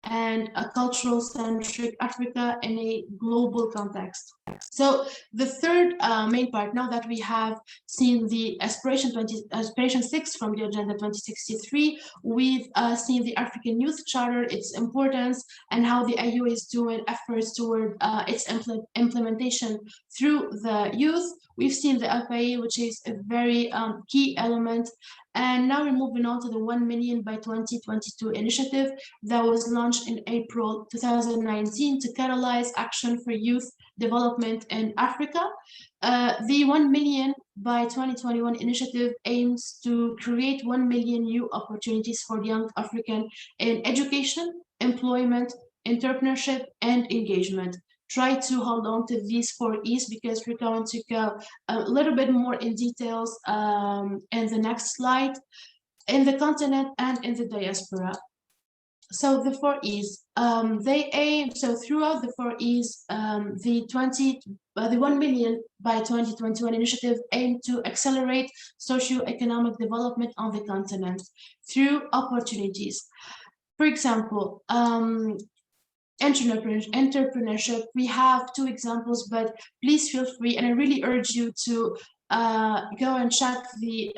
and a cultural-centric Africa in a global context. So the third main part, now that we have seen the aspiration 6 from the Agenda 2063, we've seen the African Youth Charter, its importance, and how the AU is doing efforts toward its implementation through the youth. We've seen the FIA, which is a very key element. And now we're moving on to the 1 million by 2022 initiative that was launched in April 2019 to catalyze action for youth development in Africa. The 1 million by 2021 initiative aims to create 1 million new opportunities for young African in education, employment, entrepreneurship, and engagement. Try to hold on to these 4 E's because we're going to go a little bit more in details in the next slide, in the continent and in the diaspora. So the 4 E's, they aim, so throughout the 4 E's, the 1 million by 2021 initiative aimed to accelerate socio-economic development on the continent through opportunities. For example, entrepreneurship, we have 2 examples, but please feel free, and I really urge you to go and check the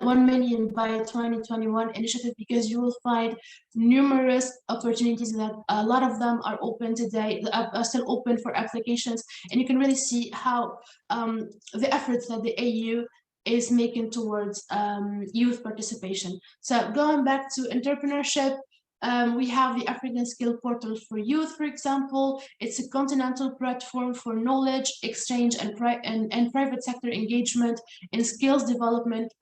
1 million by 2021 initiative, because you will find numerous opportunities that a lot of them are open today, are still open for applications, and you can really see how the efforts that the AU is making towards youth participation. So going back to entrepreneurship, we have the African Skill Portal for Youth, for example. It's a continental platform for knowledge exchange and private sector engagement in skills development,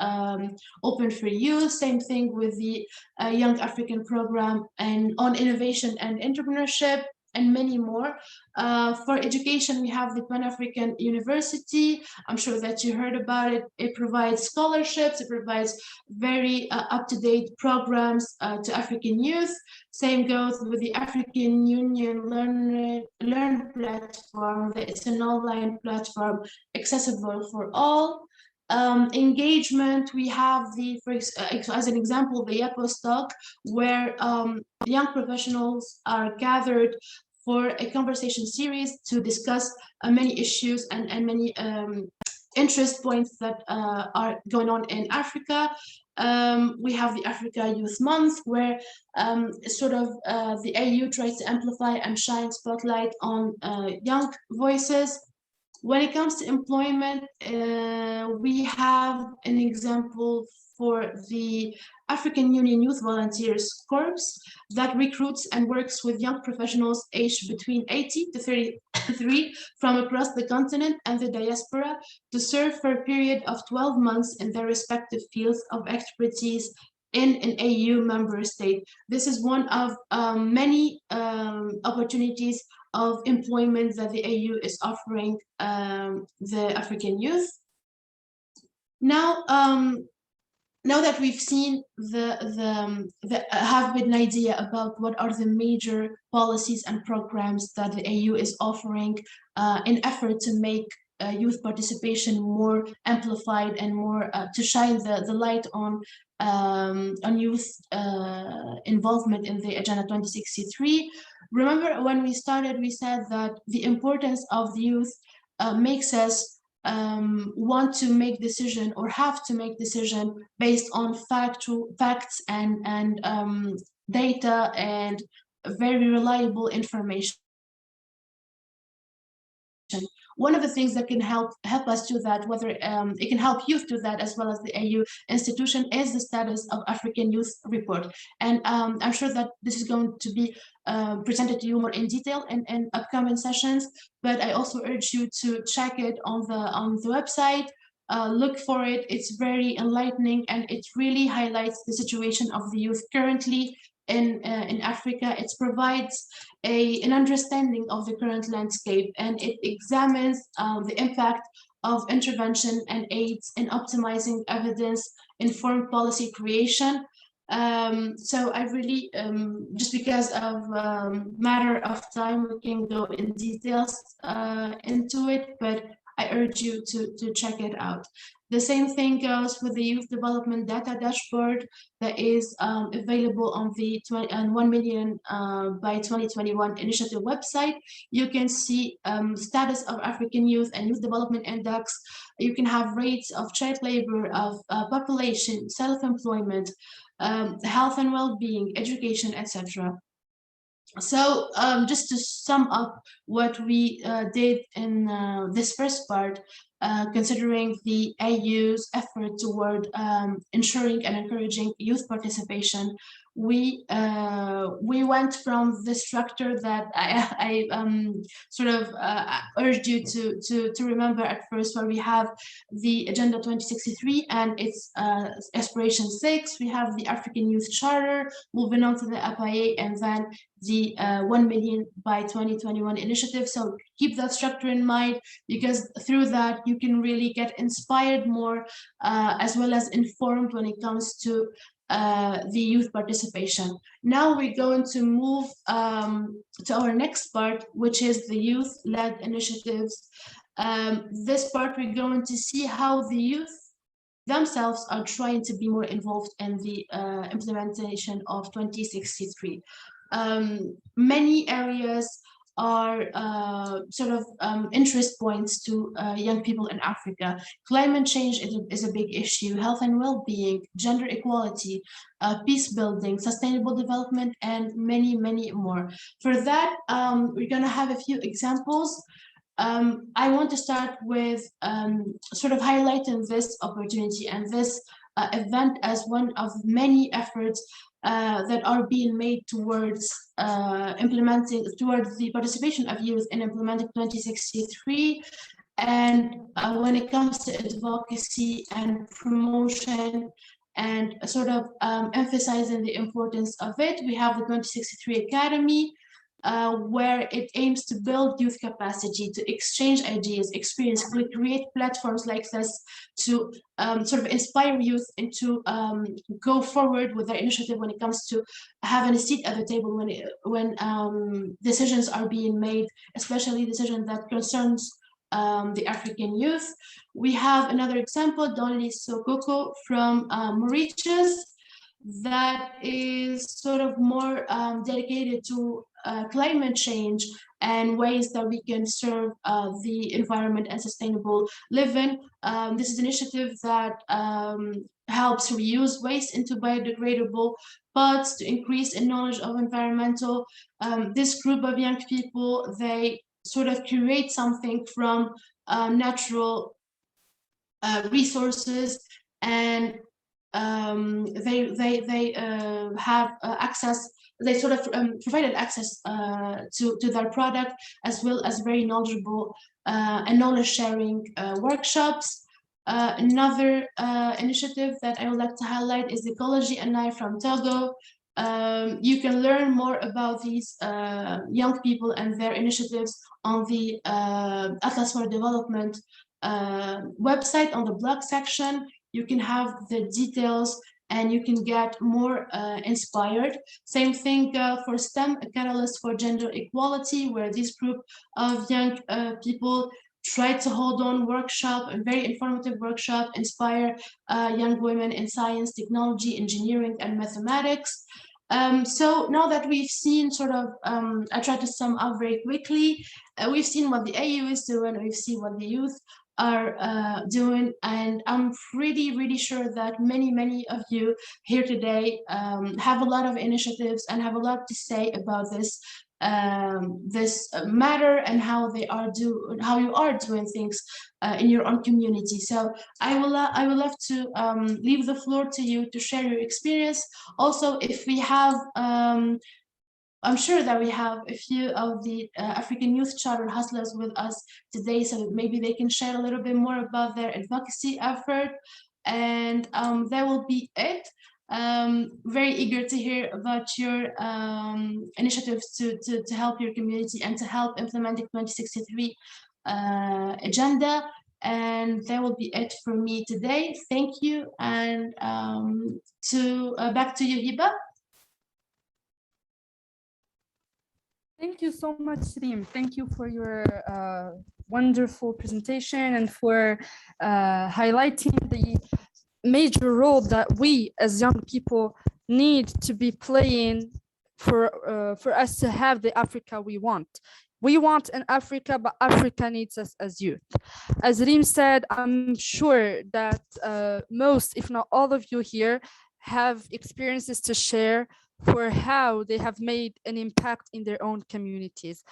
open for youth. Same thing with the Young African Program and on innovation and entrepreneurship, and many more. For education, we have the Pan-African University. I'm sure that you heard about it. It provides scholarships, it provides very up-to-date programs to African youth. Same goes with the African Union Learn platform. It's an online platform accessible for all. Engagement, we have the, as an example, the YAPOS, where young professionals are gathered for a conversation series to discuss many issues and many interest points that are going on in Africa. We have the Africa Youth Month, where the AU tries to amplify and shine spotlight on young voices. When it comes to employment, we have an example for the African Union Youth Volunteers Corps that recruits and works with young professionals aged between 18 to 33 from across the continent and the diaspora to serve for a period of 12 months in their respective fields of expertise in an AU member state. This is one of many opportunities of employment that the AU is offering the African youth. Now, now that we've seen have an idea about what are the major policies and programs that the AU is offering in effort to make youth participation more amplified and more to shine the light on youth involvement in the Agenda 2063. Remember when we started, we said that the importance of the youth makes us want to make decision or have to make decision based on facts and data and very reliable information. One of the things that can help us do that, whether it can help youth do that as well as the AU institution, is the status of African Youth Report. And I'm sure that this is going to be presented to you more in detail in upcoming sessions, but I also urge you to check it on the website. Look for it. It's very enlightening, and it really highlights the situation of the youth currently in Africa. It provides an understanding of the current landscape, and it examines the impact of intervention and aids in optimizing evidence-informed policy creation. So I really, just because of matter of time, we can go in details into it, but I urge you to check it out. The same thing goes with the Youth Development Data Dashboard that is available on the 1 million by 2021 initiative website. You can see status of African youth and youth development index. You can have rates of child labor, of population, self-employment, health and well-being, education, etc. So just to sum up what we did in this first part, considering the AU's effort toward ensuring and encouraging youth participation, we went from the structure that I urged you to remember at first, where we have the Agenda 2063 and its aspiration 6. We have the African Youth Charter, moving on to the FIA, and then the 1 million by 2021 initiative. So keep that structure in mind, because through that you can really get inspired more as well as informed when it comes to the youth participation. Now we're going to move to our next part, which is the youth-led initiatives. This part, we're going to see how the youth themselves are trying to be more involved in the implementation of 2063. Many areas are sort of interest points to young people in Africa. Climate change is a big issue, health and well-being, gender equality, peace building, sustainable development, and many, many more. For that, we're gonna have a few examples. I want to start with sort of highlighting this opportunity and this event as one of many efforts that are being made towards towards the participation of youth in implementing 2063. And when it comes to advocacy and promotion and sort of emphasizing the importance of it, we have the 2063 Academy, where it aims to build youth capacity, to exchange ideas, experience, create platforms like this to sort of inspire youth and to go forward with their initiative when it comes to having a seat at the table when decisions are being made, especially decisions that concerns the African youth. We have another example, Donli Sokoko from Mauritius, that is sort of more dedicated to climate change and ways that we can serve the environment and sustainable living. This is an initiative that helps reuse waste into biodegradable pots to increase in knowledge of environmental. This group of young people, they sort of create something from natural resources, and they have access. They sort of provided access to their product, as well as very knowledgeable and knowledge sharing workshops. Another initiative that I would like to highlight is Ecology and I from Togo. You can learn more about these young people and their initiatives on the Atlas for Development website on the blog section. You can have the details and you can get more inspired. Same thing for STEM, a catalyst for gender equality, where this group of young people try to hold on workshop, a very informative workshop, inspire young women in science, technology, engineering, and mathematics. So now that we've seen sort of, I try to sum up very quickly, we've seen what the AU is doing, we've seen what the youth are doing, and I'm really sure that many of you here today have a lot of initiatives and have a lot to say about this matter and how you are doing things in your own community. So I would love to leave the floor to you to share your experience. Also, if we have I'm sure that we have a few of the African Youth Charter hustlers with us today, so maybe they can share a little bit more about their advocacy effort, and that will be it. Very eager to hear about your initiatives to help your community and to help implementing 2063 agenda. And that will be it for me today. Thank you, and back to you, Hiba. Thank you so much, Reem. Thank you for your wonderful presentation and for highlighting the major role that we as young people need to be playing for us to have the Africa we want. We want an Africa, but Africa needs us as youth. As Reem said, I'm sure that most, if not all of you here, have experiences to share for how they have made an impact in their own communities.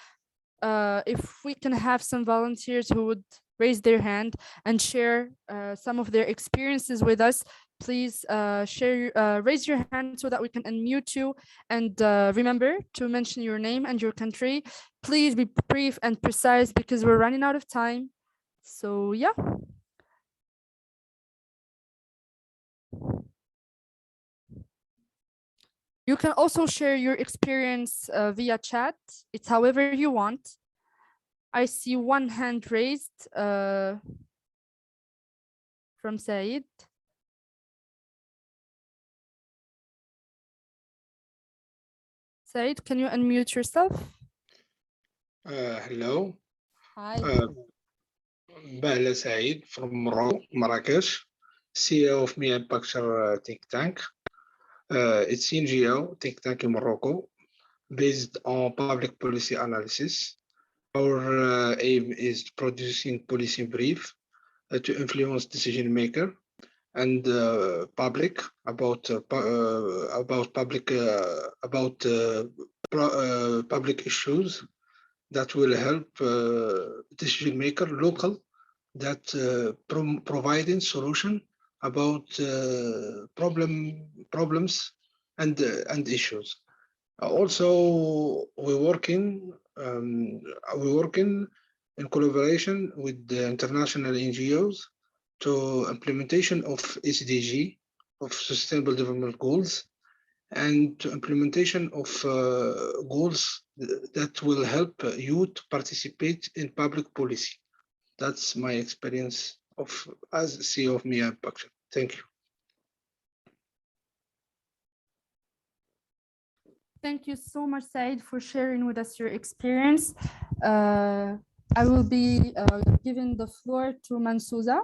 If we can have some volunteers who would raise their hand and share some of their experiences with us, please raise your hand so that we can unmute you, and remember to mention your name and your country. Please be brief and precise because we're running out of time. So yeah. You can also share your experience via chat. It's however you want. I see one hand raised from Said. Said, can you unmute yourself? Hello. Hi. Bahla Said from Marrakesh, CEO of Me Impactor Think Tank. It's NGO think tank in Morocco. based on public policy analysis. Our aim is producing policy brief to influence decision maker and public about public issues that will help decision maker local that providing solution about problems and issues. Also, we're working in collaboration with the international NGOs to implementation of SDG, of Sustainable Development Goals, and to implementation of goals that will help youth participate in public policy. That's my experience as CEO of MIA Action. Thank you. Thank you so much, Said, for sharing with us your experience. I will be giving the floor to Mansouza.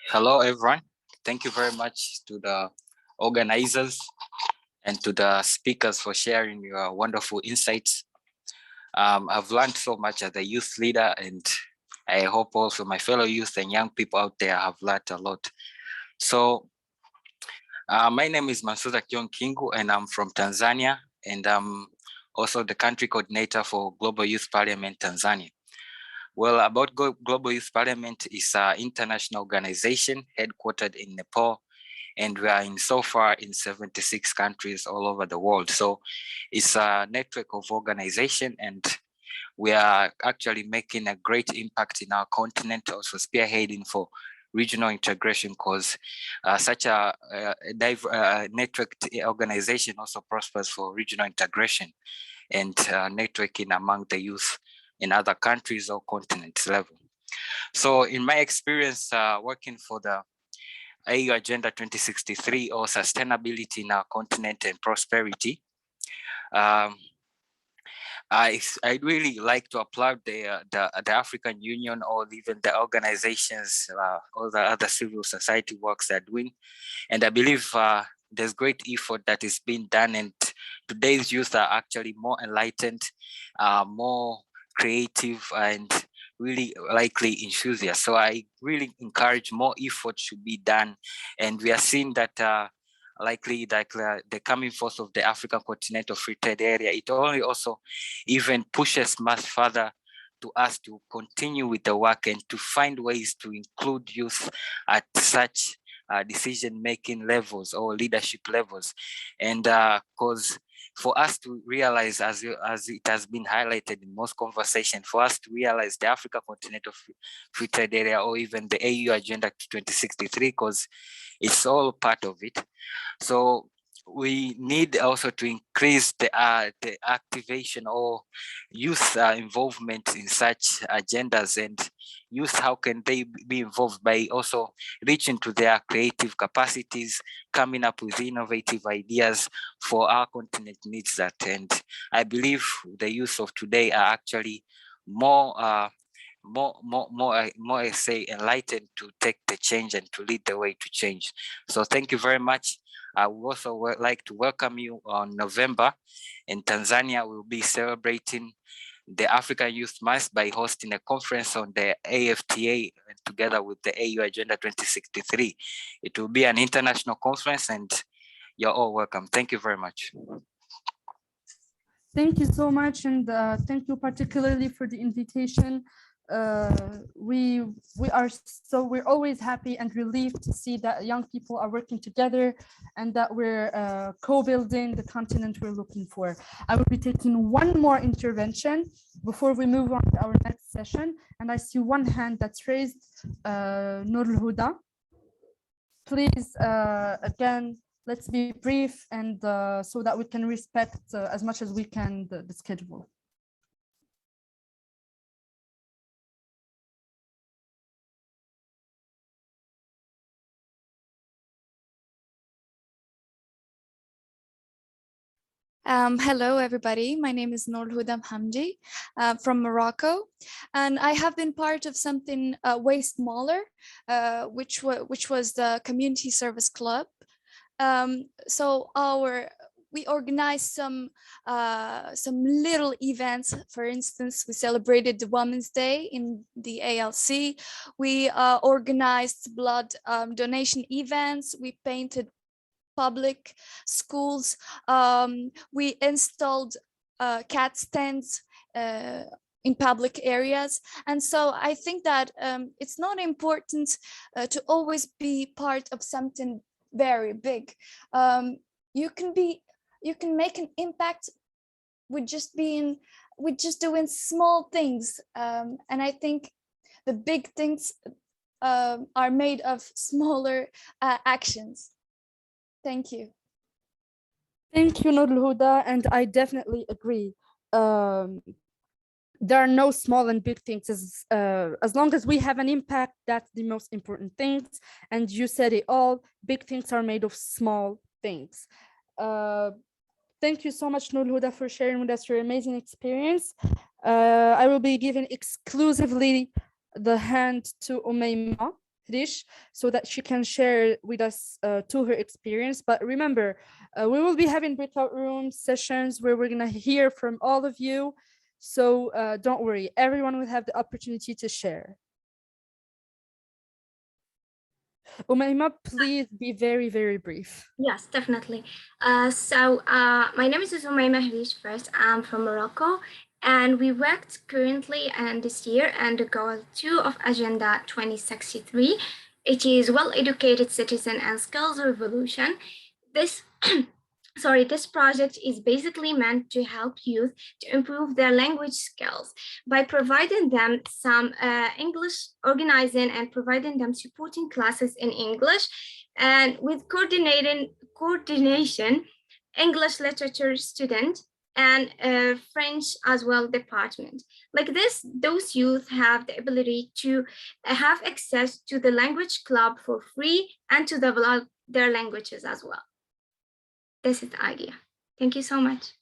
Hello, everyone. Thank you very much to the organizers and to the speakers for sharing your wonderful insights. I've learned so much as a youth leader, and I hope also my fellow youth and young people out there have learned a lot. So my name is Mansouza Kion Kingu, and I'm from Tanzania, and I'm also the country coordinator for Global Youth Parliament Tanzania. Well, about Global Youth Parliament is an international organization headquartered in Nepal, and we are so far in 76 countries all over the world. So it's a network of organization, and we are actually making a great impact in our continent, also spearheading for regional integration, because such a networked organization also prospers for regional integration and networking among the youth in other countries or continents level. So in my experience working for the AU Agenda 2063 or sustainability in our continent and prosperity, I'd really like to applaud the African Union or even the organizations, all the other civil society works they're doing. And I believe there's great effort that is being done, and today's youth are actually more enlightened, more creative, and really likely enthusiasts. So I really encourage more effort should be done. And we are seeing that likely that the coming forth of the African Continental Free Trade Area, it only also even pushes much further to us to continue with the work and to find ways to include youth at such decision-making levels or leadership levels. And because for us to realize, as it has been highlighted in most conversation, for us to realize the Africa Continental Free Trade Area or even the AU Agenda 2063, because it's all part of it. So we need also to increase the activation or youth involvement in such agendas. And youth, how can they be involved? By also reaching to their creative capacities, coming up with innovative ideas for our continent needs that. And I believe the youth of today are actually more say enlightened to take the change and to lead the way to change. So thank you very much. I would also like to welcome you on November. In Tanzania, we'll be celebrating the African Youth Month by hosting a conference on the AFTA together with the AU Agenda 2063. It will be an international conference, and you're all welcome. Thank you very much. Thank you so much, and thank you particularly for the invitation. We're always happy and relieved to see that young people are working together and that we're co-building the continent we're looking for. I will be taking one more intervention before we move on to our next session, and I see one hand that's raised. Nur Huda, please, again, let's be brief and so that we can respect as much as we can the schedule. Hello, everybody. My name is Noor Hudam Hamdi from Morocco, and I have been part of something way smaller, which was the Community Service Club. So we organized some little events. For instance, we celebrated the Women's Day in the ALC. We organized blood donation events. We painted public schools. We installed cat stands in public areas. And so I think that it's not important to always be part of something very big. You can make an impact with just doing small things. And I think the big things are made of smaller actions. Thank you. Thank you, Noor Huda, and I definitely agree. There are no small and big things. As long as we have an impact, that's the most important things. And you said it all. Big things are made of small things. Thank you so much, Noor Huda, for sharing with us your amazing experience. I will be giving exclusively the hand to Umayma Rish so that she can share with us to her experience. But remember, we will be having breakout room sessions where we're going to hear from all of you. So don't worry, everyone will have the opportunity to share. Umayma, please be very, very brief. Yes, definitely. My name is Umayma Harish first. I'm from Morocco, and we worked currently and this year and the goal 2 of Agenda 2063. It is well-educated citizen and skills revolution. This this project is basically meant to help youth to improve their language skills by providing them some English, organizing and providing them supporting classes in English, and with coordination, English literature student and French as well department. Like this, those youth have the ability to have access to the language club for free and to develop their languages as well. This is the idea. Thank you so much.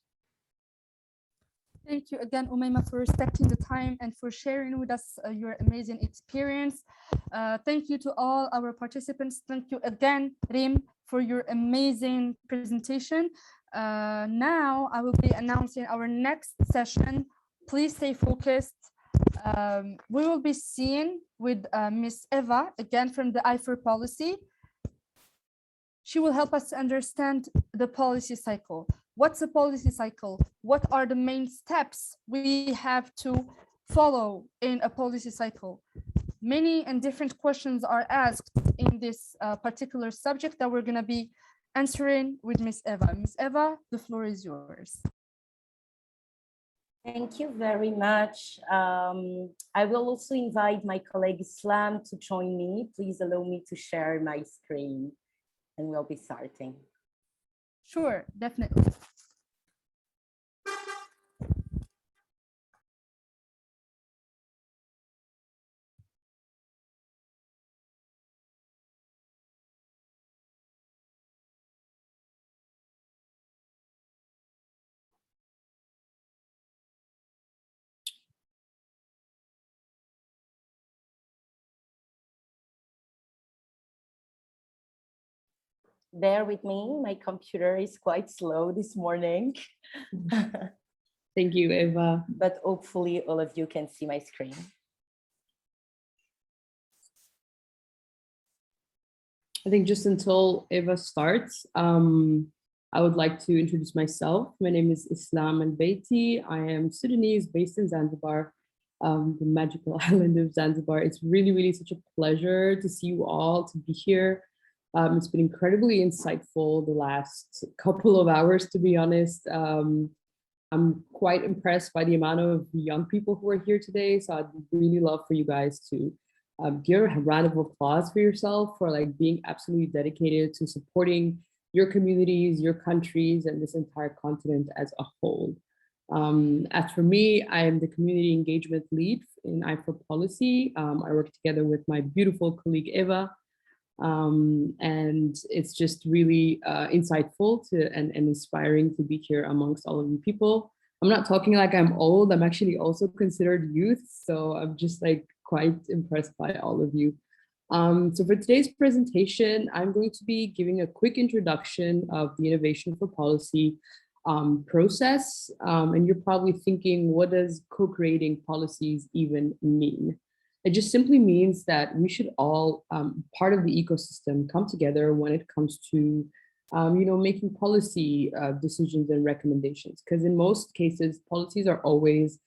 Thank you again, Umayma, for respecting the time and for sharing with us your amazing experience. Thank you to all our participants. Thank you again, Rim, for your amazing presentation. Now I will be announcing our next session. Please stay focused. We will be seeing with Miss Eva, again from the I4 policy. She will help us to understand the policy cycle. What's a policy cycle? What are the main steps we have to follow in a policy cycle? Many and different questions are asked in this particular subject that we're going to be answering with Miss Eva. Miss Eva, the floor is yours. Thank you very much. I will also invite my colleague Islam to join me. Please allow me to share my screen and we'll be starting. Sure, definitely. Bear with me, my computer is quite slow this morning. Thank you, Eva. But hopefully all of you can see my screen. I think just until Eva starts, I would like to introduce myself. My name is Islam Al-Beiti. I am Sudanese, based in Zanzibar, the magical island of Zanzibar. It's really, really such a pleasure to see you all, to be here. It's been incredibly insightful the last couple of hours, to be honest. I'm quite impressed by the amount of young people who are here today. So I'd really love for you guys to give a round of applause for yourself for like being absolutely dedicated to supporting your communities, your countries, and this entire continent as a whole. As for me, I am the community engagement lead in I4 Policy. I work together with my beautiful colleague Eva. And it's just really insightful and inspiring to be here amongst all of you people. I'm not talking like I'm old, I'm actually also considered youth. So I'm just like quite impressed by all of you. So for today's presentation, I'm going to be giving a quick introduction of the Innovation for Policy process. And you're probably thinking, what does co-creating policies even mean? It just simply means that we should all, part of the ecosystem, come together when it comes to making policy decisions and recommendations. Because in most cases, policies are always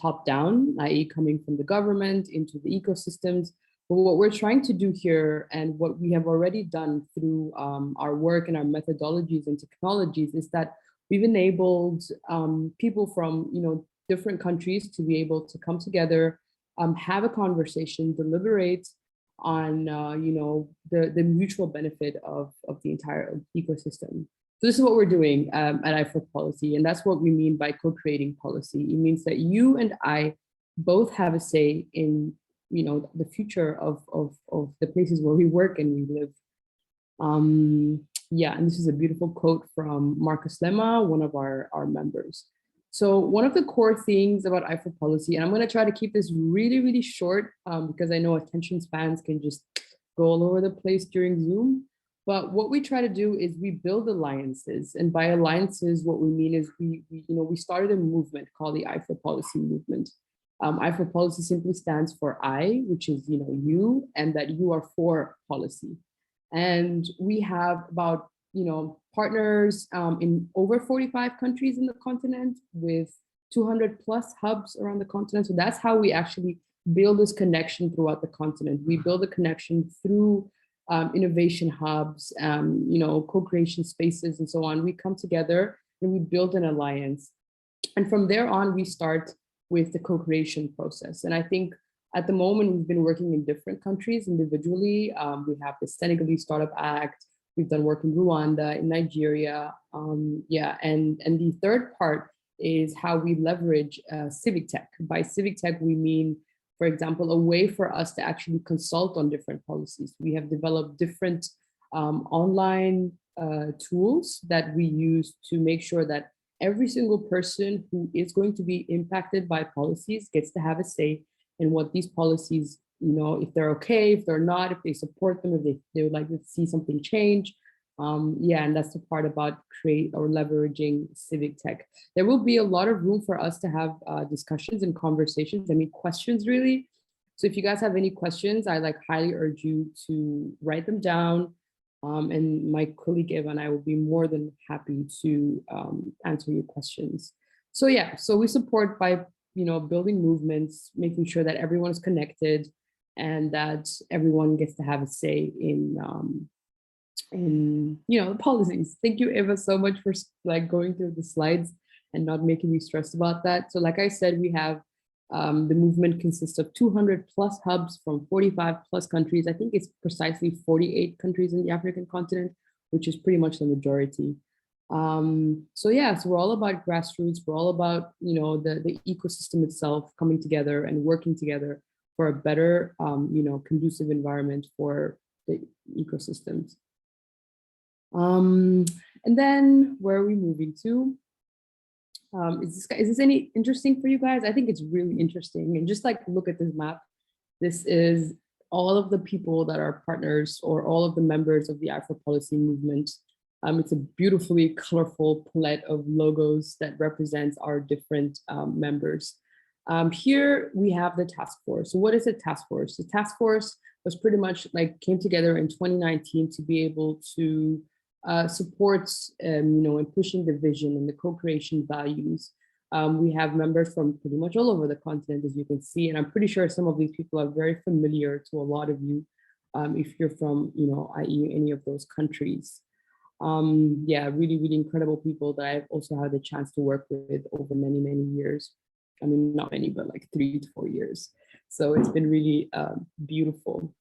top down, i.e. coming from the government into the ecosystems. But what we're trying to do here, and what we have already done through our work and our methodologies and technologies, is that we've enabled people from different countries to be able to come together, have a conversation, deliberate on the mutual benefit of the entire ecosystem. So this is what we're doing at i4Policy, and that's what we mean by co-creating policy. It means that you and I both have a say in the future of the places where we work and we live. Yeah, and this is a beautiful quote from Marcus Lemma, one of our members. So one of the core things about i4Policy, and I'm going to try to keep this really, really short because I know attention spans can just go all over the place during Zoom. But what we try to do is we build alliances, and by alliances, what we mean is we started a movement called the i4Policy movement. i4Policy simply stands for I, which is you, and that you are for policy. And we have about partners in over 45 countries in the continent with 200 plus hubs around the continent. So that's how we actually build this connection throughout the continent. We build a connection through innovation hubs, co-creation spaces, and so on. We come together and we build an alliance. And from there on, we start with the co-creation process. And I think at the moment, we've been working in different countries individually. We have the Senegalese Startup Act. We've done work in Rwanda, in Nigeria. And the third part is how we leverage civic tech. By civic tech, we mean, for example, a way for us to actually consult on different policies. We have developed different online tools that we use to make sure that every single person who is going to be impacted by policies gets to have a say in what these policies, if they're okay, if they're not, if they support them, if they would like to see something change. And that's the part about create or leveraging civic tech. There will be a lot of room for us to have discussions and conversations. I mean, questions really. So if you guys have any questions, I highly urge you to write them down. And my colleague Eva and I will be more than happy to answer your questions. So yeah, so we support by building movements, making sure that everyone is connected and that everyone gets to have a say in the policies. Thank you, Eva, so much for going through the slides and not making me stressed about that. So like I said, we have the movement consists of 200 plus hubs from 45 plus countries. I think it's precisely 48 countries in the African continent, which is pretty much the majority. So we're all about grassroots. We're all about, the ecosystem itself coming together and working together for a better, conducive environment for the ecosystems. And then where are we moving to? Is this any interesting for you guys? I think it's really interesting. And just look at this map. This is all of the people that are partners or all of the members of the i4Policy movement. It's a beautifully colorful palette of logos that represents our different members. Here we have the task force. So what is a task force? The task force was pretty much came together in 2019 to be able to support, in pushing the vision and the co-creation values. We have members from pretty much all over the continent, as you can see, and I'm pretty sure some of these people are very familiar to a lot of you if you're from, i.e. any of those countries. Really, really incredible people that I've also had the chance to work with over many, many years. I mean, not many, but 3 to 4 years. So it's been really beautiful.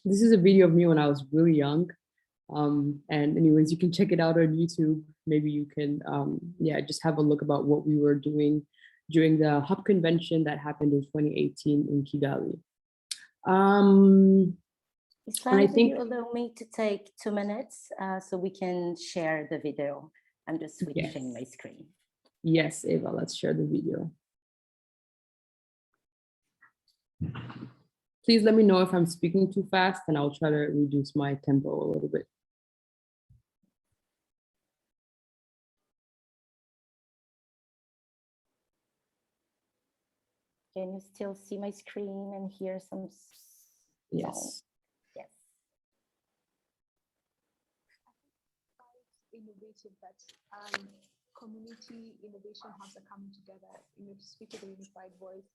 This is a video of me when I was really young. And anyways, you can check it out on YouTube. Maybe you can, just have a look about what we were doing during the Hub convention that happened in 2018 in Kigali. Islam, I do think you allow me to take 2 minutes so we can share the video? I'm just switching my screen. yes, Eva, let's share the video. Please let me know if I'm speaking too fast, and I'll try to reduce my tempo a little bit. Can you still see my screen and hear some Yes. sound? Yes. Innovative that community innovation hubs are coming together, to speak with a unified voice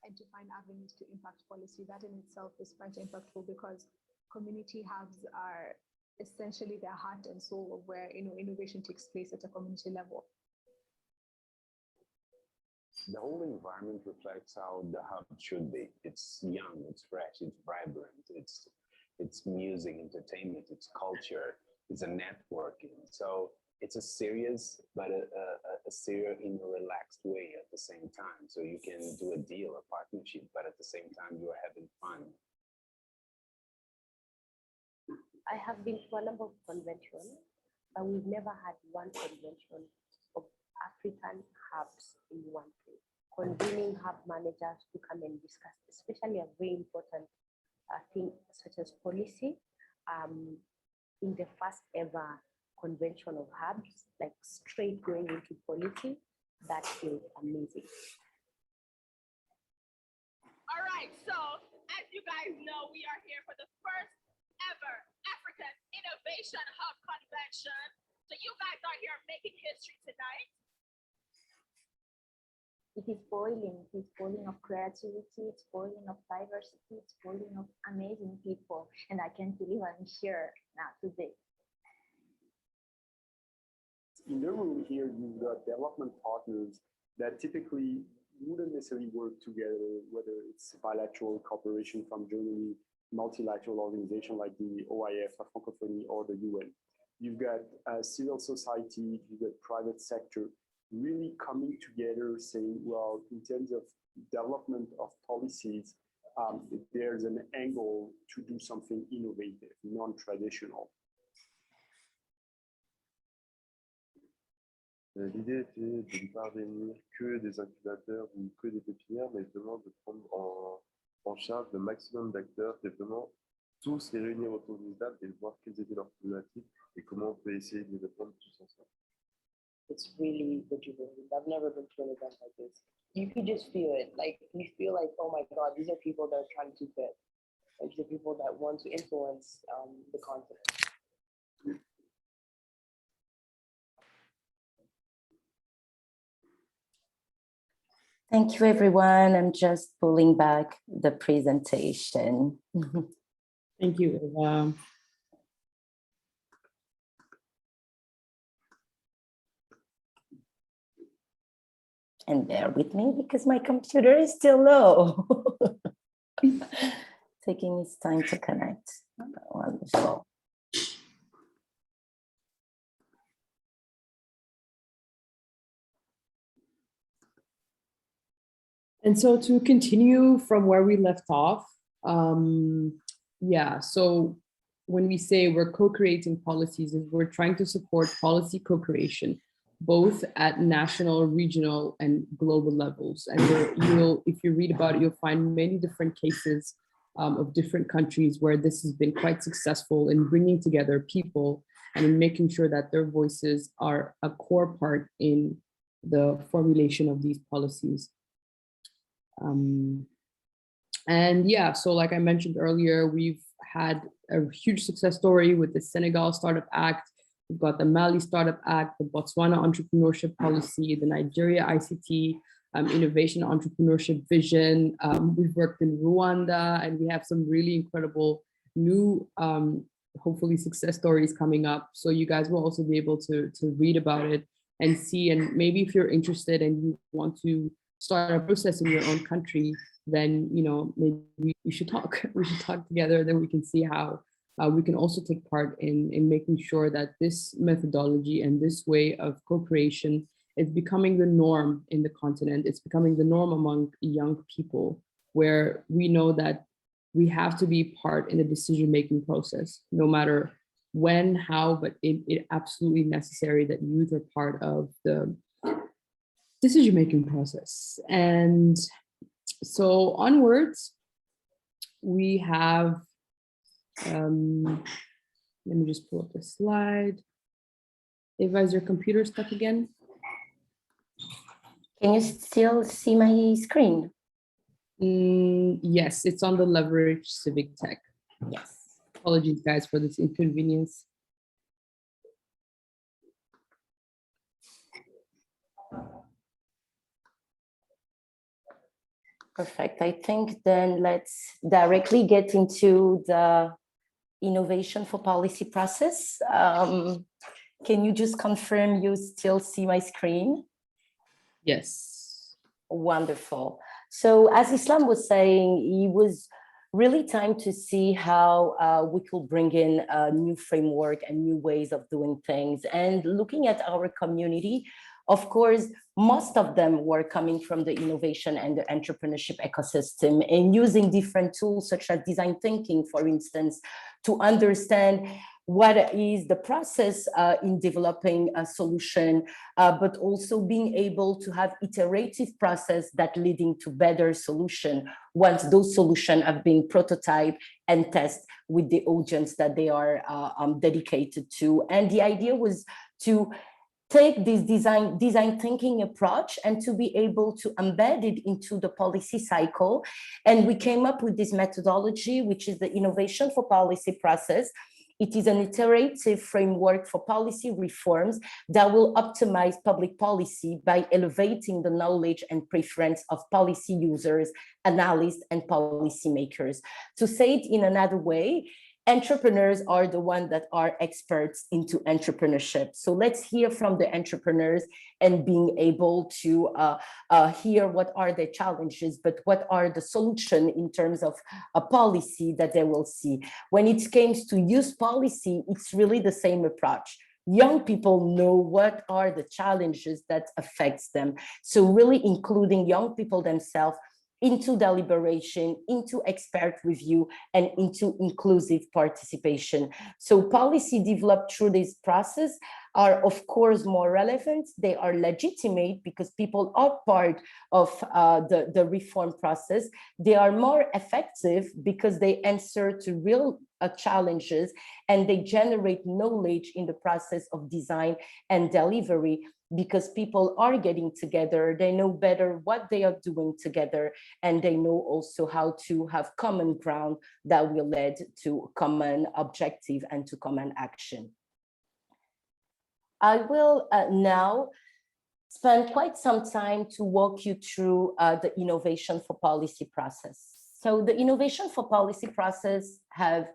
and to find avenues to impact policy. That in itself is quite impactful because community hubs are essentially the heart and soul of where innovation takes place at a community level. The whole environment reflects how the hub should be. It's young, it's fresh, it's vibrant, it's music, entertainment, it's culture, it's a networking. So it's a serious, but a serious in a relaxed way at the same time. So you can do a deal, a partnership, but at the same time you're having fun. I have been to a number of conventions, but we've never had one convention of African hubs in one place. Convening hub managers to come and discuss, especially a very important thing such as policy. In the first ever convention of hubs, like straight going into policy, that feels amazing. All right, so as you guys know, we are here for the first ever African Innovation Hub Convention. So you guys are here making history tonight. It is boiling. It is boiling of creativity. It's boiling of diversity. It's boiling of amazing people. And I can't believe I'm here now today. In the room here, you've got development partners that typically wouldn't necessarily work together, whether it's bilateral cooperation from Germany, multilateral organization like the OIF, La Francophonie, or the UN. You've got civil society, you've got private sector, really coming together saying, well, in terms of development of policies, there's an angle to do something innovative, non-traditional. L'idée était de ne pas réunir que des incubateurs ou que des pépinières, mais vraiment de prendre en charge le maximum d'acteurs, et vraiment tous les réunir autour d'une table et voir quelles étaient leurs problématiques et comment on peut essayer de les répondre tous ensemble. It's really rejuvenating. I've never been to an event like this. You could just feel it. Like, you feel like, oh my God, these are people that are trying to do good. Like, the people that want to influence the continent. Thank you, everyone. I'm just pulling back the presentation. Thank you, Eva. And bear with me because my computer is still low. Taking its time to connect. Wonderful. And so to continue from where we left off, yeah, so when we say we're co-creating policies, we're trying to support policy co-creation, both at national, regional, and global levels. And if you read about it, you'll find many different cases of different countries where this has been quite successful in bringing together people and in making sure that their voices are a core part in the formulation of these policies. And yeah, so like I mentioned earlier, we've had a huge success story with the Senegal Startup Act. We've got the Mali Startup Act, the Botswana Entrepreneurship Policy, the Nigeria ICT Innovation Entrepreneurship Vision. We've worked in Rwanda, and we have some really incredible new, hopefully success stories coming up. So you guys will also be able to read about it and see, and maybe if you're interested and you want to start a process in your own country, then maybe we should talk. We should talk together. Then we can see how we can also take part in making sure that this methodology and this way of co-creation is becoming the norm in the continent. It's becoming the norm among young people, where we know that we have to be part in the decision-making process, no matter when, how, but it absolutely necessary that youth are part of the decision-making process. And so onwards, we have, let me just pull up the slide. Eva, is your computer stuck again? Can you still see my screen? Yes, it's on the Leverage Civic Tech. Yes. Apologies, guys, for this inconvenience. Perfect. I think then let's directly get into the innovation for policy process. Can you just confirm you still see my screen? Yes. Wonderful. So as Islam was saying, it was really time to see how we could bring in a new framework and new ways of doing things. And looking at our community, of course, most of them were coming from the innovation and the entrepreneurship ecosystem and using different tools such as design thinking, for instance, to understand what is the process in developing a solution, but also being able to have iterative process that leading to better solution once those solutions have been prototyped and tested with the audience that they are dedicated to. And the idea was to take this design thinking approach and to be able to embed it into the policy cycle. And we came up with this methodology, which is the innovation for policy process. It is an iterative framework for policy reforms that will optimize public policy by elevating the knowledge and preference of policy users, analysts, and policymakers. To say it in another way, entrepreneurs are the ones that are experts into entrepreneurship. So let's hear from the entrepreneurs and being able to hear what are the challenges, but what are the solutions in terms of a policy that they will see. When it comes to youth policy, it's really the same approach. Young people know what are the challenges that affects them. So really including young people themselves into deliberation, into expert review, and into inclusive participation. So policy developed through this process are of course more relevant. They are legitimate because people are part of the reform process. They are more effective because they answer to real challenges and they generate knowledge in the process of design and delivery, because people are getting together, they know better what they are doing together, and they know also how to have common ground that will lead to common objective and to common action. I will now spend quite some time to walk you through the innovation for policy process. So the innovation for policy process have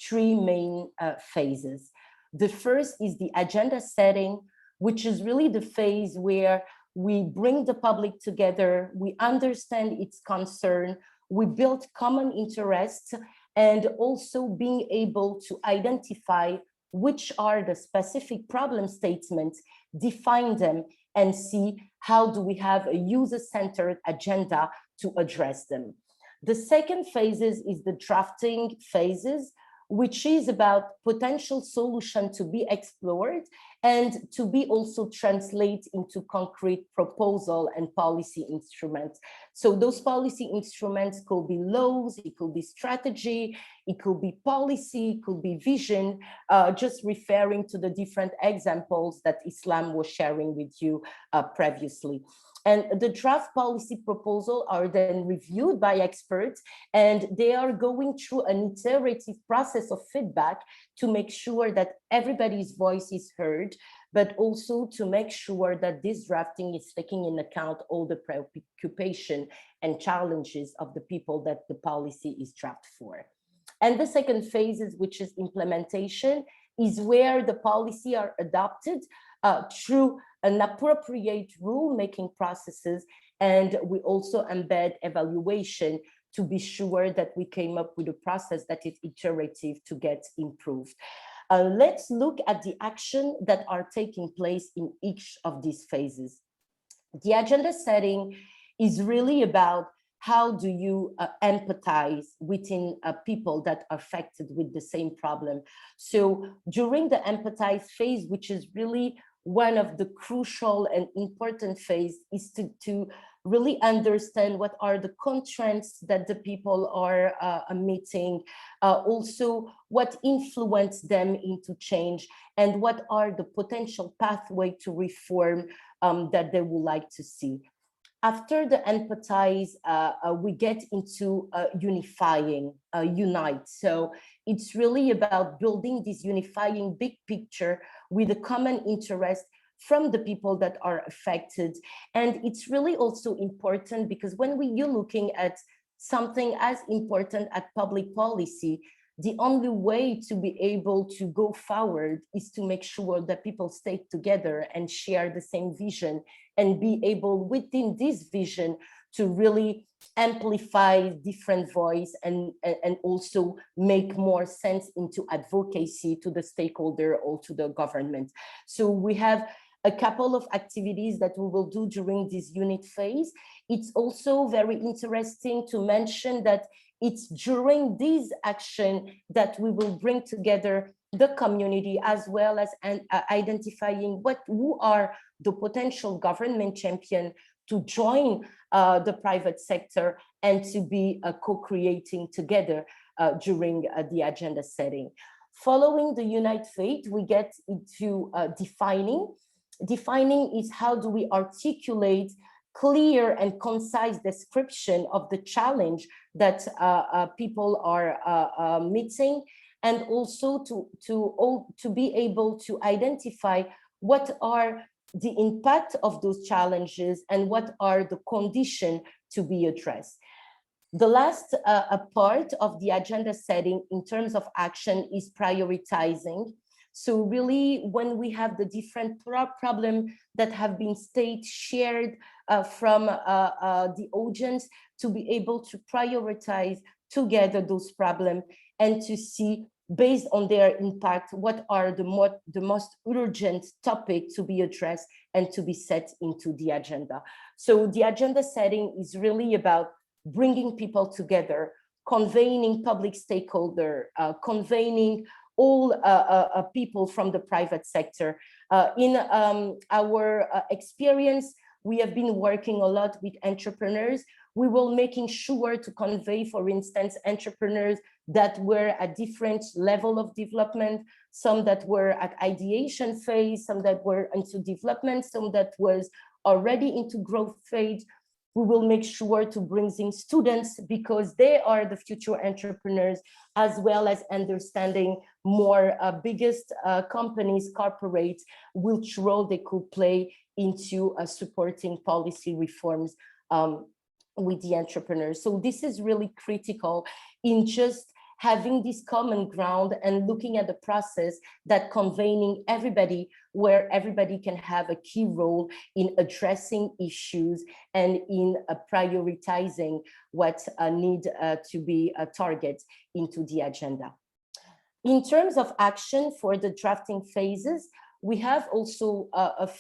three main phases. The first is the agenda setting, which is really the phase where we bring the public together, we understand its concern, we build common interests, and also being able to identify which are the specific problem statements, define them, and see how do we have a user-centered agenda to address them. The second phases is the drafting phases, which is about potential solution to be explored and to be also translated into concrete proposal and policy instruments. So those policy instruments could be laws, it could be strategy, it could be policy, it could be vision, just referring to the different examples that Islam was sharing with you previously. And the draft policy proposal are then reviewed by experts, and they are going through an iterative process of feedback to make sure that everybody's voice is heard, but also to make sure that this drafting is taking into account all the preoccupation and challenges of the people that the policy is drafted for. And the second phase, which is implementation, is where the policy are adopted through an appropriate rule-making processes, and we also embed evaluation to be sure that we came up with a process that is iterative to get improved. Let's look at the action that are taking place in each of these phases. The agenda setting is really about how do you empathize within people that are affected with the same problem. So during the empathize phase, which is really one of the crucial and important phase, is to really understand what are the constraints that the people are meeting, also what influence them into change, and what are the potential pathway to reform that they would like to see. After the empathize, we get into unifying, unite. So it's really about building this unifying big picture with a common interest from the people that are affected. And it's really also important because when you're looking at something as important as public policy, the only way to be able to go forward is to make sure that people stay together and share the same vision and be able within this vision to really amplify different voice and also make more sense into advocacy to the stakeholder or to the government. So we have a couple of activities that we will do during this unit phase. It's also very interesting to mention that it's during this action that we will bring together the community as well as identifying who are the potential government champion to join the private sector and to be co-creating together during the agenda setting. Following the Unite Faith, we get into defining. Defining is how do we articulate clear and concise description of the challenge that people are meeting, and also to be able to identify what are the impact of those challenges and what are the conditions to be addressed. The last part of the agenda setting in terms of action is prioritizing. So really, when we have the different problems that have been shared from the audience, to be able to prioritize together those problems and to see, based on their impact, what are the most urgent topic to be addressed and to be set into the agenda. So the agenda setting is really about bringing people together, convening public stakeholder, convening all people from the private sector. In our experience, we have been working a lot with entrepreneurs. We will making sure to convey, for instance, entrepreneurs that were at different level of development, some that were at ideation phase, some that were into development, some that was already into growth phase. We will make sure to bring in students because they are the future entrepreneurs, as well as understanding more biggest companies, corporates, which role they could play into supporting policy reforms with the entrepreneurs. So this is really critical in just having this common ground and looking at the process that convening everybody, where everybody can have a key role in addressing issues and in prioritizing what need to be a target into the agenda. In terms of action for the drafting phases, we have also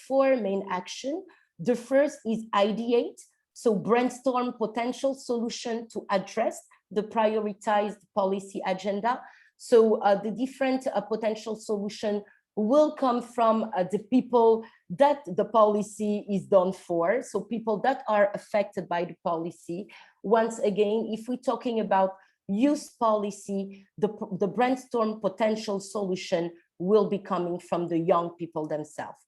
4 main action. The first is ideate, so brainstorm potential solution to address the prioritized policy agenda. So the different potential solution will come from the people that the policy is done for, so people that are affected by the policy. Once again, if we're talking about youth policy, the brainstorm potential solution will be coming from the young people themselves.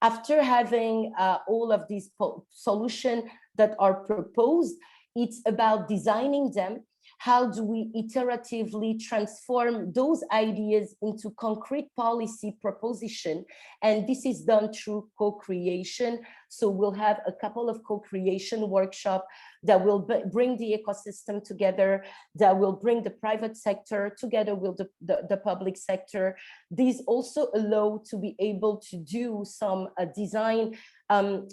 After having all of these solutions that are proposed, it's about designing them. How do we iteratively transform those ideas into concrete policy proposition? And this is done through co-creation. So we'll have a couple of co-creation workshops that will bring the ecosystem together, that will bring the private sector together with the public sector. These also allow to be able to do some design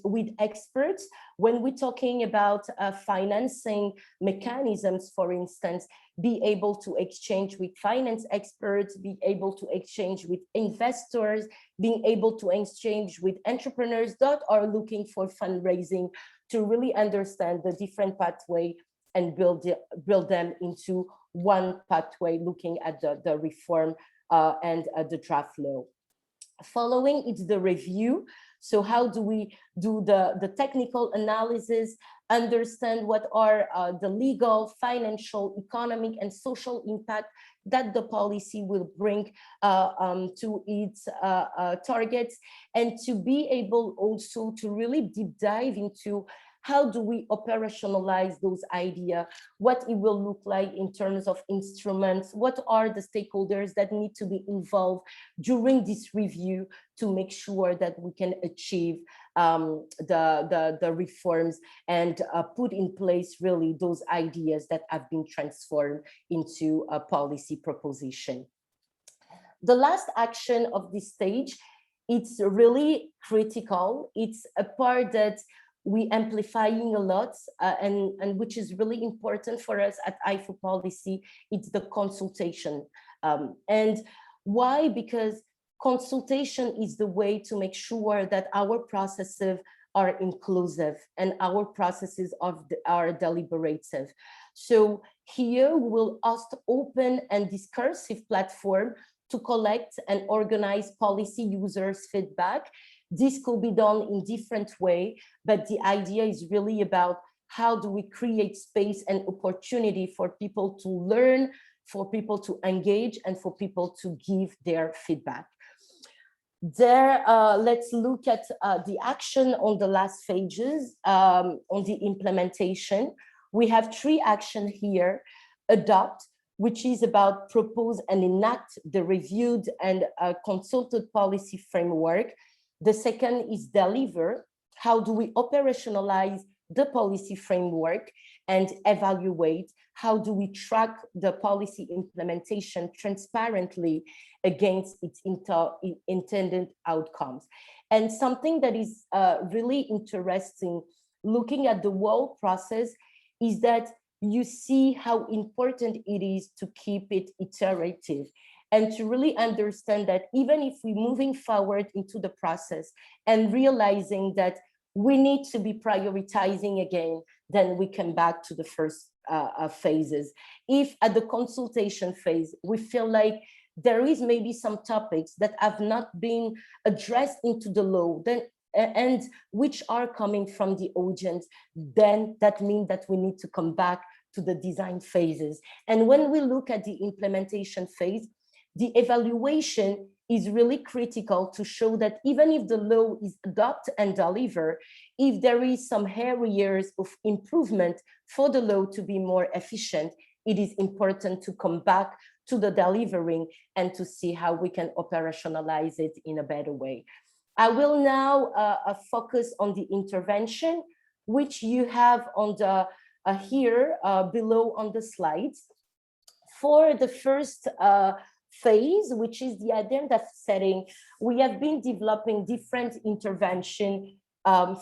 with experts. When we're talking about financing mechanisms, for instance, be able to exchange with finance experts, be able to exchange with investors, being able to exchange with entrepreneurs that are looking for fundraising to really understand the different pathway and build them into one pathway, looking at the reform and the draft law. Following, it's the review. So how do we do the technical analysis, understand what are the legal, financial, economic, and social impact that the policy will bring to its targets, and to be able also to really deep dive into how do we operationalize those ideas, what it will look like in terms of instruments, what are the stakeholders that need to be involved during this review to make sure that we can achieve the reforms and put in place really those ideas that have been transformed into a policy proposition. The last action of this stage, it's really critical. It's a part that we amplifying a lot and which is really important for us at IFO Policy. It's the consultation. And why? Because consultation is the way to make sure that our processes are inclusive and our processes are deliberative. So here we will host open and discursive platform to collect and organize policy users' feedback. This could be done in different way, but the idea is really about how do we create space and opportunity for people to learn, for people to engage, and for people to give their feedback. There, let's look at the action on the last pages, on the implementation. We have 3 actions here. Adopt, which is about propose and enact the reviewed and consulted policy framework. The second is deliver. How do we operationalize the policy framework? And evaluate. How do we track the policy implementation transparently against its intended outcomes? And something that is really interesting, looking at the whole process, is that you see how important it is to keep it iterative, and to really understand that even if we're moving forward into the process and realizing that we need to be prioritizing again, then we come back to the first phases. If at the consultation phase, we feel like there is maybe some topics that have not been addressed into the law, then and which are coming from the audience, then that means that we need to come back to the design phases. And when we look at the implementation phase, the evaluation is really critical to show that even if the law is adopted and delivered, if there is some areas of improvement for the law to be more efficient, it is important to come back to the delivering and to see how we can operationalize it in a better way. I will now focus on the intervention, which you have on the here below on the slides. For the first phase, which is the agenda setting, we have been developing different intervention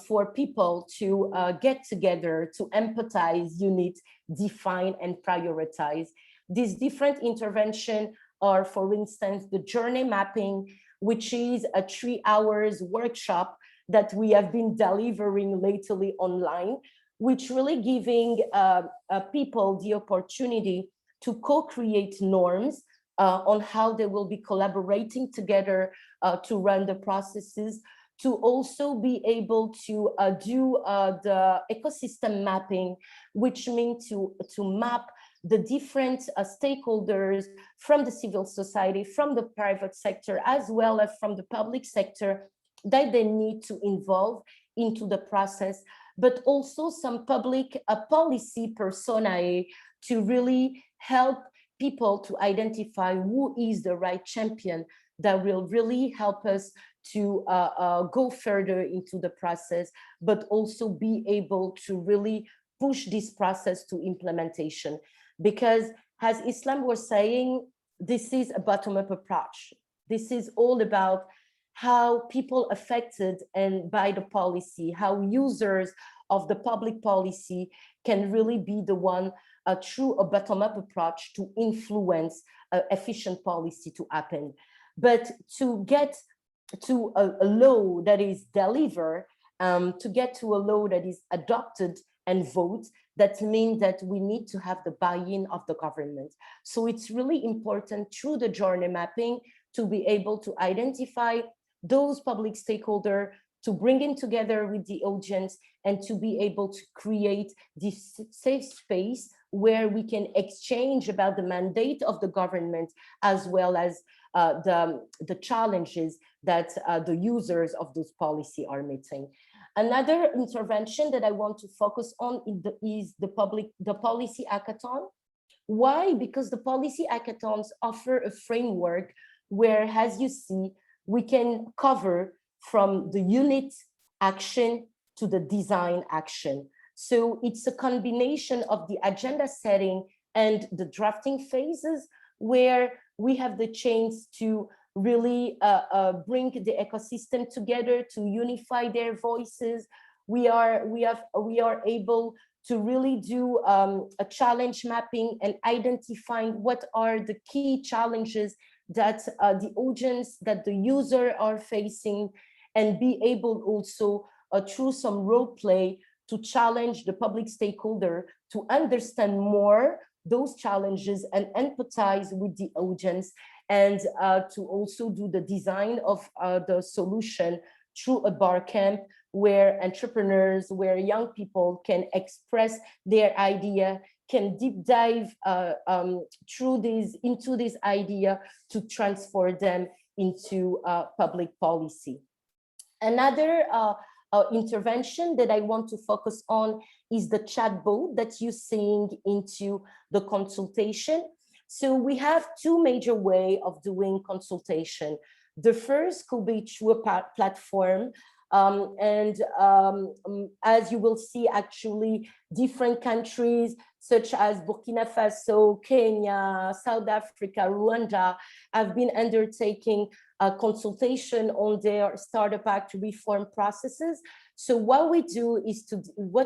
for people to get together, to empathize, unite, define, and prioritize. These different interventions are, for instance, the journey mapping, which is a 3 hours workshop that we have been delivering lately online, which really giving people the opportunity to co-create norms on how they will be collaborating together to run the processes, to also be able to do the ecosystem mapping, which means to map the different stakeholders from the civil society, from the private sector, as well as from the public sector, that they need to involve into the process, but also some public policy personae to really help people to identify who is the right champion that will really help us to go further into the process, but also be able to really push this process to implementation. Because as Islam was saying, this is a bottom-up approach. This is all about how people affected and by the policy, how users of the public policy can really be the one through a bottom-up approach to influence efficient policy to happen. But to get to a law that is delivered, to get to a law that is adopted and voted, that means that we need to have the buy-in of the government. So it's really important through the journey mapping to be able to identify those public stakeholders, to bring in together with the audience, and to be able to create this safe space where we can exchange about the mandate of the government, as well as the challenges that the users of those policy are meeting. Another intervention that I want to focus on is the policy hackathon. Why? Because the policy hackathons offer a framework where, as you see, we can cover from the unit action to the design action. So it's a combination of the agenda setting and the drafting phases, where we have the chance to really bring the ecosystem together, to unify their voices. We are able to really do a challenge mapping and identifying what are the key challenges that the audience, that the user are facing, and be able also through some role play to challenge the public stakeholder to understand more those challenges and empathize with the audience, and to also do the design of the solution through a bar camp where entrepreneurs, where young people can express their idea, can deep dive into this idea to transform them into public policy. Another intervention that I want to focus on is the chatbot that you're seeing into the consultation. So we have two major ways of doing consultation. The first could be through a platform. As you will see, actually, different countries such as Burkina Faso, Kenya, South Africa, Rwanda have been undertaking a consultation on their Startup Act reform processes. So what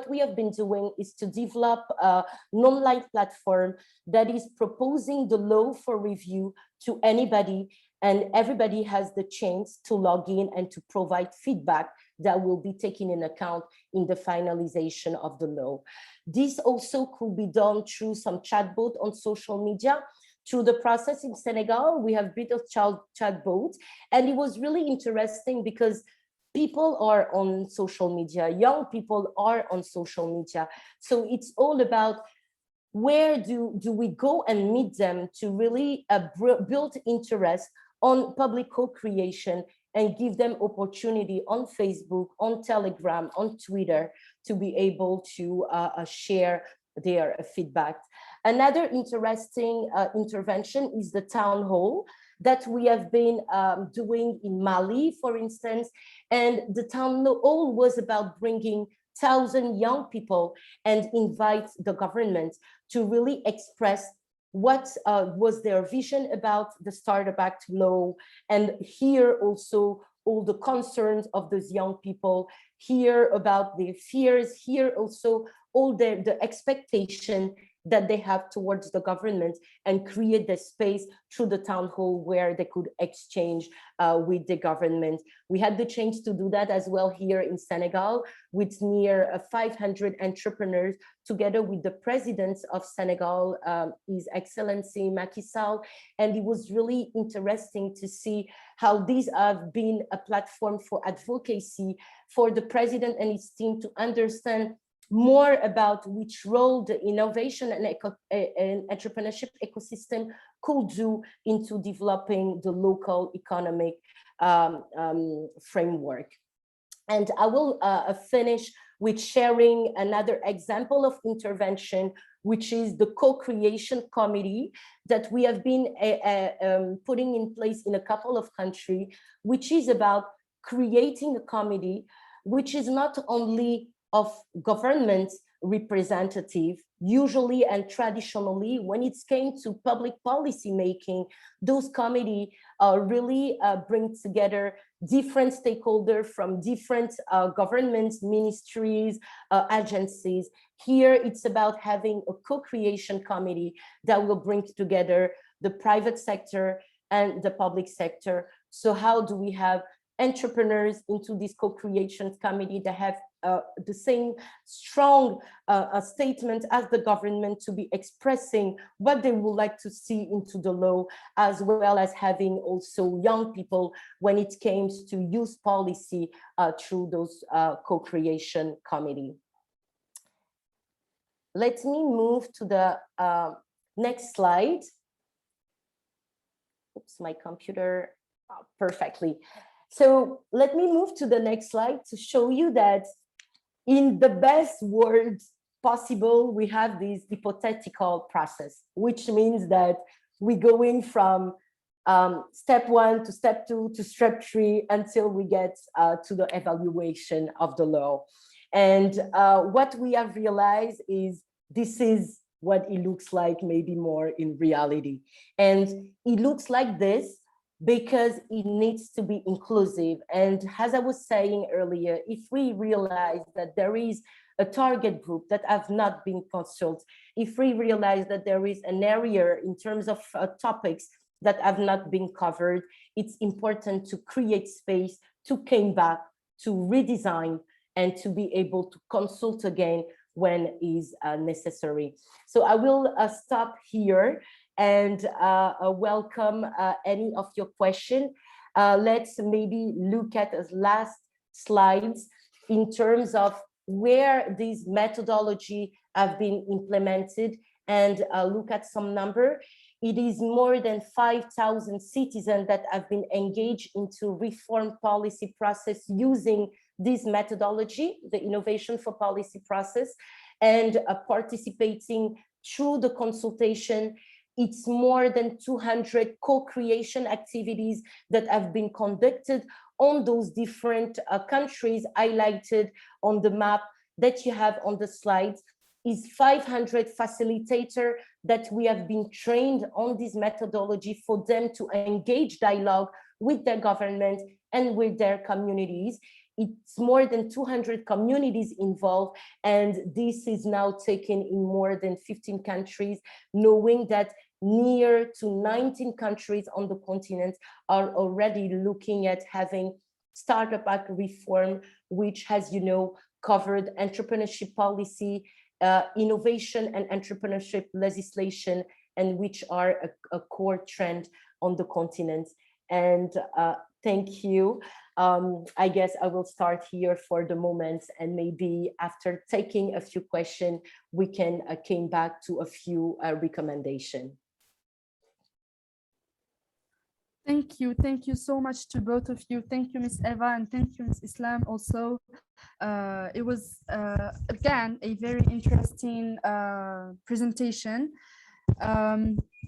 we have been doing is to develop an online platform that is proposing the law for review to anybody, and everybody has the chance to log in and to provide feedback that will be taken in account in the finalization of the law. This also could be done through some chatbot on social media. Through the process in Senegal, we have built a chatbot, and it was really interesting because people are on social media, young people are on social media. So it's all about where do we go and meet them to really build interest on public co-creation and give them opportunity on Facebook, on Telegram, on Twitter to be able to share their feedback. Another interesting intervention is the town hall that we have been doing in Mali, for instance. And the town hall was about bringing 1,000 young people and invite the government to really express what was their vision about the Startup Act law, and hear also all the concerns of those young people, hear about their fears, hear also all the expectation that they have towards the government, and create the space through the town hall where they could exchange with the government. We had the chance to do that as well here in Senegal with near 500 entrepreneurs, together with the president of Senegal, His Excellency Macky Sall. And it was really interesting to see how these have been a platform for advocacy for the president and his team to understand more about which role the innovation and entrepreneurship ecosystem could do into developing the local economic framework. And I will finish with sharing another example of intervention, which is the co-creation committee that we have been putting in place in a couple of countries, which is about creating a committee which is not only of government representative. Usually and traditionally, when it came to public policy making, those committees really bring together different stakeholders from different governments, ministries, agencies. Here, it's about having a co-creation committee that will bring together the private sector and the public sector. So how do we have entrepreneurs into this co-creation committee that have the same strong statement as the government to be expressing what they would like to see into the law, as well as having also young people when it comes to youth policy through those co-creation committee. Let me move to the next slide. Oops, my computer perfectly. So let me move to the next slide to show you that in the best words possible, we have this hypothetical process, which means that we're going from step 1 to step 2 to step 3 until we get to the evaluation of the law. And what we have realized is this is what it looks like maybe more in reality. And it looks like this because it needs to be inclusive. And as I was saying earlier, if we realize that there is a target group that have not been consulted, if we realize that there is an area in terms of topics that have not been covered, it's important to create space to come back, to redesign, and to be able to consult again when is necessary. So I will stop here and welcome any of your questions. Let's maybe look at the last slides in terms of where these methodology have been implemented, and look at some number. It is more than 5,000 citizens that have been engaged into reform policy process using this methodology, the Innovation for Policy process, and participating through the consultation. It's more than 200 co-creation activities that have been conducted on those different countries highlighted on the map that you have on the slides. Is 500 facilitators that we have been trained on this methodology for them to engage dialogue with their government and with their communities. It's more than 200 communities involved, and this is now taken in more than 15 countries, knowing that near to 19 countries on the continent are already looking at having Startup Act reform, which has, you know, covered entrepreneurship policy, innovation and entrepreneurship legislation, and which are a core trend on the continent. And thank you. I guess I will start here for the moment, and maybe after taking a few questions, we can came back to a few recommendations. Thank you so much to both of you. Thank you, Ms. Eva, and thank you, Ms. Islam, also. It was, again, a very interesting presentation.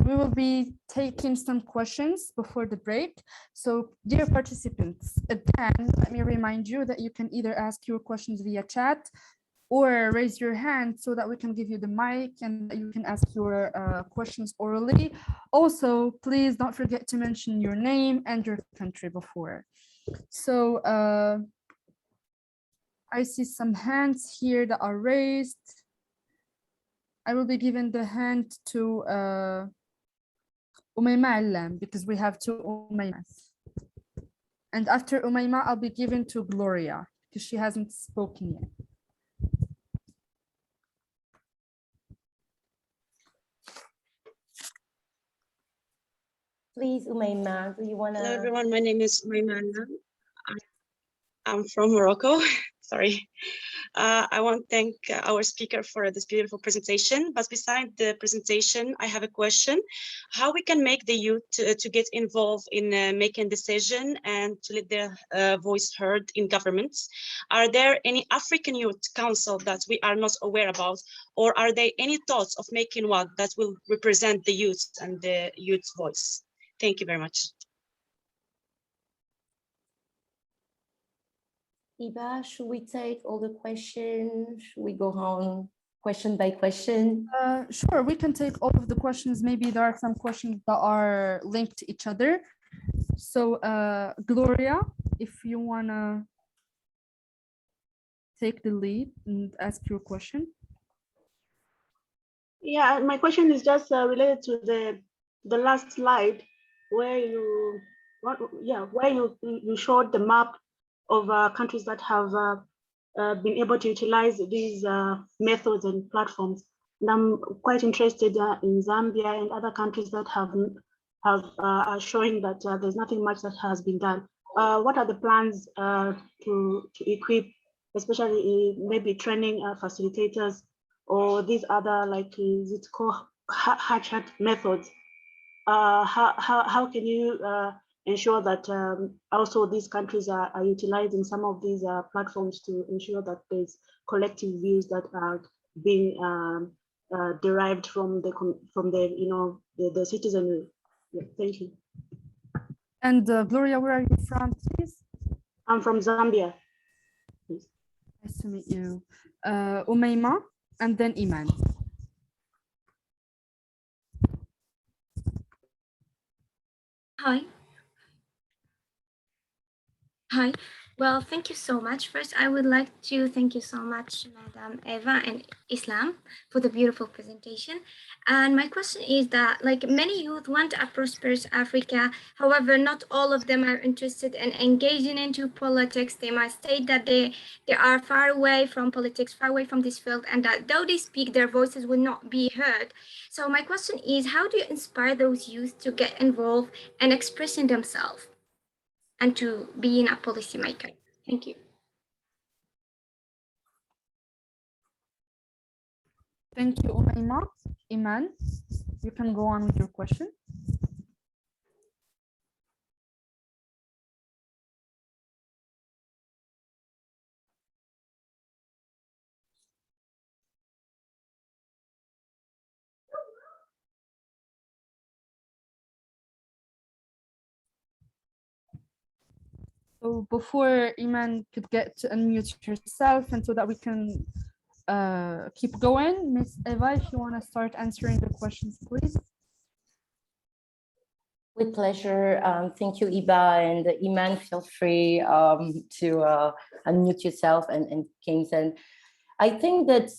We will be taking some questions before the break. So, dear participants, again, let me remind you that you can either ask your questions via chat or raise your hand so that we can give you the mic and you can ask your questions orally. Also, please don't forget to mention your name and your country before. So I see some hands here that are raised. I will be giving the hand to Umayma Alam, because we have two Umaymas. And after Umayma, I'll be giving to Gloria because she hasn't spoken yet. Please, Umayma, do you want to? Hello, everyone. My name is Umayma. I'm from Morocco. Sorry. I want to thank our speaker for this beautiful presentation. But beside the presentation, I have a question. How we can make the youth to get involved in making decision and to let their voice heard in governments? Are there any African Youth Council that we are not aware about? Or are there any thoughts of making one that will represent the youth and the youth's voice? Thank you very much. Iba, should we take all the questions? Should we go on question by question? Sure, we can take all of the questions. Maybe there are some questions that are linked to each other. So Gloria, if you want to take the lead and ask your question. Yeah, my question is just related to the last slide where where you showed the map of countries that have been able to utilize these methods and platforms. And I'm quite interested in Zambia and other countries that are showing that there's nothing much that has been done. What are the plans to equip, especially maybe training facilitators or these other, like, is it called hatchet methods? How can you ensure that also these countries are utilizing some of these platforms to ensure that there's collective views that are being derived from the citizenry? Yeah, thank you. And Gloria, where are you from, please? I'm from Zambia. Please. Nice to meet you. Umayma, and then Iman. Hi. Hi. Well, thank you so much. First, I would like to thank you so much, Madam Eva and Islam, for the beautiful presentation. And my question is that, like, many youth want a prosperous Africa. However, not all of them are interested in engaging into politics. They might state that they are far away from politics, far away from this field, and that though they speak, their voices will not be heard. So my question is, how do you inspire those youth to get involved and expressing themselves and to being a policymaker? Thank you. Thank you, Umayma. Iman, you can go on with your question. So before Iman could get to unmute herself, and so that we can keep going, Miss Eva, if you want to start answering the questions, please. With pleasure. Thank you, Iba, and Iman, feel free to unmute yourself, and Kings. And I think that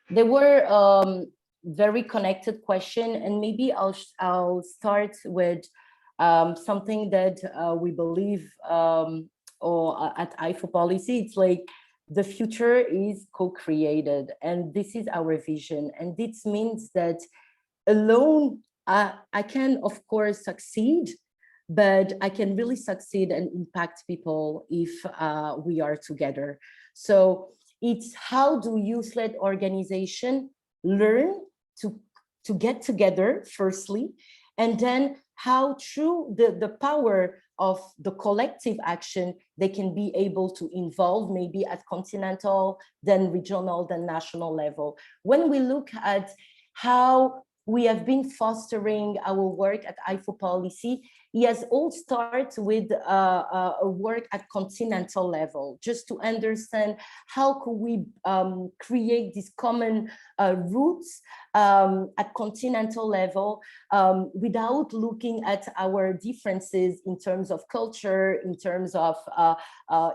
there were very connected question, and maybe I'll start with something that we believe or at IFO Policy. It's like the future is co-created, and this is our vision. And this means that alone, I can, of course, succeed, but I can really succeed and impact people if we are together. So it's how do youth-led organization learn to get together, firstly, and then how through the power of the collective action, they can be able to involve maybe at continental, then regional, then national level. When we look at how we have been fostering our work at IFO Policy, it has all started with a work at continental level, just to understand how could we create these common roots at continental level without looking at our differences in terms of culture, in terms of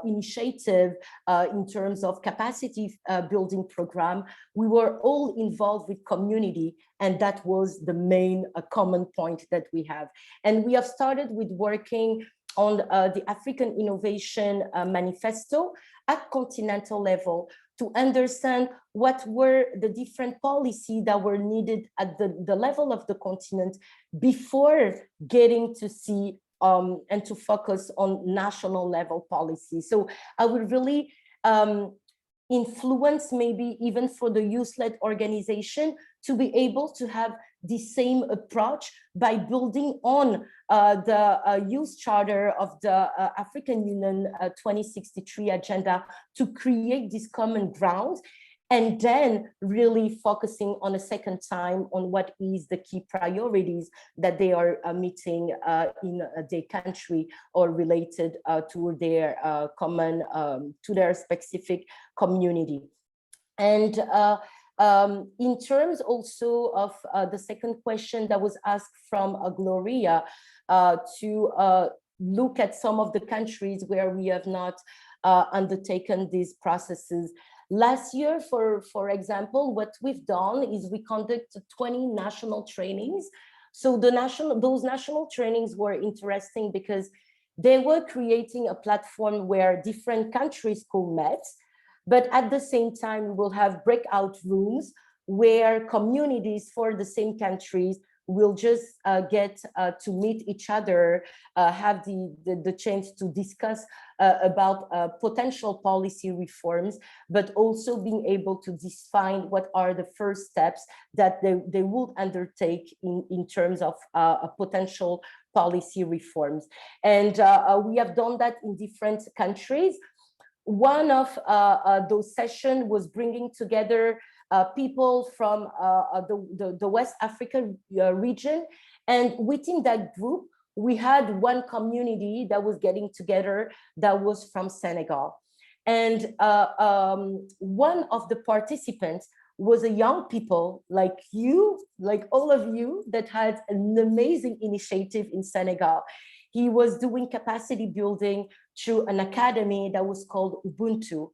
initiative, in terms of capacity building program. We were all involved with community, and that was the main common point that we have. And we have started with working on the African Innovation Manifesto at continental level to understand what were the different policies that were needed at the level of the continent before getting to see and to focus on national level policy. So I would really influence, maybe even for the youth-led organization, to be able to have the same approach by building on the youth charter of the African Union 2063 agenda to create this common ground, and then really focusing on a second time on what is the key priorities that they are meeting in their country or related to their common, to their specific community. And in terms also of the second question that was asked from Gloria, to look at some of the countries where we have not undertaken these processes. Last year, for example, what we've done is we conducted 20 national trainings So those national trainings were interesting because they were creating a platform where different countries could meet, but at the same time, we will have breakout rooms where communities for the same countries will just get to meet each other, have the chance to discuss about potential policy reforms, but also being able to define what are the first steps that they would undertake in terms of potential policy reforms. And we have done that in different countries. One of those sessions was bringing together people from the West Africa region. And within that group, we had one community that was getting together that was from Senegal. And one of the participants was a young people like you, like all of you, that had an amazing initiative in Senegal. He was doing capacity building through an academy that was called Ubuntu.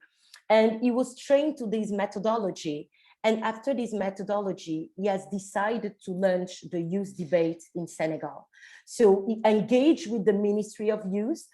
And he was trained to this methodology. And after this methodology, he has decided to launch the youth debate in Senegal. So he engaged with the Ministry of Youth.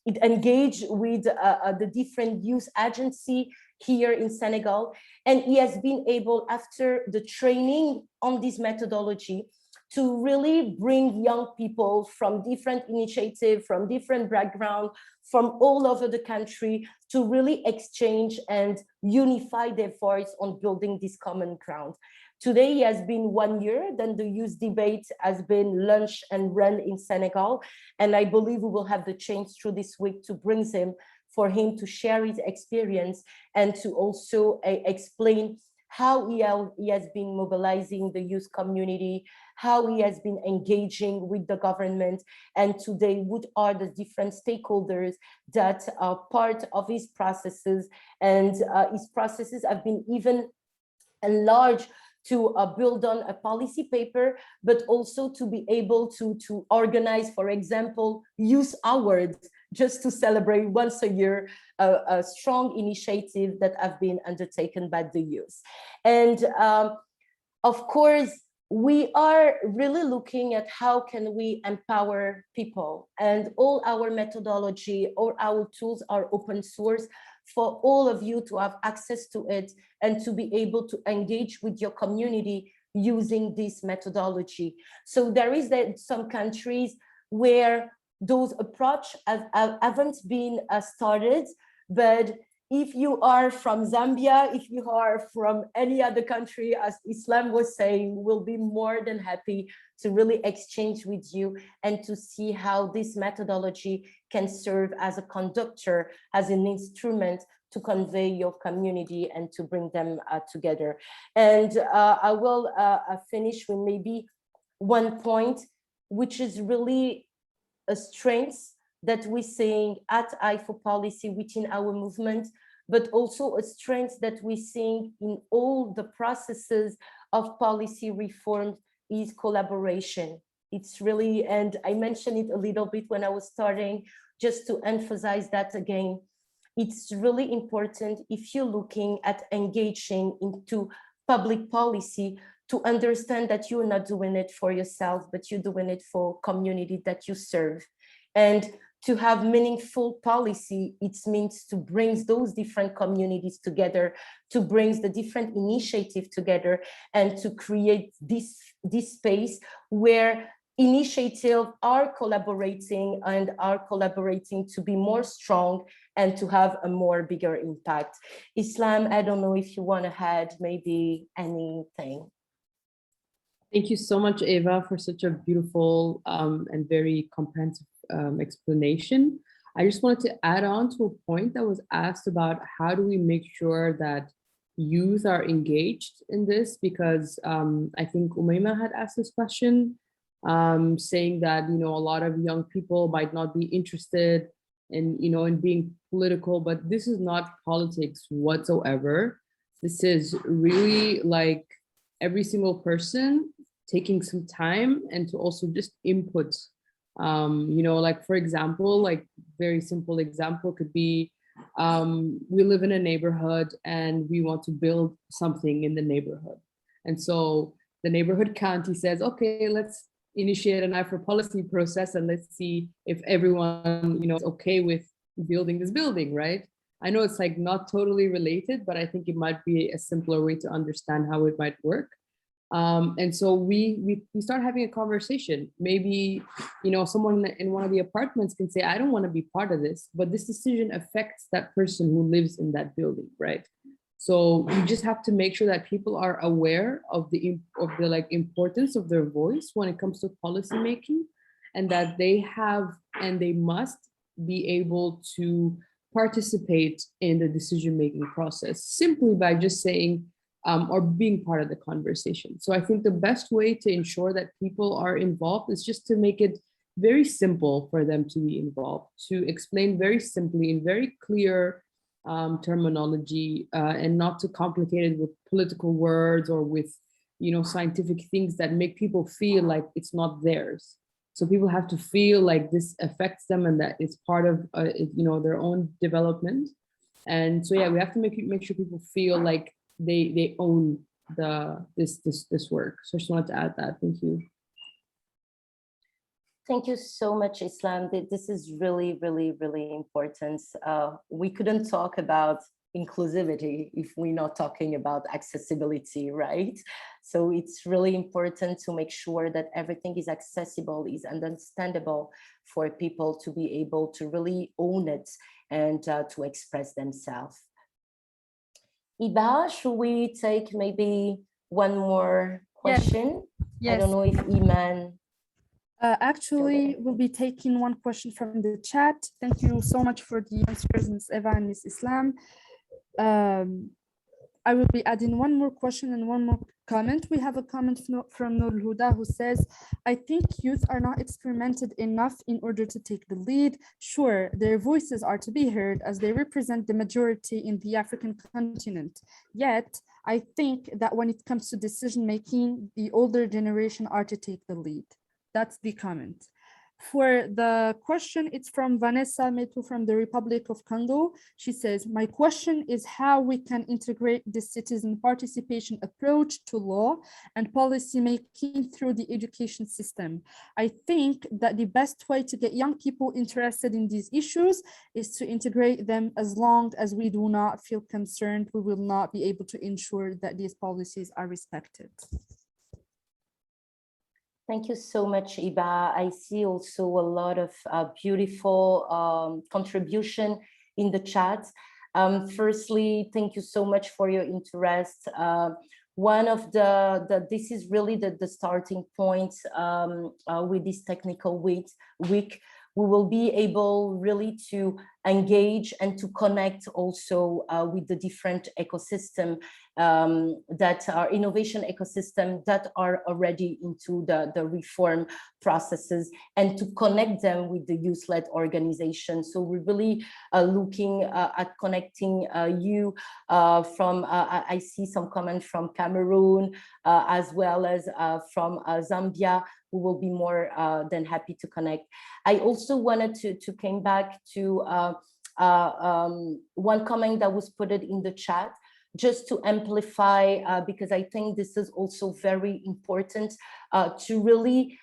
It engaged with the different youth agency here in Senegal. And he has been able, after the training on this methodology, to really bring young people from different initiatives, from different backgrounds, from all over the country, to really exchange and unify their voice on building this common ground. Today has been 1 year, then the youth debate has been launched and run in Senegal. And I believe we will have the chance through this week to bring him, for him to share his experience and to also explain how he has been mobilizing the youth community, how he has been engaging with the government, and today what are the different stakeholders that are part of his processes. And his processes have been even enlarged to build on a policy paper, but also to be able to organize, for example, youth awards, just to celebrate once a year a strong initiative that have been undertaken by the youth. And of course, we are really looking at how can we empower people, and all our methodology, all our tools are open source for all of you to have access to it and to be able to engage with your community using this methodology. So there is some countries where those approach haven't been started, but if you are from Zambia, if you are from any other country, as Islam was saying, we'll be more than happy to really exchange with you and to see how this methodology can serve as a conductor, as an instrument to convey your community and to bring them together. And I will finish with maybe one point, which is really a strength that we're seeing at I4Policy within our movement, but also a strength that we're seeing in all the processes of policy reform is collaboration. It's really, and I mentioned it a little bit when I was starting, just to emphasize that again, it's really important if you're looking at engaging into public policy to understand that you're not doing it for yourself, but you're doing it for community that you serve. And to have meaningful policy, it means to bring those different communities together, to bring the different initiatives together, and to create this space where initiatives are collaborating and are collaborating to be more strong and to have a more bigger impact. Islam, I don't know if you want to add maybe anything. Thank you so much, Eva, for such a beautiful and very comprehensive explanation. I just wanted to add on to a point that was asked about how do we make sure that youth are engaged in this, because I think Umaima had asked this question, saying that, you know, a lot of young people might not be interested in, you know, in being political, but this is not politics whatsoever. This is really like every single person taking some time and to also just input. You know, like, for example, like very simple example could be, we live in a neighborhood and we want to build something in the neighborhood. And so the neighborhood county says, okay, let's initiate an Afro policy process and let's see if everyone, is okay with building this building, right? I know it's like not totally related, but I think it might be a simpler way to understand how it might work. And so we start having a conversation. Maybe, someone in one of the apartments can say, I don't want to be part of this, but this decision affects that person who lives in that building, right? So you just have to make sure that people are aware of the importance of their voice when it comes to policy making, and that they have and they must be able to participate in the decision-making process simply by just saying or being part of the conversation. So I think the best way to ensure that people are involved is just to make it very simple for them to be involved, to explain very simply in very clear terminology and not too complicated with political words or with scientific things that make people feel like it's not theirs. So people have to feel like this affects them and that it's part of their own development. And so yeah, we have to make sure people feel like they own this work. So I just wanted to add that. Thank you. Thank you so much, Islam. This is really, really, really important. We couldn't talk about inclusivity if we're not talking about accessibility, right? So it's really important to make sure that everything is accessible, is understandable for people to be able to really own it and to express themselves. Iba, should we take maybe one more question? Yes. I don't know if Iman. Actually, we'll be taking one question from the chat. Thank you so much for the answers, Ms. Eva and Ms. Islam. I will be adding one more question and one more comment. We have a comment from Nur Huda who says, I think youth are not experimented enough in order to take the lead. Sure, their voices are to be heard as they represent the majority in the African continent. Yet, I think that when it comes to decision making, the older generation are to take the lead. That's the comment. For the question, it's from Vanessa Metu from the Republic of Congo. She says, my question is how we can integrate the citizen participation approach to law and policy making through the education system. I think that the best way to get young people interested in these issues is to integrate them. As long as we do not feel concerned, we will not be able to ensure that these policies are respected. Thank you so much, Iba. I see also a lot of beautiful contribution in the chat. Firstly, thank you so much for your interest. One of this is really the starting point with this technical week. We will be able really to engage and to connect also with the different ecosystem that are innovation ecosystem that are already into the reform processes, and to connect them with the youth-led organization. So we're really looking at connecting you from, I see some comments from Cameroon, as well as from Zambia. We will be more than happy to connect. I also wanted to come back to one comment that was put in the chat, just to amplify, because I think this is also very important to really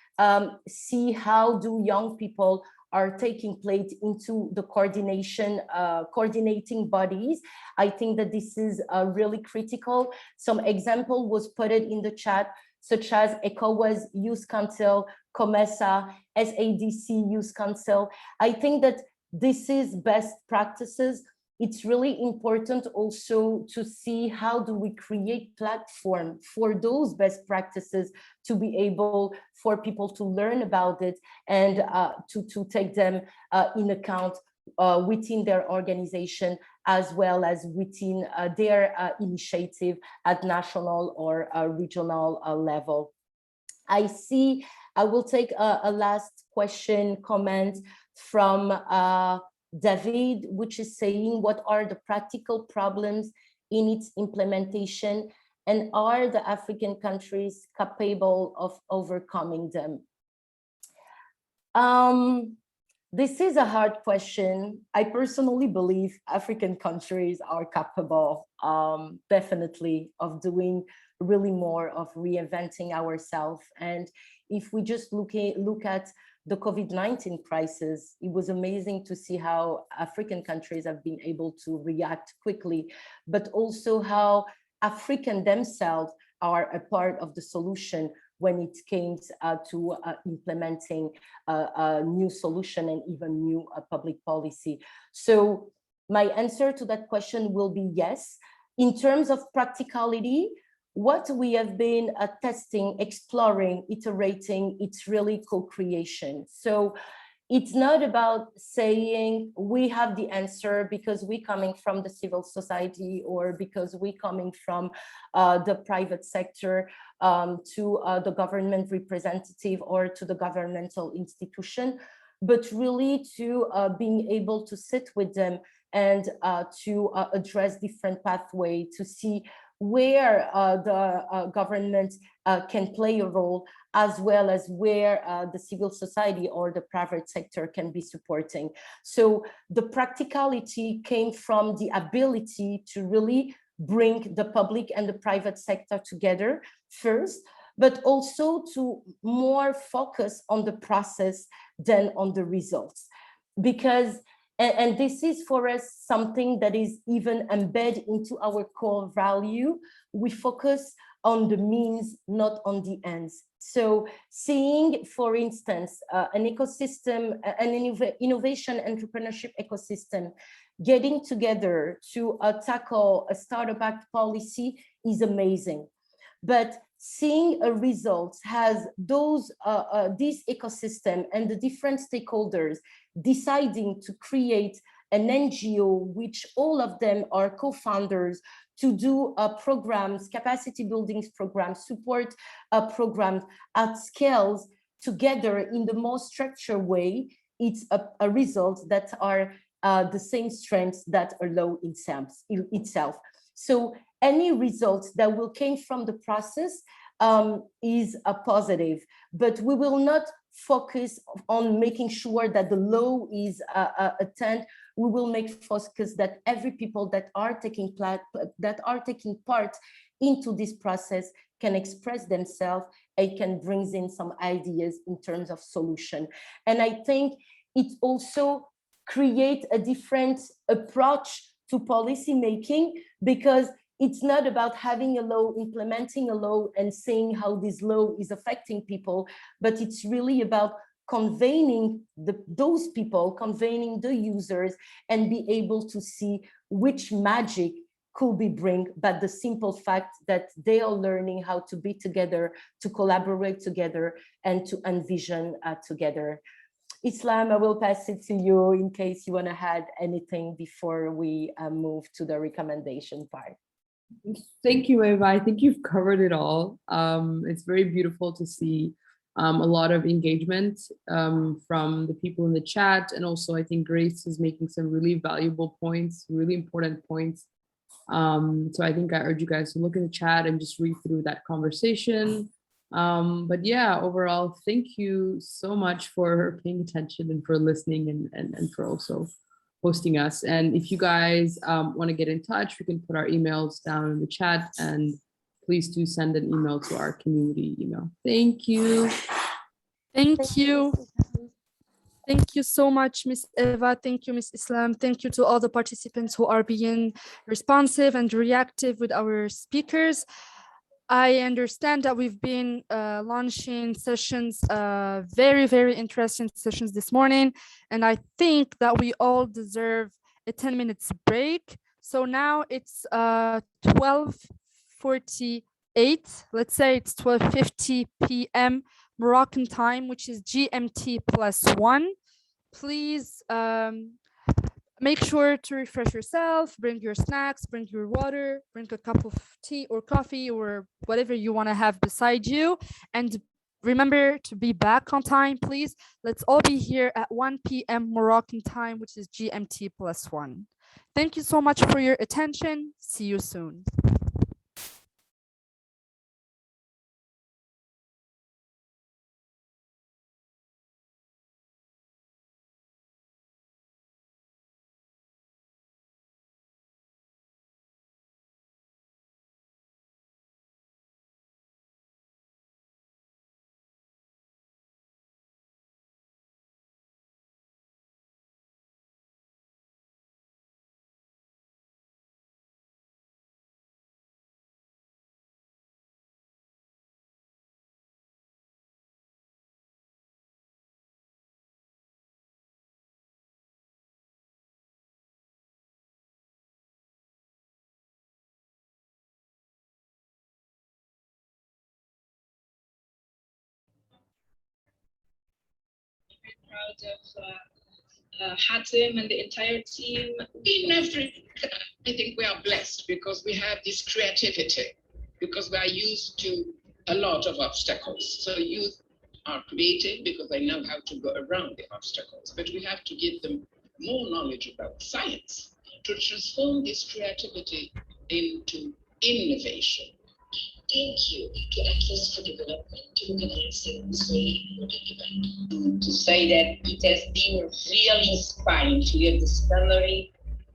see how do young people are taking place into the coordinating bodies. I think that this is really critical. Some example was put in the chat, such as ECOWAS Youth Council, COMESA, SADC Youth Council. I think that this is best practices. It's really important also to see how do we create platform for those best practices to be able for people to learn about it and to take them in account within their organization, as well as within their initiative at national or regional level. I will take a last comment from David, which is saying, what are the practical problems in its implementation, and are the African countries capable of overcoming them? This is a hard question. I personally believe African countries are capable, definitely, of doing really more, of reinventing ourselves. And if we just look at the COVID-19 crisis, it was amazing to see how African countries have been able to react quickly, but also how African themselves are a part of the solution when it came to implementing a new solution and even new public policy. So my answer to that question will be yes. In terms of practicality, what we have been testing, exploring, iterating, it's really co-creation. So it's not about saying we have the answer because we're coming from the civil society or because we're coming from the private sector to the government representative or to the governmental institution, but really to being able to sit with them and to address different pathways, to see where the government can play a role, as well as where the civil society or the private sector can be supporting. So the practicality came from the ability to really bring the public and the private sector together first, but also to more focus on the process than on the results. Because and this is for us something that is even embedded into our core value. We focus on the means, not on the ends. So seeing, for instance, an ecosystem, an innovation entrepreneurship ecosystem getting together to tackle a Startup Act policy is amazing. But seeing a result has this ecosystem and the different stakeholders deciding to create an NGO, which all of them are co-founders, to do programs, capacity building programs, support programs at scales together in the most structured way, it's a result that are the same strengths that a law itself. So any results that will come from the process is a positive, but we will not focus on making sure that the law is attained. We will make focus that every people that are taking part into this process can express themselves and can bring in some ideas in terms of solution. And I think it also creates a different approach to policy making, because it's not about having a law, implementing a law and saying how this law is affecting people, but it's really about convening those people, convening the users, and be able to see which magic could be bring, but the simple fact that they are learning how to be together, to collaborate together, and to envision together. Islam, I will pass it to you in case you want to add anything before we move to the recommendation part. Thank you, Eva. I think you've covered it all. It's very beautiful to see a lot of engagement from the people in the chat. And also I think Grace is making some really valuable points, really important points. So I think I urge you guys to look in the chat and just read through that conversation. But yeah, overall, thank you so much for paying attention and for listening and for also hosting us. And if you guys want to get in touch, we can put our emails down in the chat, and please do send an email to our community email. Thank you. Thank you. Thank you so much, Miss Eva. Thank you, Miss Islam. Thank you to all the participants who are being responsive and reactive with our speakers. I understand that we've been launching sessions, very, very interesting sessions this morning. And I think that we all deserve a 10 minutes break. So now it's 12:48. Let's say it's 12:50 p.m. Moroccan time, which is GMT +1. Please make sure to refresh yourself, bring your snacks, bring your water, bring a cup of tea or coffee or whatever you want to have beside you. And remember to be back on time, please. Let's all be here at 1 p.m. Moroccan time, which is GMT +1. Thank you so much for your attention. See you soon. proud of Hatem and the entire team. In Africa, I think we are blessed because we have this creativity, because we are used to a lot of obstacles. So youth are creative because they know how to go around the obstacles, but we have to give them more knowledge about science to transform this creativity into innovation. Thank you to Access for Development to organizing this very important event. To say that it has been really inspiring to hear the summary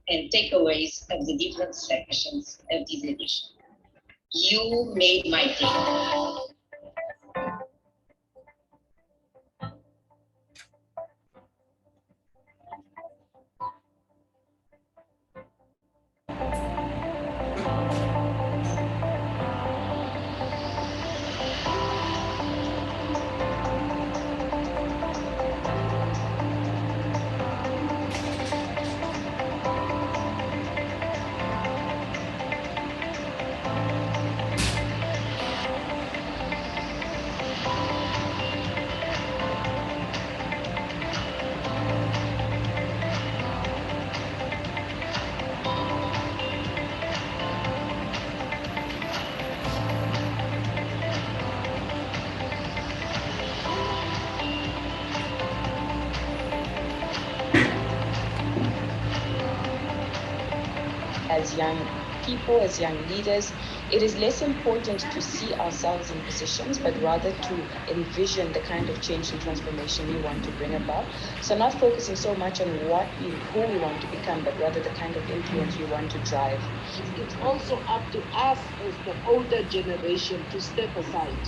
and takeaways of the different sections of this edition. You made my day. As young people, as young leaders, it is less important to see ourselves in positions, but rather to envision the kind of change and transformation we want to bring about. So not focusing so much on who we want to become, but rather the kind of influence we want to drive. It's also up to us as the older generation to step aside.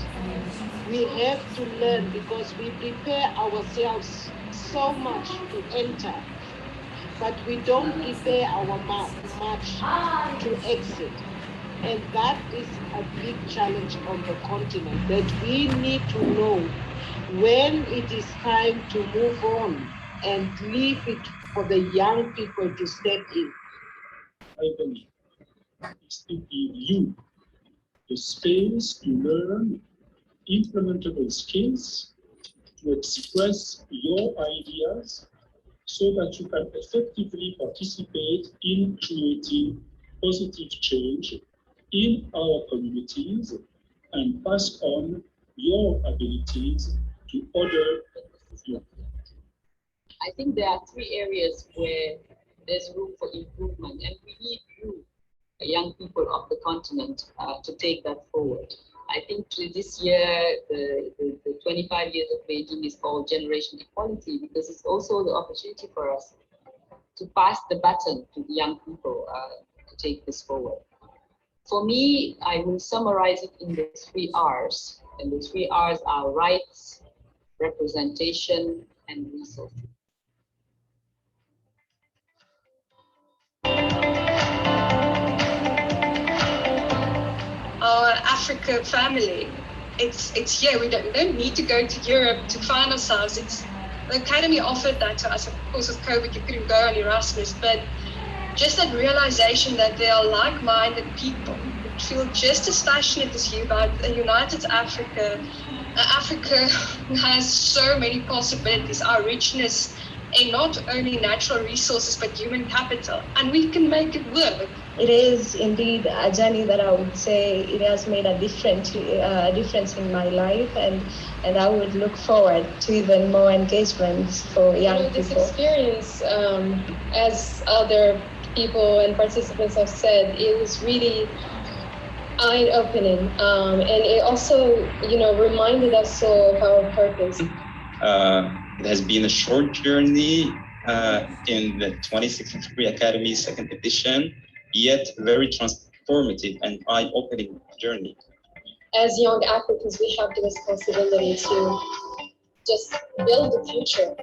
We have to learn because we prepare ourselves so much to enter, but we don't prepare our much to exit. And that is a big challenge on the continent, that we need to know when it is time to move on and leave it for the young people to step in. I believe it's to give you the space to learn implementable skills, to express your ideas, so that you can effectively participate in creating positive change in our communities and pass on your abilities to other young people. I think there are three areas where there's room for improvement, and we need you, young people of the continent, to take that forward. I think this year, the 25 years of Beijing is called Generation Equality, because it's also the opportunity for us to pass the baton to the young people to take this forward. For me, I will summarize it in the 3 R's, and the 3 R's are rights, representation, and resources. Our Africa family, it's here. We don't need to go to Europe to find ourselves. The Academy offered that to us. Of course, with COVID, you couldn't go on Erasmus, but just that realization that there are like-minded people who feel just as passionate as you about a united Africa. Africa has so many possibilities, our richness, and not only natural resources, but human capital, and we can make it work. It is indeed a journey that I would say it has made a difference in my life, and I would look forward to even more engagements for young people. This experience, as other people and participants have said, it was really eye-opening, and it also, reminded us of our purpose. It has been a short journey in the 2063 Academy 2nd edition, yet very transformative and eye-opening journey. As young Africans, we have the responsibility to just build the future.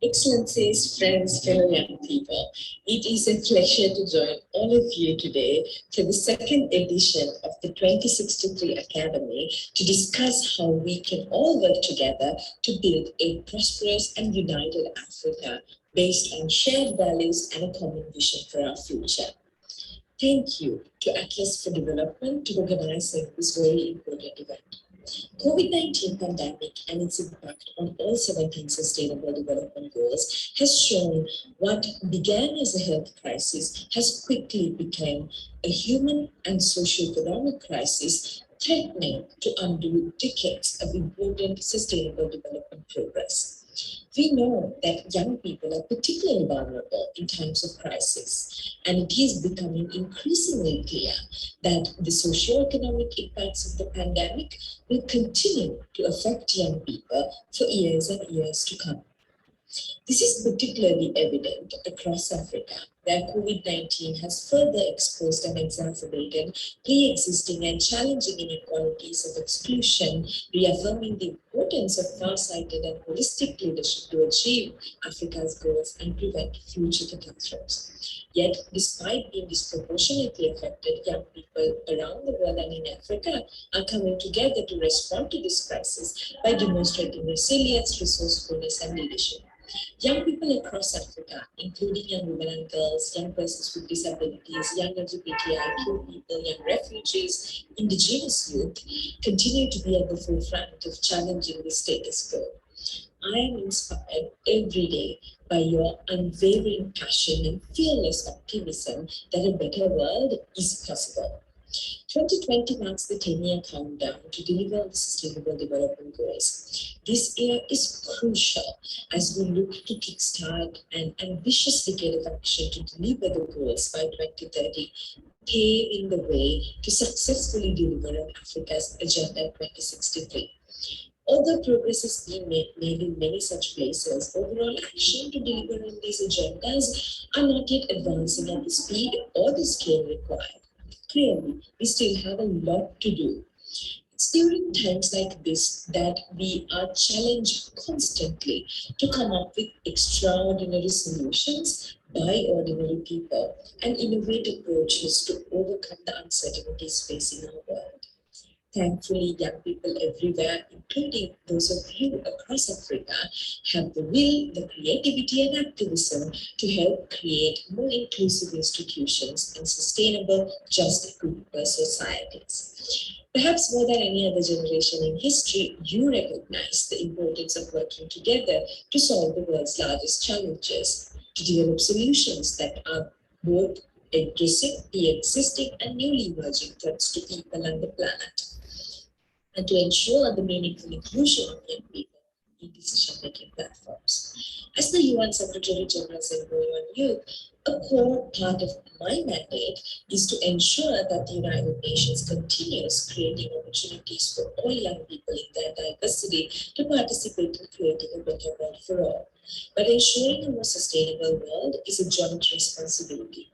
Excellencies, friends, fellow young people, it is a pleasure to join all of you today for the second edition of the 2063 Academy to discuss how we can all work together to build a prosperous and united Africa based on shared values and a common vision for our future. Thank you to Atlas for Development for organizing this very important event. COVID-19 pandemic and its impact on all 17 Sustainable Development Goals has shown what began as a health crisis has quickly become a human and socio-economic crisis, threatening to undo decades of important sustainable development progress. We know that young people are particularly vulnerable in times of crisis, and it is becoming increasingly clear that the socio-economic impacts of the pandemic will continue to affect young people for years and years to come. This is particularly evident across Africa, where COVID-19 has further exposed and exacerbated pre-existing and challenging inequalities of exclusion, reaffirming the importance of far-sighted and holistic leadership to achieve Africa's goals and prevent future catastrophes. Yet, despite being disproportionately affected, young people around the world and in Africa are coming together to respond to this crisis by demonstrating resilience, resourcefulness, and leadership. Young people across Africa, including young women and girls, young persons with disabilities, young LGBTIQ people, young refugees, indigenous youth, continue to be at the forefront of challenging the status quo. I am inspired every day by your unwavering passion and fearless optimism that a better world is possible. 2020 marks the 10-year countdown to deliver the Sustainable Development Goals. This year is crucial as we look to kickstart an ambitious decade of action to deliver the goals by 2030, paving the way to successfully deliver on Africa's Agenda 2063. Although progress has been made in many such places, overall action to deliver on these agendas are not yet advancing at the speed or the scale required. Clearly, we still have a lot to do. It's during times like this that we are challenged constantly to come up with extraordinary solutions by ordinary people and innovate approaches to overcome the uncertainties facing our world. Thankfully, young people everywhere, including those of you across Africa, have the will, the creativity and activism to help create more inclusive institutions and sustainable, just, good societies. Perhaps more than any other generation in history, you recognize the importance of working together to solve the world's largest challenges, to develop solutions that are both addressing the existing and newly emerging threats to people and the planet, and to ensure the meaningful inclusion of young people in decision-making platforms. As the UN Secretary General's Envoy on Youth, a core part of my mandate is to ensure that the United Nations continues creating opportunities for all young people in their diversity to participate in creating a better world for all. But ensuring a more sustainable world is a joint responsibility.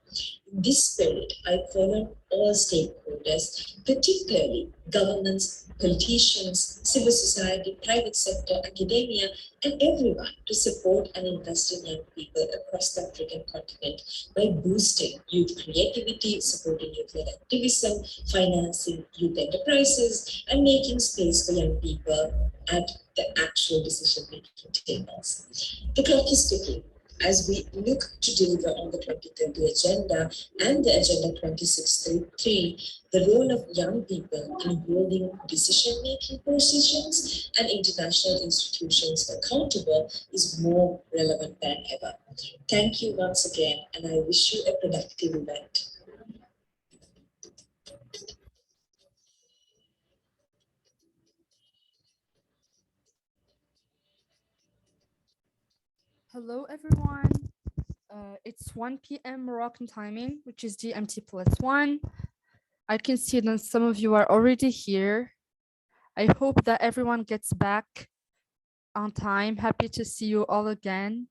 In this spirit, I call on all stakeholders, particularly governments, politicians, civil society, private sector, academia, and everyone to support and invest in young people across the African continent by boosting youth creativity, supporting youth-led activism, financing youth enterprises, and making space for young people at the actual decision-making tables. The clock is ticking. As we look to deliver on the 2030 Agenda and the Agenda 2063, the role of young people in holding decision-making positions and international institutions accountable is more relevant than ever. Thank you once again, and I wish you a productive event. Hello, everyone. It's 1 p.m. Moroccan timing, which is GMT +1. I can see that some of you are already here. I hope that everyone gets back on time. Happy to see you all again.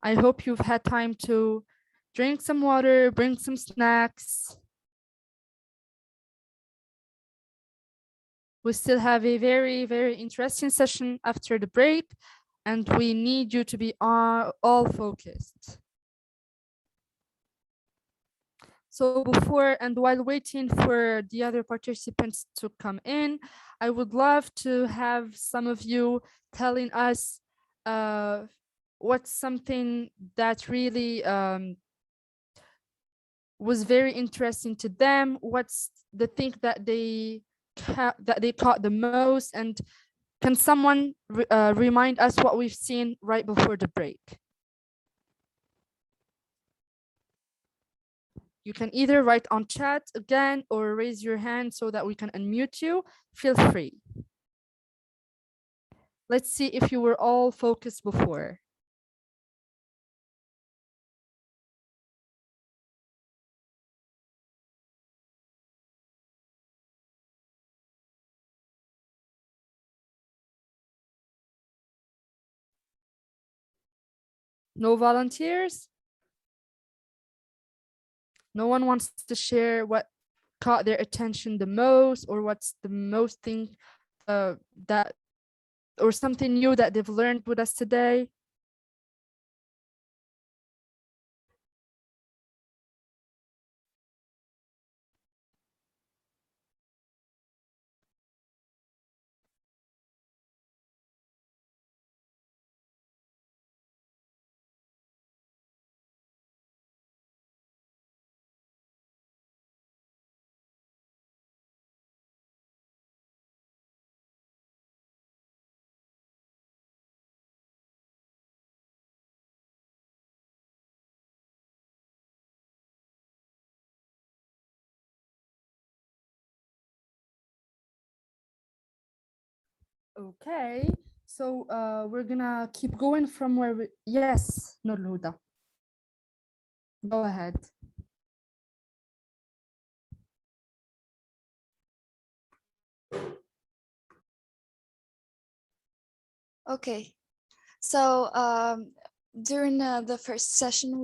I hope you've had time to drink some water, bring some snacks, We still have a very, very interesting session after the break, and we need you to be all focused. So before and while waiting for the other participants to come in, I would love to have some of you telling us what's something that really was very interesting to them. What's the thing that they caught the most, and can someone remind us what we've seen right before the break? You can either write on chat again or raise your hand so that we can unmute you. Feel free. Let's see if you were all focused before. No volunteers? No one wants to share what caught their attention the most, or what's the most thing that, or something new that they've learned with us today? Okay, so we're gonna keep going from where we, yes, Nur Huda. Go ahead. Okay, so during the first session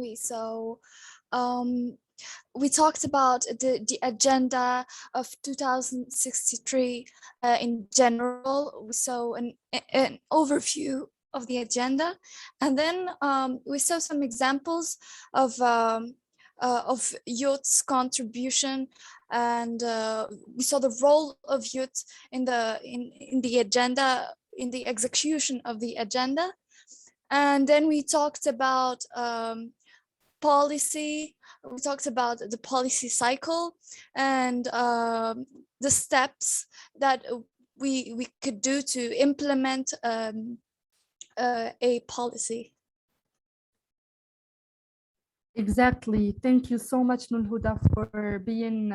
we talked about the agenda of 2063 in general. We saw an overview of the agenda, and then we saw some examples of youth's contribution, and we saw the role of youth in the agenda, in the execution of the agenda. And then we talked about policy. We talked about the policy cycle and the steps that we could do to implement a policy. Exactly. Thank you so much, Nur Huda, for being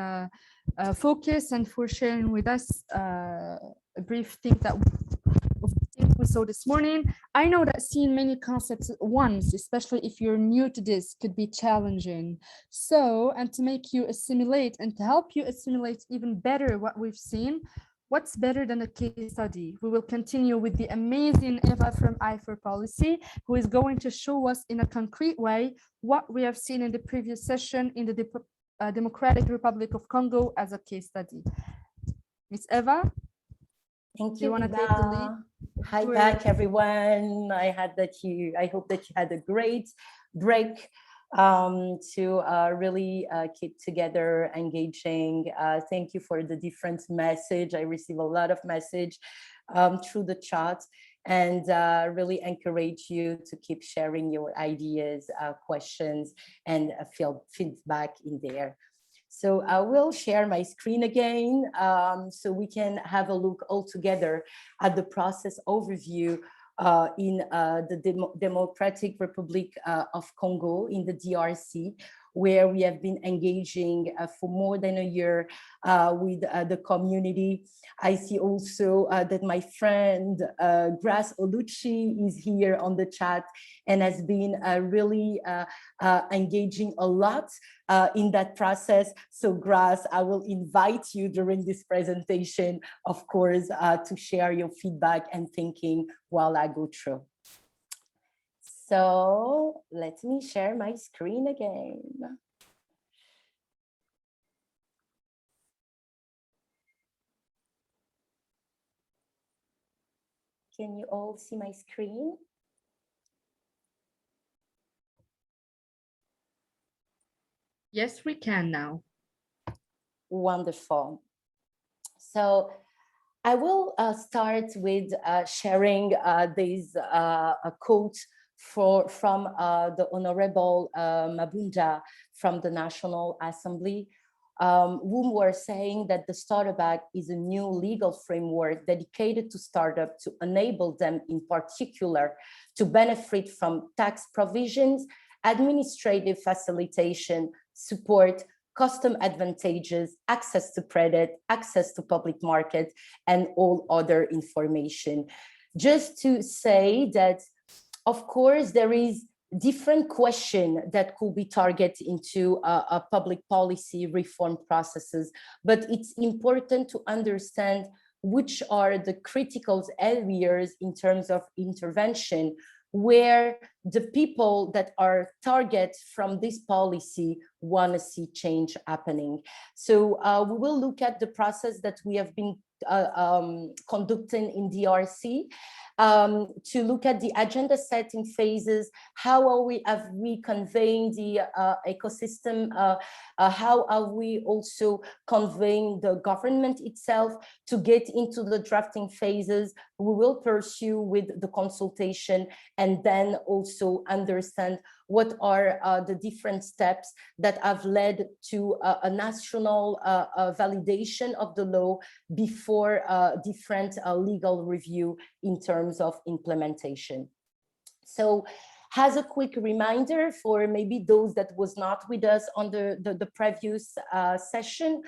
focused and for sharing with us a brief thing that we saw this morning. I know that seeing many concepts at once, especially if you're new to this, could be challenging. So, and to make you assimilate and to help you assimilate even better what we've seen, what's better than a case study? We will continue with the amazing Eva from I4Policy, who is going to show us in a concrete way what we have seen in the previous session in the Democratic Republic of Congo as a case study. Miss Eva? Thank you. You want to take the lead? Hi back, everyone. I hope that you had a great break to really keep together, engaging. Thank you for the different message. I receive a lot of message through the chat, and really encourage you to keep sharing your ideas, questions, and feedback in there. So I will share my screen again so we can have a look all together at the process overview in the Democratic Republic of Congo, in the DRC, where we have been engaging for more than a year with the community. I see also that my friend Grace Oluchi is here on the chat and has been really engaging a lot in that process. So Grace, I will invite you during this presentation, of course, to share your feedback and thinking while I go through. So let me share my screen again. Can you all see my screen? Yes, we can now. Wonderful. So I will start with sharing this a quote from the Honorable Mabunda from the National Assembly, whom were saying that the Startup Act is a new legal framework dedicated to startups to enable them in particular to benefit from tax provisions, administrative facilitation, support, custom advantages, access to credit, access to public market, and all other information. Just to say that, of course, there is different question that could be targeted into a public policy reform processes, but it's important to understand which are the critical areas in terms of intervention where the people that are target from this policy want to see change happening. So we will look at the process that we have been conducting in DRC to look at the agenda setting phases. How have we conveying the ecosystem? How are we also conveying the government itself to get into the drafting phases? We will pursue with the consultation and then also understand what are the different steps that have led to a national validation of the law before different legal review in terms of implementation. So as a quick reminder for maybe those that was not with us on the previous session,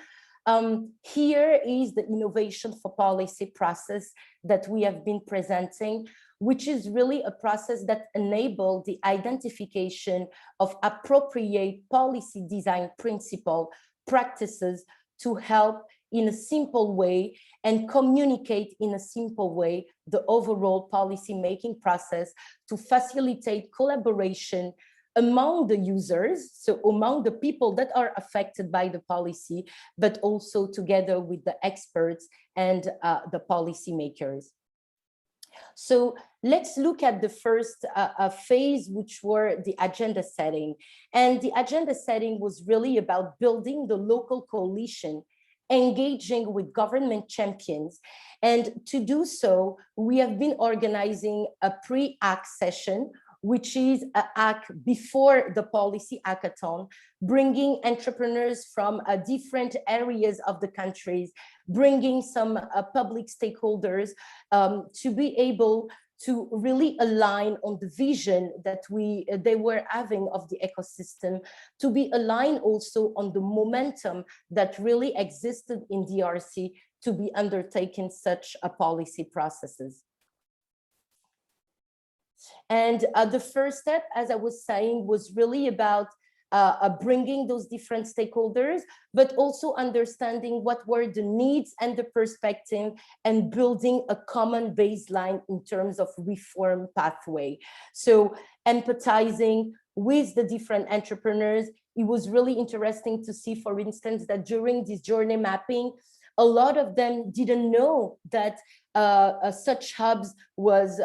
here is the innovation for policy process that we have been presenting, which is really a process that enables the identification of appropriate policy design principle practices to help in a simple way and communicate in a simple way the overall policy making process to facilitate collaboration among the users, so among the people that are affected by the policy, but also together with the experts and the policymakers. So let's look at the first phase, which were the agenda setting. And the agenda setting was really about building the local coalition, engaging with government champions. And to do so, we have been organizing a pre-ACT session, which is an ACT before the policy hackathon, bringing entrepreneurs from different areas of the countries, bringing some public stakeholders to be able to really align on the vision that they were having of the ecosystem, to be aligned also on the momentum that really existed in DRC to be undertaking such a policy processes. And the first step, as I was saying, was really about bringing those different stakeholders, but also understanding what were the needs and the perspective and building a common baseline in terms of reform pathway. So empathizing with the different entrepreneurs. It was really interesting to see, for instance, that during this journey mapping, a lot of them didn't know that such hubs was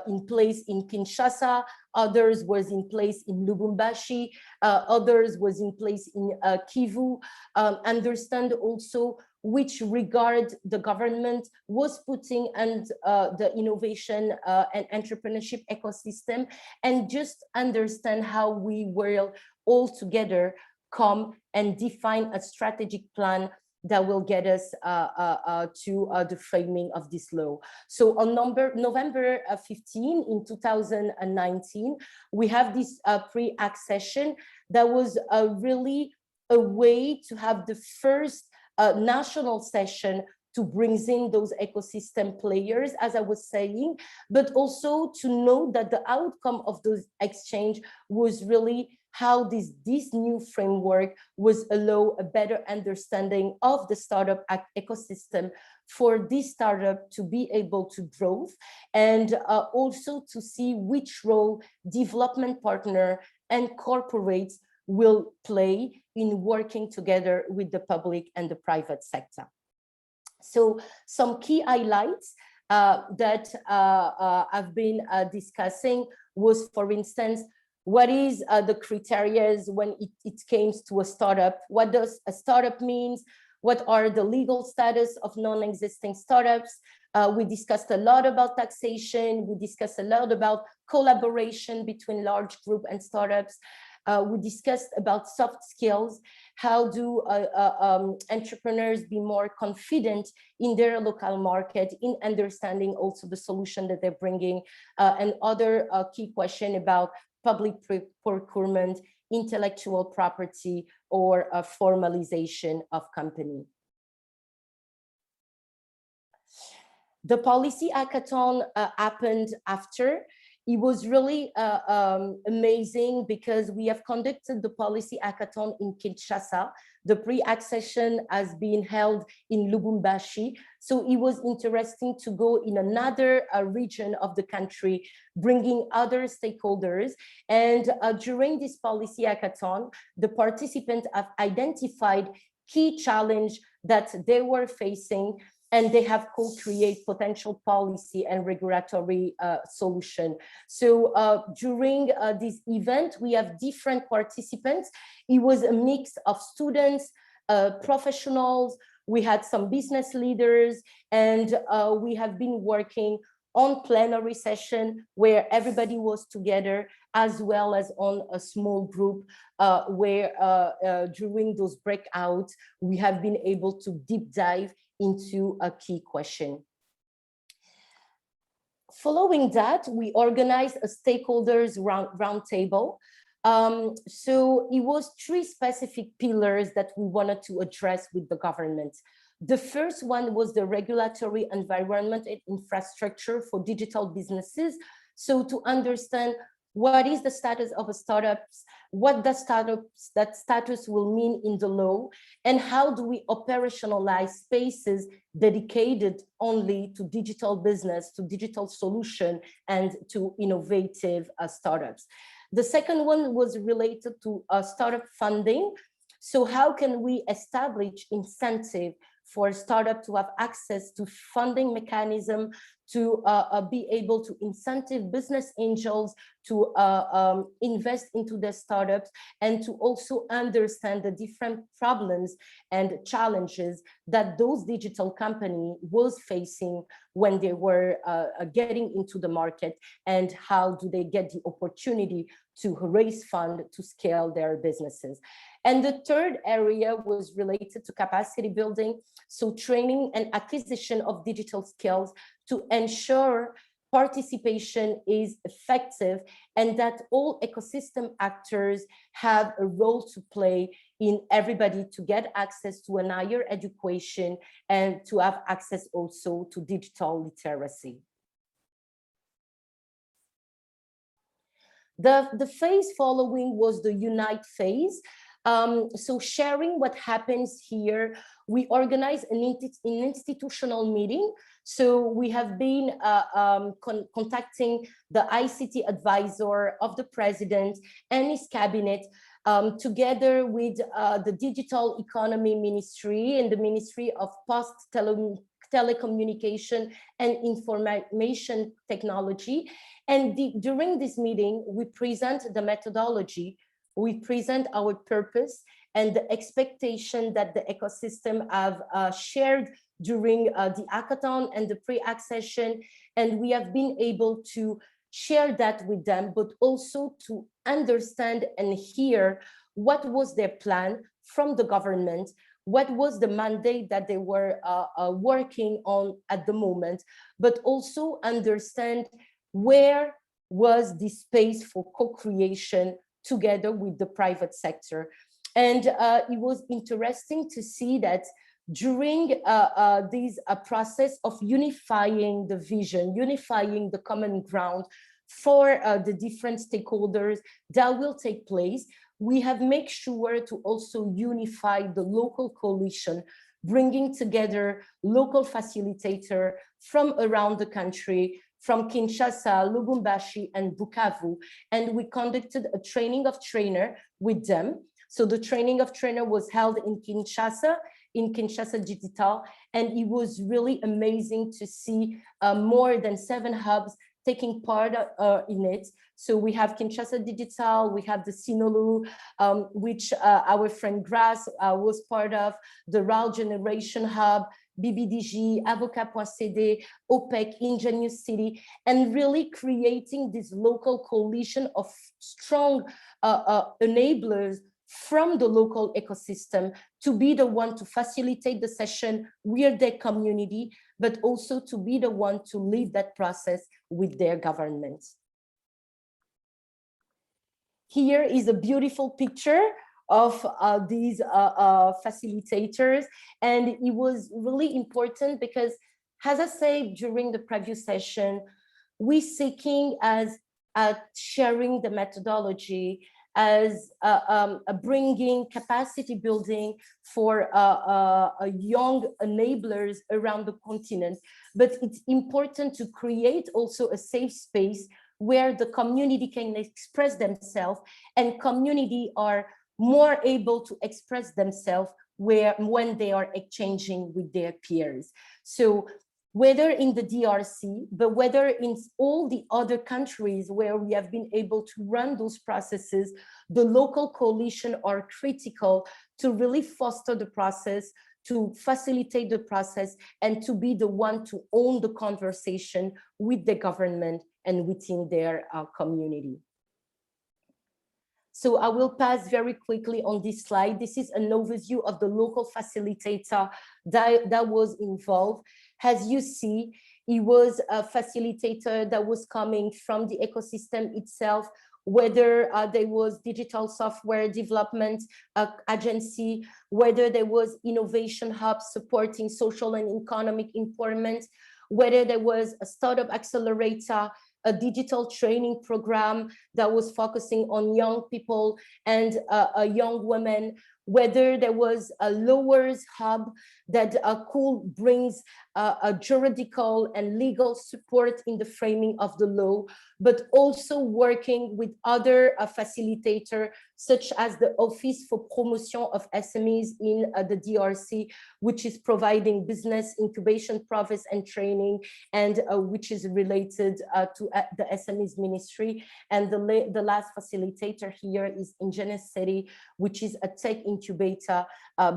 in place in Kinshasa, others was in place in Lubumbashi, others was in place in Kivu. Understand also which regard the government was putting and the innovation and entrepreneurship ecosystem, and just understand how we will all together come and define a strategic plan that will get us to the framing of this law. So on November 15 in 2019, we have this pre-ACT session that was really a way to have the first national session to bring in those ecosystem players, as I was saying, but also to know that the outcome of those exchange was really how this new framework was allow a better understanding of the startup ecosystem for this startup to be able to grow, and also to see which role development partner and corporates will play in working together with the public and the private sector. So some key highlights that I've been discussing was, for instance, what is the criteria when it comes to a startup? What does a startup means? What are the legal status of non-existing startups? We discussed a lot about taxation. We discussed a lot about collaboration between large group and startups. We discussed about soft skills. How do entrepreneurs be more confident in their local market, in understanding also the solution that they're bringing, and other key question about public procurement, intellectual property, or a formalization of company. The policy hackathon happened after. It was really amazing because we have conducted the policy hackathon in Kinshasa. The pre-accession has been held in Lubumbashi. So it was interesting to go in another region of the country, bringing other stakeholders. And during this policy hackathon, the participants have identified key challenge that they were facing, and they have co-create potential policy and regulatory solution. So during this event, we have different participants. It was a mix of students, professionals, we had some business leaders, and we have been working on plenary session where everybody was together, as well as on a small group where during those breakouts, we have been able to deep dive into a key question. Following that, we organized a stakeholders roundtable. So it was 3 specific pillars that we wanted to address with the government. The first one was the regulatory environment and infrastructure for digital businesses. So to understand what is the status of a startups, what the startups, that status will mean in the law, and how do we operationalize spaces dedicated only to digital business, to digital solution, and to innovative startups. The second one was related to startup funding. So how can we establish incentive for startup to have access to funding mechanism, to be able to incentive business angels to invest into their startups, and to also understand the different problems and challenges that those digital companies was facing when they were getting into the market, and how do they get the opportunity to raise funds to scale their businesses. And the third area was related to capacity building, so training and acquisition of digital skills to ensure participation is effective and that all ecosystem actors have a role to play in everybody to get access to an higher education and to have access also to digital literacy. The phase following was the Unite phase. So sharing what happens here, we organize an institutional meeting. So we have been contacting the ICT advisor of the president and his cabinet, together with the Digital Economy Ministry and the Ministry of Post Telecommunication and Information Technology. And during this meeting, we present the methodology, we present our purpose and the expectation that the ecosystem have shared during the hackathon and the pre-accession. And we have been able to share that with them, but also to understand and hear what was their plan from the government, what was the mandate that they were working on at the moment, but also understand where was the space for co-creation together with the private sector. And it was interesting to see that during this process of unifying the vision, unifying the common ground for the different stakeholders that will take place, we have made sure to also unify the local coalition, bringing together local facilitator from around the country, from Kinshasa, Lubumbashi, and Bukavu. And we conducted a training of trainer with them. So the training of trainer was held in Kinshasa, in Kinshasa Digital. And it was really amazing to see more than 7 hubs taking part in it. So we have Kinshasa Digital, we have the Sinolu, which our friend Grass was part of, the RAL Generation Hub, BBDG, Avocat.cd, OPEC, Ingenious City, and really creating this local coalition of strong enablers from the local ecosystem to be the one to facilitate the session with their community, but also to be the one to lead that process with their government. Here is a beautiful picture of these facilitators. And it was really important because, as I said during the previous session, we seeking as sharing the methodology, as bringing capacity building for young enablers around the continent. But it's important to create also a safe space where the community can express themselves, and community are more able to express themselves when they are exchanging with their peers. So whether in the DRC, but whether in all the other countries where we have been able to run those processes, the local coalition are critical to really foster the process, to facilitate the process, and to be the one to own the conversation with the government and within their community. So I will pass very quickly on this slide. This is an overview of the local facilitator that was involved. As you see, he was a facilitator that was coming from the ecosystem itself, whether there was digital software development agency, whether there was innovation hub supporting social and economic empowerment, whether there was a startup accelerator, a digital training program that was focusing on young people and young women, whether there was a lawyers hub that could brings a juridical and legal support in the framing of the law, but also working with other facilitators, such as the Office for Promotion of SMEs in the DRC, which is providing business incubation process and training, and which is related to the SMEs ministry. And the last facilitator here is Ingenious City, which is a tech incubator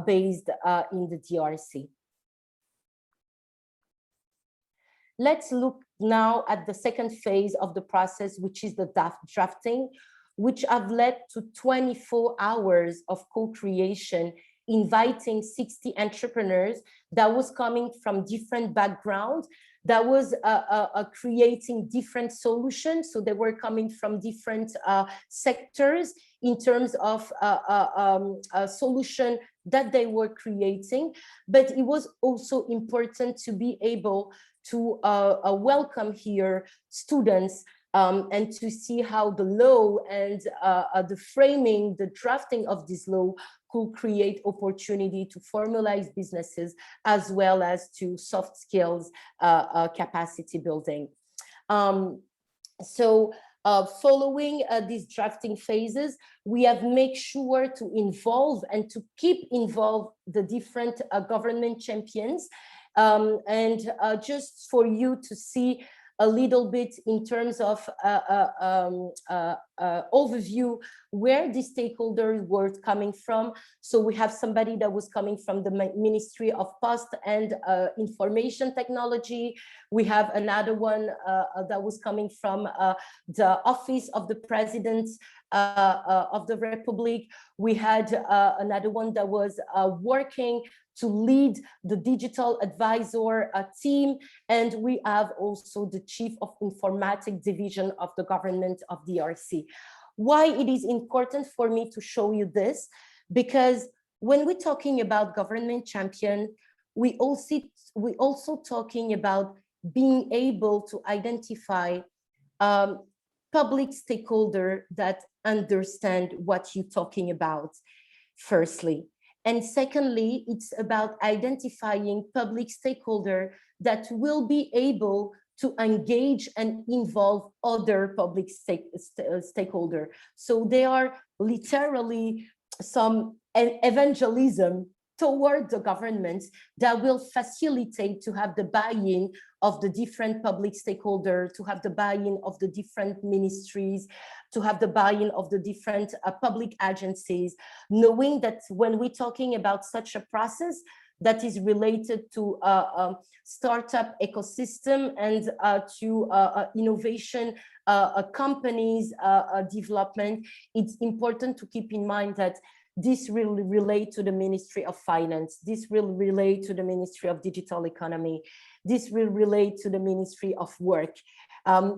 based in the DRC. Let's look now at the second phase of the process, which is the drafting, which have led to 24 hours of co-creation, inviting 60 entrepreneurs that was coming from different backgrounds, that was creating different solutions. So they were coming from different sectors in terms of a solution that they were creating. But it was also important to be able to welcome here students and to see how the law and the framing, the drafting of this law could create opportunity to formalize businesses as well as to soft skills capacity building. Following these drafting phases, we have made sure to involve and to keep involved the different government champions. Just for you to see a little bit in terms of overview where the stakeholders were coming from. So we have somebody that was coming from the Ministry of Post and Information Technology. We have another one that was coming from the Office of the President of the Republic. We had another one that was working to lead the digital advisor team. And we have also the Chief of Informatics Division of the government of DRC. Why it is important for me to show you this? Because when we're talking about government champion, we also talking about being able to identify public stakeholder that understand what you're talking about, firstly. And secondly, it's about identifying public stakeholder that will be able to engage and involve other public stakeholder. So they are literally some evangelism toward the governments that will facilitate to have the buy-in of the different public stakeholders, to have the buy-in of the different ministries, to have the buy-in of the different public agencies, knowing that when we're talking about such a process that is related to startup ecosystem and to innovation companies development, it's important to keep in mind that this will relate to the Ministry of Finance, this will relate to the Ministry of Digital Economy, this will relate to the Ministry of Work.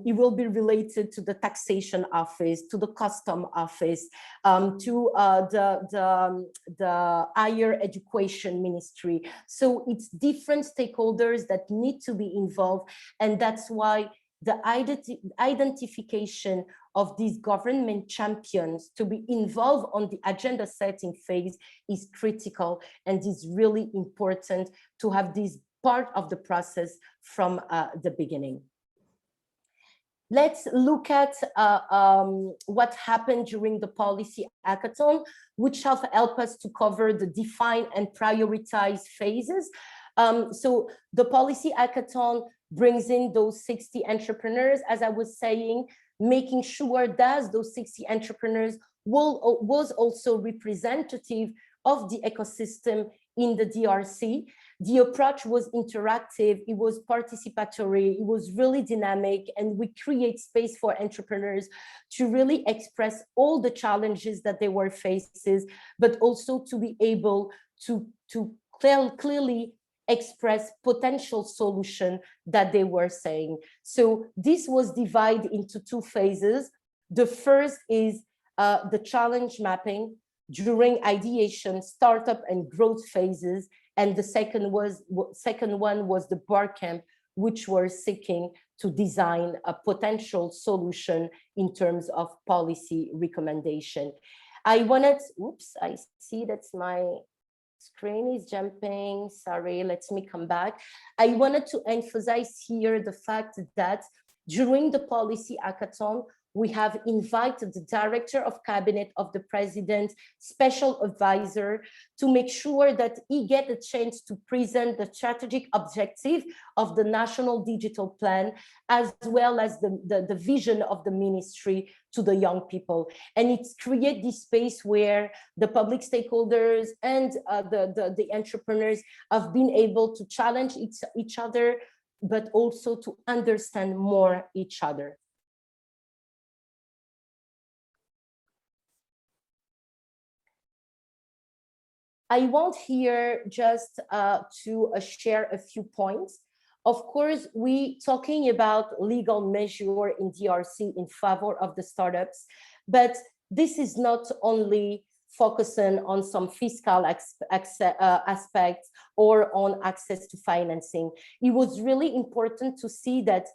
It will be related to the taxation office, to the custom office, to the higher education ministry. So it's different stakeholders that need to be involved, and that's why the identification of these government champions to be involved on the agenda setting phase is critical, and is really important to have this part of the process from the beginning. Let's look at what happened during the policy hackathon, which have helped us to cover the define and prioritize phases. So the policy hackathon brings in those 60 entrepreneurs, as I was saying, making sure that those 60 entrepreneurs was also representative of the ecosystem in the DRC. The approach was interactive, it was participatory, it was really dynamic, and we create space for entrepreneurs to really express all the challenges that they were facing, but also to be able to clearly express potential solution that they were saying. So this was divided into two phases. The first is the challenge mapping during ideation, startup and growth phases. And the second one was the Barcamp, which were seeking to design a potential solution in terms of policy recommendation. I wanted, oops, I see that's my screen is jumping, sorry, let me come back. I wanted to emphasize here the fact that during the policy hackathon, we have invited the Director of Cabinet of the President, Special Advisor, to make sure that he get a chance to present the strategic objective of the National Digital Plan, as well as the vision of the ministry to the young people. And it's create this space where the public stakeholders and the entrepreneurs have been able to challenge each other, but also to understand more each other. I want here just to share a few points. Of course, we talking about legal measure in DRC in favor of the startups, but this is not only focusing on some fiscal aspects or on access to financing. It was really important to see that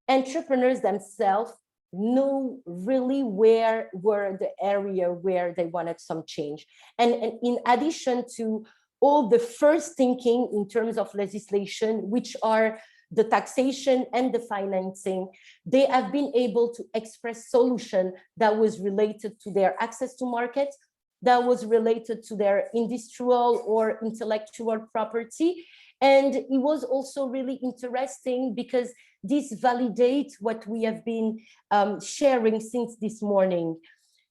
entrepreneurs themselves know really where were the area where they wanted some change. And in addition to all the first thinking in terms of legislation, which are the taxation and the financing, they have been able to express solution that was related to their access to market, that was related to their industrial or intellectual property. And it was also really interesting because this validates what we have been sharing since this morning.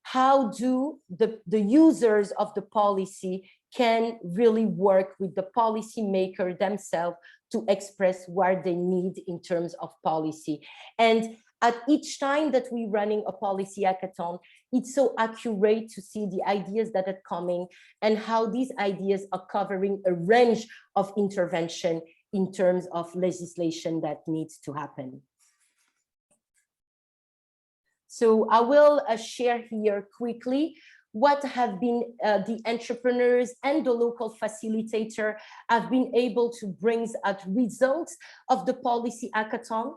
How do the users of the policy can really work with the policymaker themselves to express what they need in terms of policy. And at each time that we're running a policy hackathon, it's so accurate to see the ideas that are coming and how these ideas are covering a range of intervention in terms of legislation that needs to happen. So I will share here quickly what have been the entrepreneurs and the local facilitator have been able to bring as results of the policy hackathon.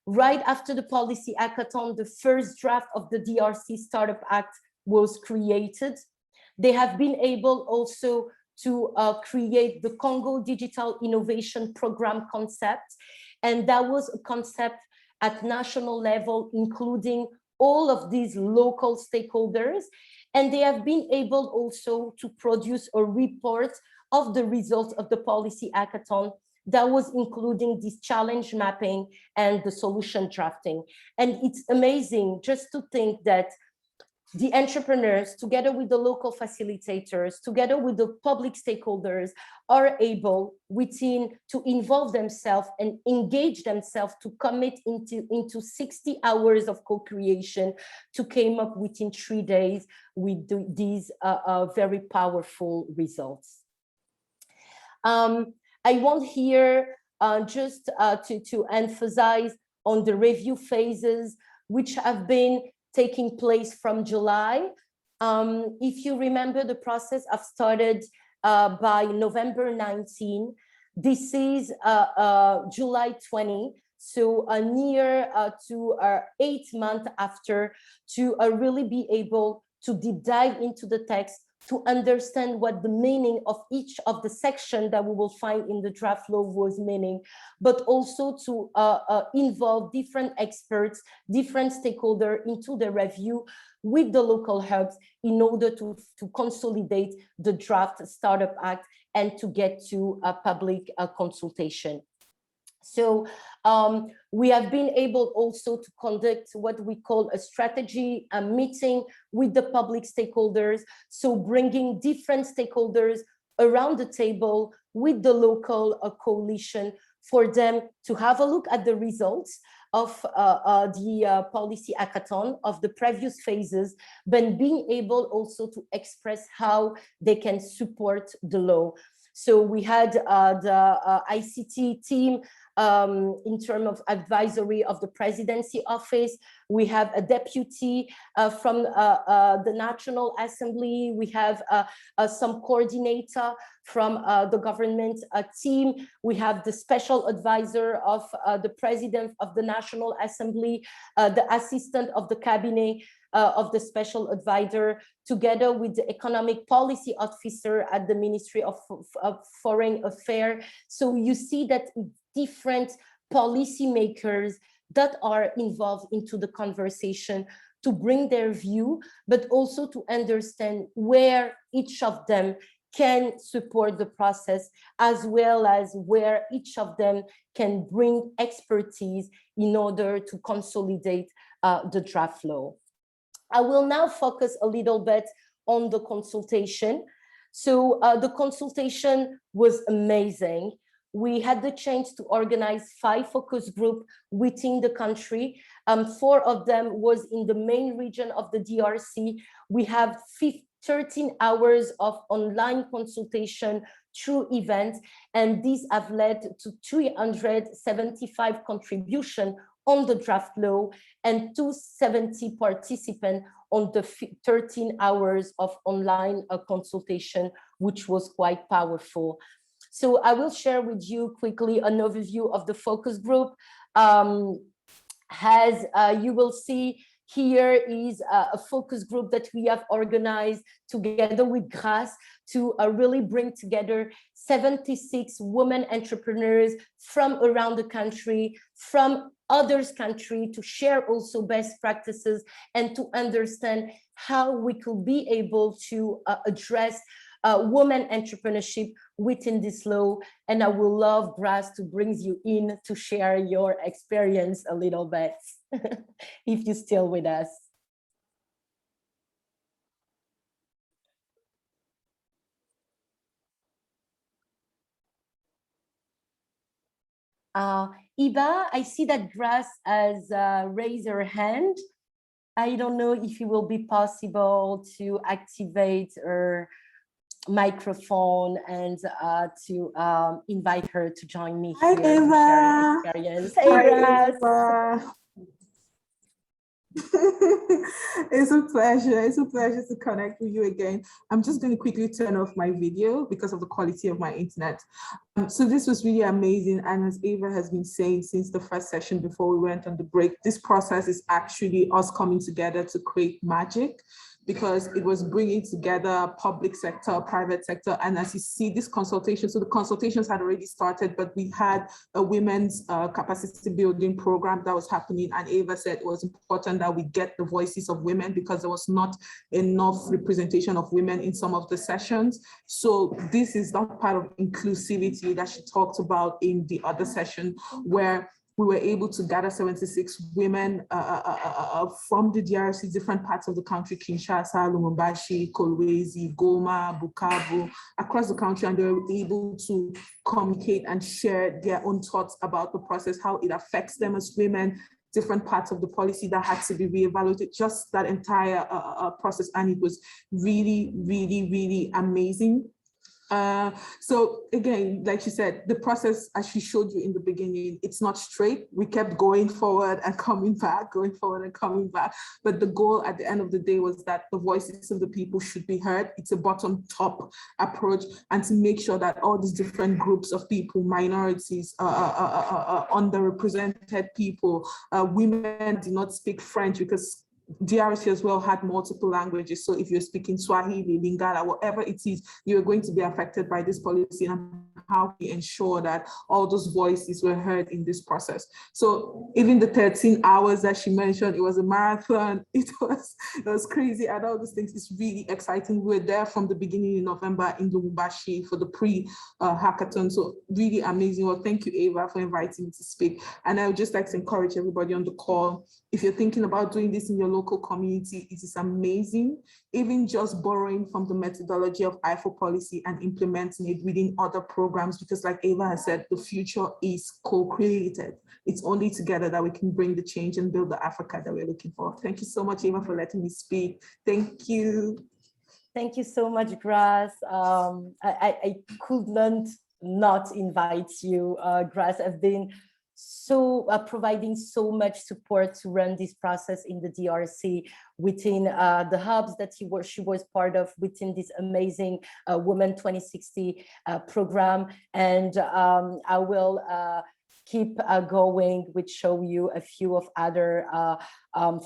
Right after the policy hackathon, the first draft of the DRC Startup Act was created. They have been able also to create the Congo Digital Innovation Program concept. And that was a concept at national level, including all of these local stakeholders. And they have been able also to produce a report of the results of the policy hackathon that was including this challenge mapping and the solution drafting. And it's amazing just to think that the entrepreneurs, together with the local facilitators, together with the public stakeholders, are able to involve themselves and engage themselves to commit into 60 hours of co-creation to come up within 3 days with these very powerful results. I want here just to emphasize on the review phases, which have been taking place from July. If you remember, the process have started by November 19. This is July 20, so near to 8 months after, to really be able to deep dive into the text, to understand what the meaning of each of the section that we will find in the draft law was meaning, but also to involve different experts, different stakeholders into the review with the local hubs in order to consolidate the draft Startup Act and to get to a public consultation. So we have been able also to conduct what we call a strategy meeting with the public stakeholders. So bringing different stakeholders around the table with the local coalition for them to have a look at the results of the policy hackathon of the previous phases, but being able also to express how they can support the law. So we had the ICT team in terms of advisory of the presidency office. We have a deputy from the National Assembly. We have some coordinator from the government team. We have the special advisor of the president of the National Assembly, the assistant of the cabinet of the special advisor, together with the economic policy officer at the Ministry of Foreign Affairs. So you see that different policymakers that are involved into the conversation to bring their view, but also to understand where each of them can support the process, as well as where each of them can bring expertise in order to consolidate the draft law. I will now focus a little bit on the consultation. So the consultation was amazing. We had the chance to organize 5 focus groups within the country. 4 of them was in the main region of the DRC. We have 13 hours of online consultation through events, and these have led to 375 contributions on the draft law and 270 participants on the 13 hours of online consultation, which was quite powerful. So I will share with you quickly an overview of the focus group. As you will see, here is a focus group that we have organized together with GRACE to really bring together 76 women entrepreneurs from around the country, from others' country, to share also best practices and to understand how we could be able to address women entrepreneurship within this law. And I will love GRACE to bring you in to share your experience a little bit, if you're still with us. Iba, I see that GRACE has raised her hand. I don't know if it will be possible to activate her microphone and to invite her to join me here. Hi, Eva. To share her experience. Hey, Eva. It's a pleasure. It's a pleasure to connect with you again. I'm just going to quickly turn off my video because of the quality of my internet. So this was really amazing. And as Eva has been saying since the first session before we went on the break, this process is actually us coming together to create magic, because it was bringing together public sector, private sector. And as you see, this consultation, so the consultations had already started, but we had a women's capacity building program that was happening. And Eva said it was important that we get the voices of women because there was not enough representation of women in some of the sessions. So this is not part of inclusivity that she talked about in the other session, where we were able to gather 76 women from the DRC, different parts of the country, Kinshasa, Lubumbashi, Kolwezi, Goma, Bukavu, across the country, and they were able to communicate and share their own thoughts about the process, how it affects them as women, different parts of the policy that had to be reevaluated, just that entire process. And it was really, really, really amazing. So again, like she said, the process, as she showed you in the beginning, it's not straight. We kept going forward and coming back, going forward and coming back. But the goal at the end of the day was that the voices of the people should be heard. It's a bottom-top approach, and to make sure that all these different groups of people, minorities, underrepresented people, women do not speak French, because DRC as well had multiple languages. So if you're speaking Swahili, Lingala, whatever it is, you're going to be affected by this policy, and how we ensure that all those voices were heard in this process. So even the 13 hours that she mentioned, it was a marathon. It was crazy, and all those things is really exciting. We were there from the beginning in November in Lubumbashi for the pre-hackathon. So really amazing. Well, thank you, Eva, for inviting me to speak. And I would just like to encourage everybody on the call, if you're thinking about doing this in your local community, it is amazing. Even just borrowing from the methodology of IFO policy and implementing it within other programs, because like Eva has said, the future is co-created. It's only together that we can bring the change and build the Africa that we're looking for. Thank you so much, Eva, for letting me speak. Thank you. Thank you so much, Grace. I couldn't not invite you, Grace. I've been providing so much support to run this process in the DRC within the hubs that she was part of within this amazing Women 2060 program. And I will keep going, which show you a few of other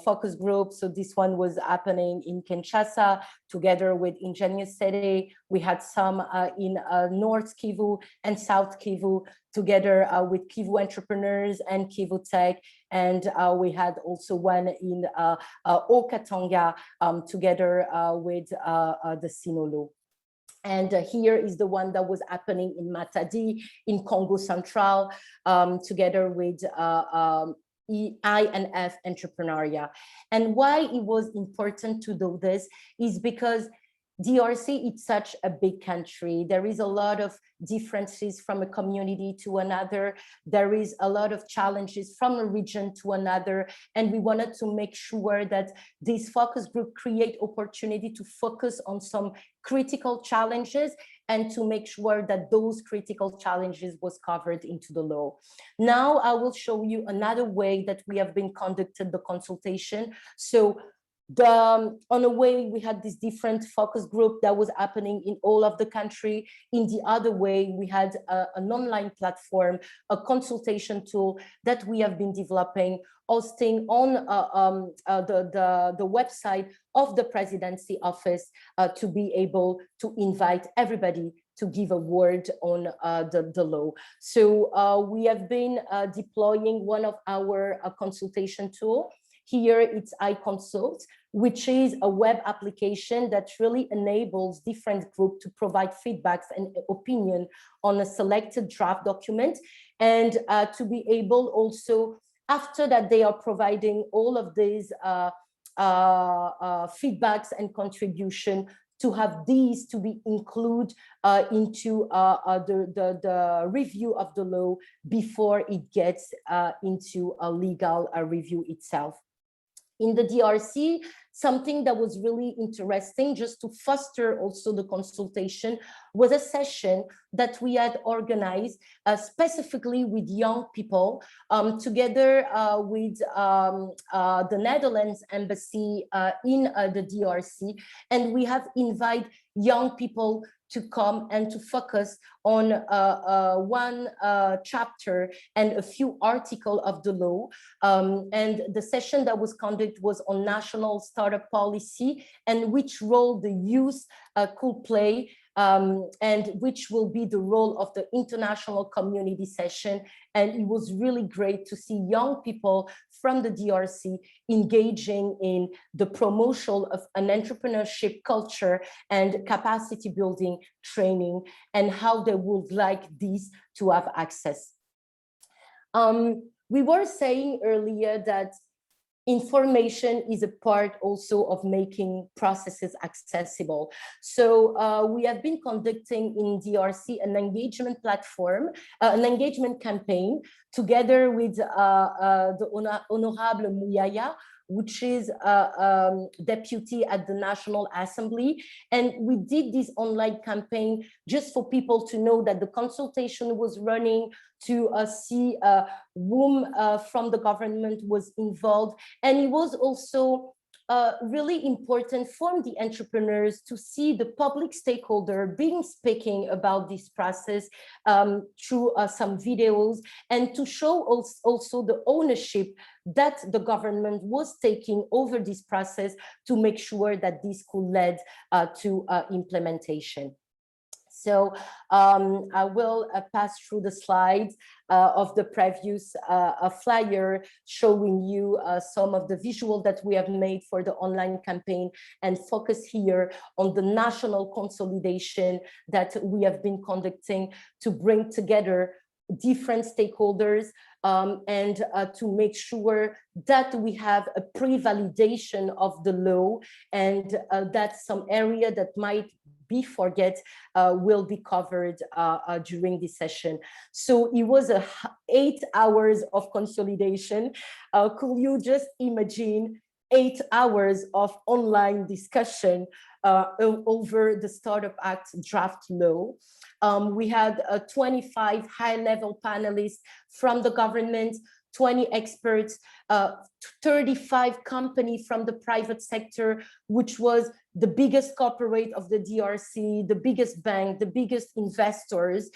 focus groups. So this one was happening in Kinshasa together with Ingenious City. We had some in North Kivu and South Kivu together with Kivu Entrepreneurs and Kivu Tech. And we had also one in Okatonga together with the Sinolo. And here is the one that was happening in Matadi in Congo Central, together with INF Entrepreneuria. And why it was important to do this is because DRC is such a big country. There is a lot of differences from a community to another. There is a lot of challenges from a region to another. And we wanted to make sure that this focus group create opportunity to focus on some critical challenges and to make sure that those critical challenges was covered into the law. Now I will show you another way that we have been conducted the consultation. So on a way, we had this different focus group that was happening in all of the country. In the other way, we had an online platform, a consultation tool that we have been developing, hosting on the website of the presidency office to be able to invite everybody to give a word on the law. So we have been deploying one of our consultation tool. Here it's iConsult, which is a web application that really enables different groups to provide feedbacks and opinion on a selected draft document, and to be able also, after that they are providing all of these feedbacks and contribution, to have these to be included into the review of the law before it gets into a legal review itself. In the DRC, something that was really interesting, just to foster also the consultation, was a session that we had organized specifically with young people, together with the Netherlands Embassy in the DRC. And we have invited young people to come and to focus on one chapter and a few articles of the law. And the session that was conducted was on national startup policy and which role the youth could play, and which will be the role of the international community session. And it was really great to see young people from the DRC engaging in the promotion of an entrepreneurship culture and capacity building training, and how they would like these to have access. We were saying earlier that information is a part also of making processes accessible. So we have been conducting in DRC an engagement platform, an engagement campaign, together with the Honorable Mouyaya, which is a deputy at the National Assembly. And we did this online campaign just for people to know that the consultation was running, to see whom from the government was involved. And it was also really important for the entrepreneurs to see the public stakeholder being speaking about this process through some videos, and to show also the ownership that the government was taking over this process to make sure that this could lead to implementation. So I will pass through the slides of the previous flyer, showing you some of the visual that we have made for the online campaign, and focus here on the national consolidation that we have been conducting to bring together different stakeholders and to make sure that we have a pre-validation of the law, and that some area that might be forget will be covered during this session. So it was 8 hours of consolidation. Could you just imagine 8 hours of online discussion over the Startup Act draft law? We had 25 high-level panelists from the government, 20 experts, 35 companies from the private sector, which was the biggest corporate of the DRC, the biggest bank, the biggest investors.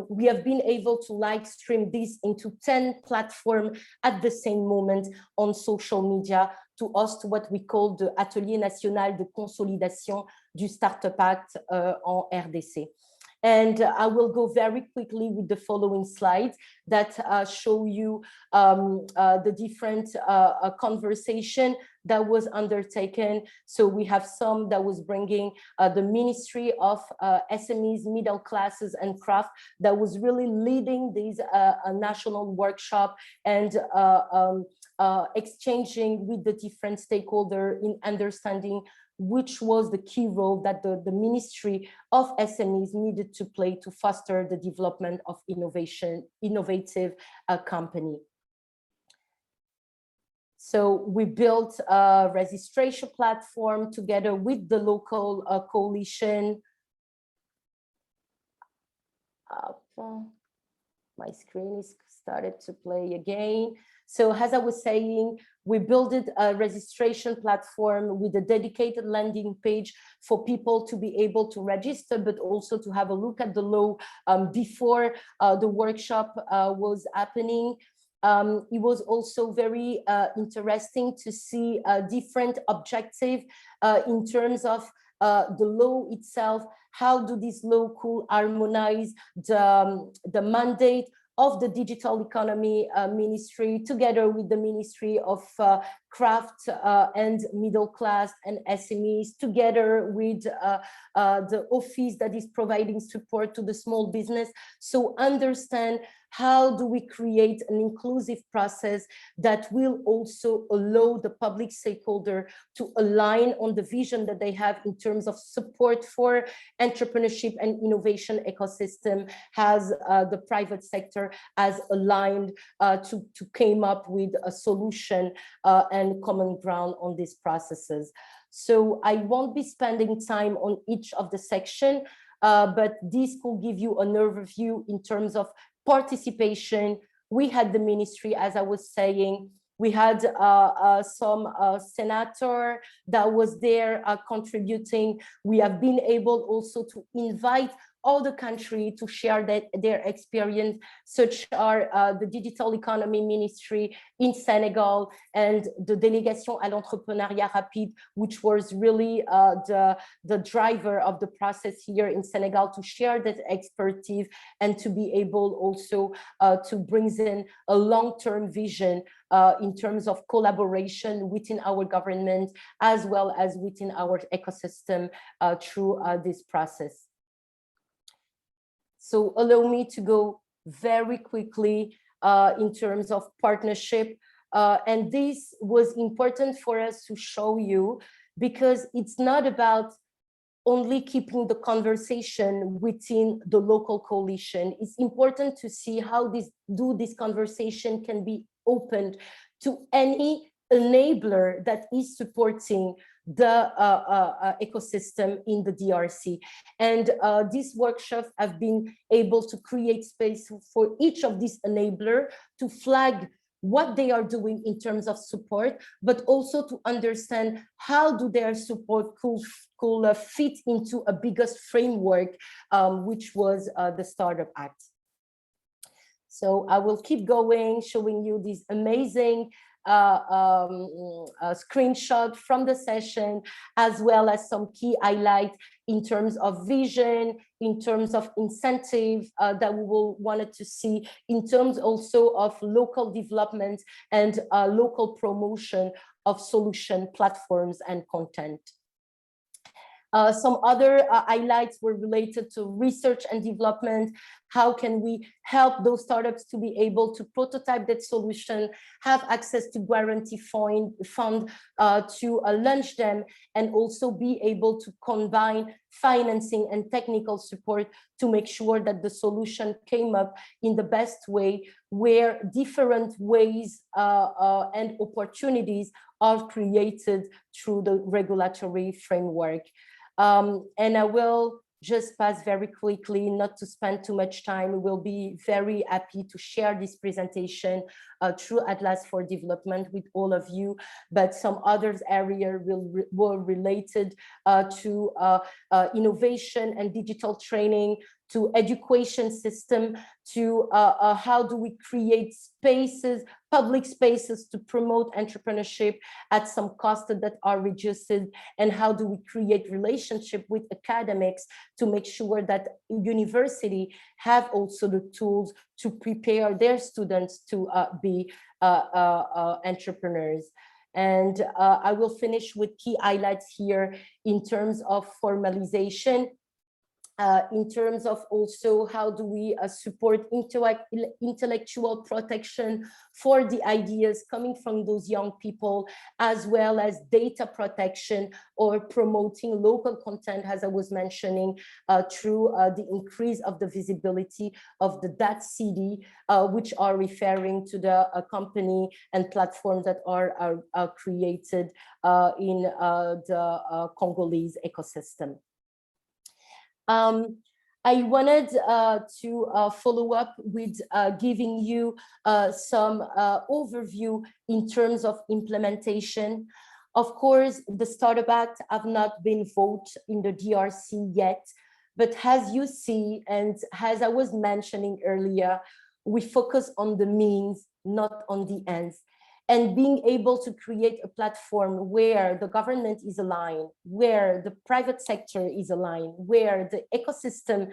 We have been able to live stream this into 10 platforms at the same moment on social media to host what we call the Atelier National de Consolidation du Startup Act en RDC. And I will go very quickly with the following slides that show you the different conversation that was undertaken. So we have some that was bringing the Ministry of SMEs, Middle Classes and Craft, that was really leading these national workshop and exchanging with the different stakeholders in understanding which was the key role that the Ministry of SMEs needed to play to foster the development of innovative company. So we built a registration platform together with the local coalition. My screen is started to play again. So as I was saying, we built a registration platform with a dedicated landing page for people to be able to register, but also to have a look at the law before the workshop was happening. It was also very interesting to see different objectives in terms of the law itself. How do this law could harmonize the mandate of the Digital Economy Ministry together with the Ministry of Craft and Middle Class and SMEs, together with the office that is providing support to the small business. So understand how do we create an inclusive process that will also allow the public stakeholder to align on the vision that they have in terms of support for entrepreneurship and innovation ecosystem, as the private sector has aligned to came up with a solution and common ground on these processes. So I won't be spending time on each of the section, but this could give you an overview in terms of participation. We had the ministry, as I was saying, we had some senator that was there contributing. We have been able also to invite all the country to share their experience, such are the Digital Economy Ministry in Senegal and the Délégation à l'Entrepreneuriat Rapide, which was really the driver of the process here in Senegal to share that expertise and to be able also to bring in a long-term vision in terms of collaboration within our government as well as within our ecosystem through this process. So allow me to go very quickly in terms of partnership. And this was important for us to show you because it's not about only keeping the conversation within the local coalition. It's important to see how this conversation can be opened to any enabler that is supporting the ecosystem in the DRC. And these workshops have been able to create space for each of these enablers to flag what they are doing in terms of support, but also to understand how do their support could fit into a biggest framework, which was the Startup Act. So I will keep going, showing you these amazing screenshot from the session, as well as some key highlights in terms of vision, in terms of incentive that we will wanted to see, in terms also of local development and local promotion of solution platforms and content. Some other highlights were related to research and development. How can we help those startups to be able to prototype that solution, have access to guarantee fund to launch them, and also be able to combine financing and technical support to make sure that the solution came up in the best way, where different ways and opportunities are created through the regulatory framework. And I will just pass very quickly, not to spend too much time. We will be very happy to share this presentation through Atlas for Development with all of you, but some other areas were related to innovation and digital training, to education system, to how do we create spaces, public spaces to promote entrepreneurship at some costs that are reduced, and how do we create relationship with academics to make sure that university have also the tools to prepare their students to be entrepreneurs. And I will finish with key highlights here in terms of formalization. In terms of also how do we support intellectual protection for the ideas coming from those young people, as well as data protection or promoting local content, as I was mentioning, through the increase of the visibility of the DAT-CD, which are referring to the company and platforms that are created in the Congolese ecosystem. I wanted to follow up with giving you some overview in terms of implementation. Of course, the Startup Act have not been voted in the DRC yet, but as you see, and as I was mentioning earlier, we focus on the means, not on the ends. And being able to create a platform where the government is aligned, where the private sector is aligned, where the ecosystem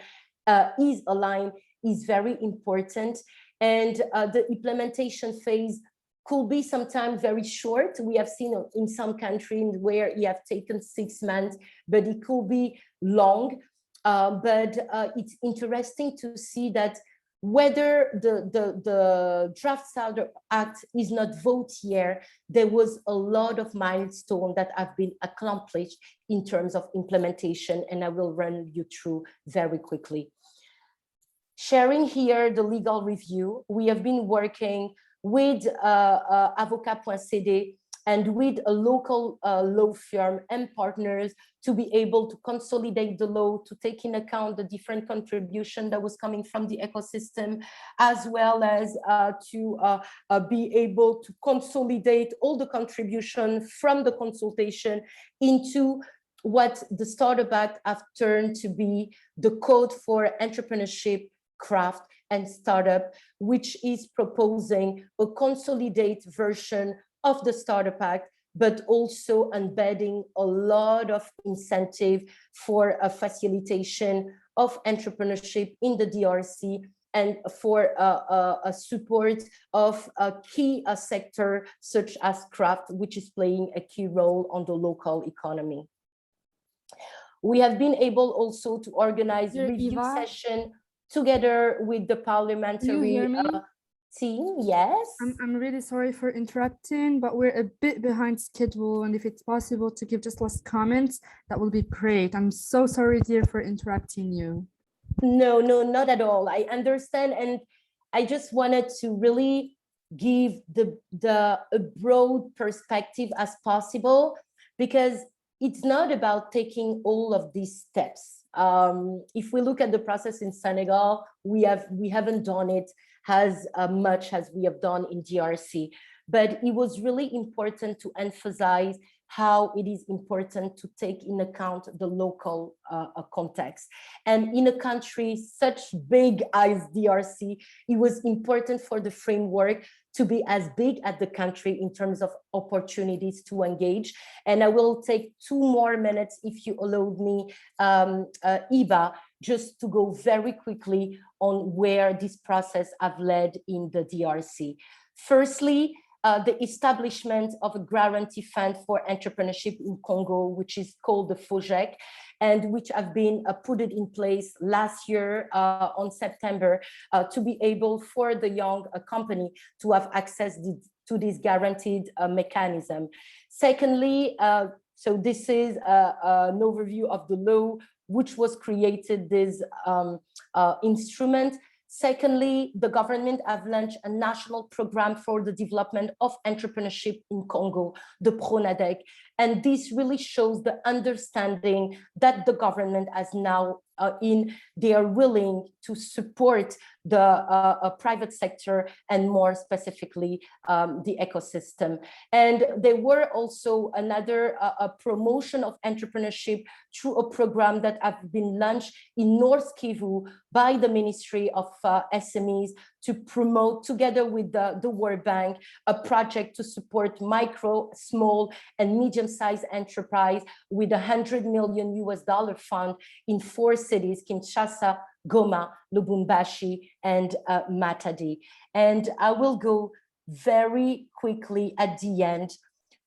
is aligned is very important. And the implementation phase could be sometimes very short. We have seen in some countries where you have taken 6 months, but it could be long. But it's interesting to see that whether the Draft Startup Act is not voted here, there was a lot of milestones that have been accomplished in terms of implementation, and I will run you through very quickly. Sharing here the legal review, we have been working with Avocat.cd and with a local law firm and partners to be able to consolidate the law, to take in account the different contribution that was coming from the ecosystem, as well as to be able to consolidate all the contribution from the consultation into what the Startup Act have turned to be the Code for Entrepreneurship, Craft and Startup, which is proposing a consolidated version of the Startup Act, but also embedding a lot of incentive for a facilitation of entrepreneurship in the DRC and for a support of a key sector such as craft, which is playing a key role on the local economy. We have been able also to organize a review session together with the parliamentary team. Yes. I'm really sorry for interrupting, but we're a bit behind schedule. And if it's possible to give just last comments, that will be great. I'm so sorry, dear, for interrupting you. No, not at all. I understand. And I just wanted to really give a broad perspective as possible, because it's not about taking all of these steps. If we look at the process in Senegal, we haven't done it as much as we have done in DRC, but it was really important to emphasize how it is important to take in account the local context. And in a country such big as DRC, it was important for the framework to be as big as the country in terms of opportunities to engage. And I will take 2 more minutes, if you allowed me, Eva, just to go very quickly on where this process have led in the DRC. Firstly, the establishment of a guarantee fund for entrepreneurship in Congo, which is called the FOGEC, and which have been put in place last year on September to be able for the young company to have access to this guaranteed mechanism. Secondly, so this is an overview of the law which was created, this instrument. Secondly, the government have launched a national program for the development of entrepreneurship in Congo, the PRONADEC. And this really shows the understanding that the government has now they are willing to support the private sector and more specifically the ecosystem. And there were also another promotion of entrepreneurship through a program that have been launched in North Kivu by the Ministry of SMEs to promote, together with the World Bank, a project to support micro, small, and medium-sized enterprise with $100 million fund in 4 cities, Kinshasa, Goma, Lubumbashi, and Matadi. And I will go very quickly at the end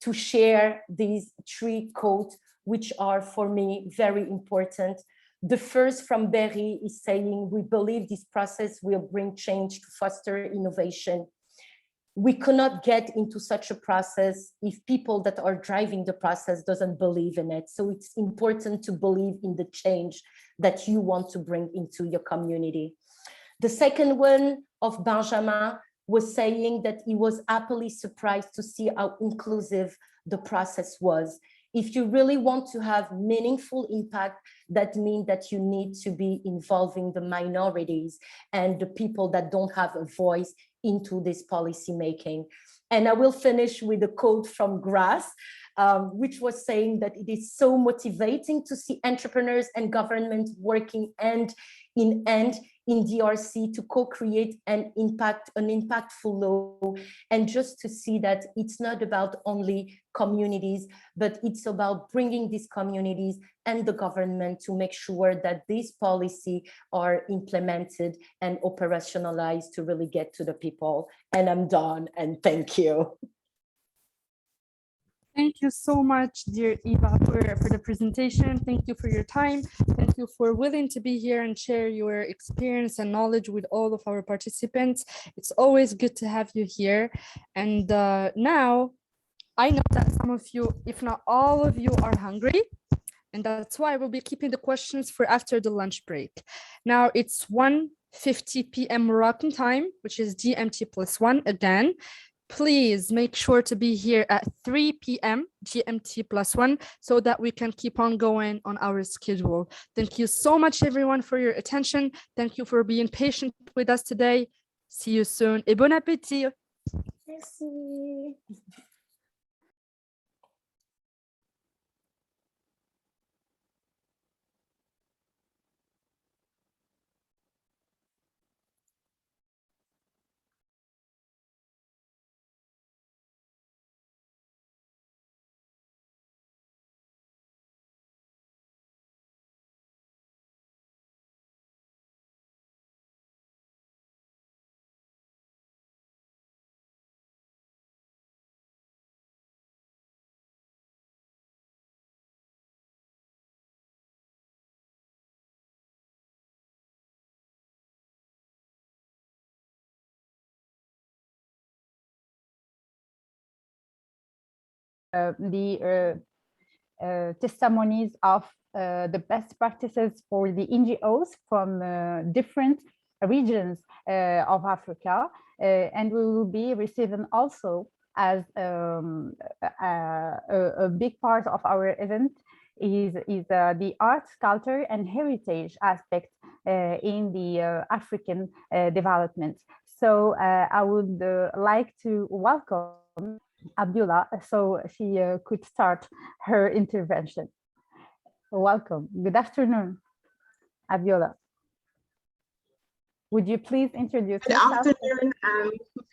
to share these 3 quotes, which are for me very important. The first from Berry is saying, we believe this process will bring change to foster innovation. We cannot get into such a process if people that are driving the process doesn't believe in it. So it's important to believe in the change that you want to bring into your community. The second one of Benjamin was saying that he was happily surprised to see how inclusive the process was. If you really want to have meaningful impact, that means that you need to be involving the minorities and the people that don't have a voice into this policy making. And I will finish with a quote from Grass, which was saying that it is so motivating to see entrepreneurs and government working hand in hand in DRC to co-create an impactful law, and just to see that it's not about only communities, but it's about bringing these communities and the government to make sure that these policies are implemented and operationalized to really get to the people. And I'm done, and thank you. Thank you so much, dear Eva, for the presentation. Thank you for your time. Thank you for willing to be here and share your experience and knowledge with all of our participants. It's always good to have you here. And now I know that some of you, if not all of you, are hungry. And that's why we'll be keeping the questions for after the lunch break. Now it's 1:50 p.m. Moroccan time, which is GMT +1 again. please make sure to be here at 3 p.m. GMT +1 so that we can keep on going on our schedule. Thank you so much, everyone, for your attention. Thank you for being patient with us today. See you soon et bon appétit. Merci. The testimonies of the best practices for the NGOs from different regions of Africa. And we will be receiving also as a big part of our event is the arts, culture, and heritage aspect in the African development. So I would like to welcome Abdullah, so she could start her intervention. Welcome. Good afternoon, Abdullah. Would you please introduce yourself? Good afternoon,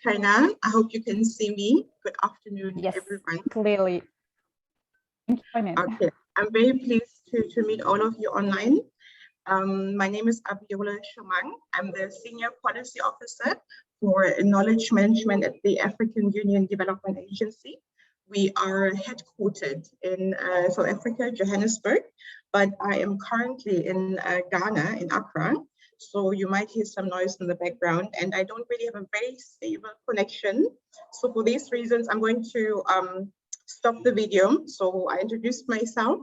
Kaina. I hope you can see me. Good afternoon, yes, everyone. Clearly. Okay, I'm very pleased to meet all of you online. My name is Abiola Shomang. I'm the Senior Policy Officer for Knowledge Management at the African Union Development Agency. We are headquartered in South Africa, Johannesburg, but I am currently in Ghana, in Accra. So you might hear some noise in the background, and I don't really have a very stable connection. So for these reasons, I'm going to stop the video. So I introduced myself,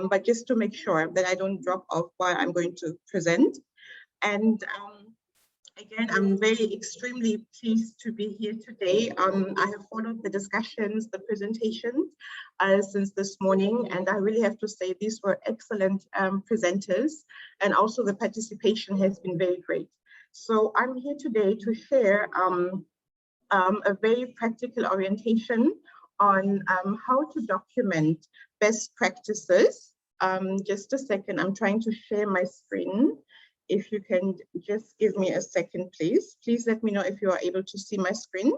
but just to make sure that I don't drop off while I'm going to present. And again, I'm very extremely pleased to be here today. I have followed the discussions, the presentations since this morning, and I really have to say these were excellent presenters, and also the participation has been very great. So I'm here today to share a very practical orientation on how to document best practices. Just a second, I'm trying to share my screen. If you can just give me a second, please. Please let me know if you are able to see my screen.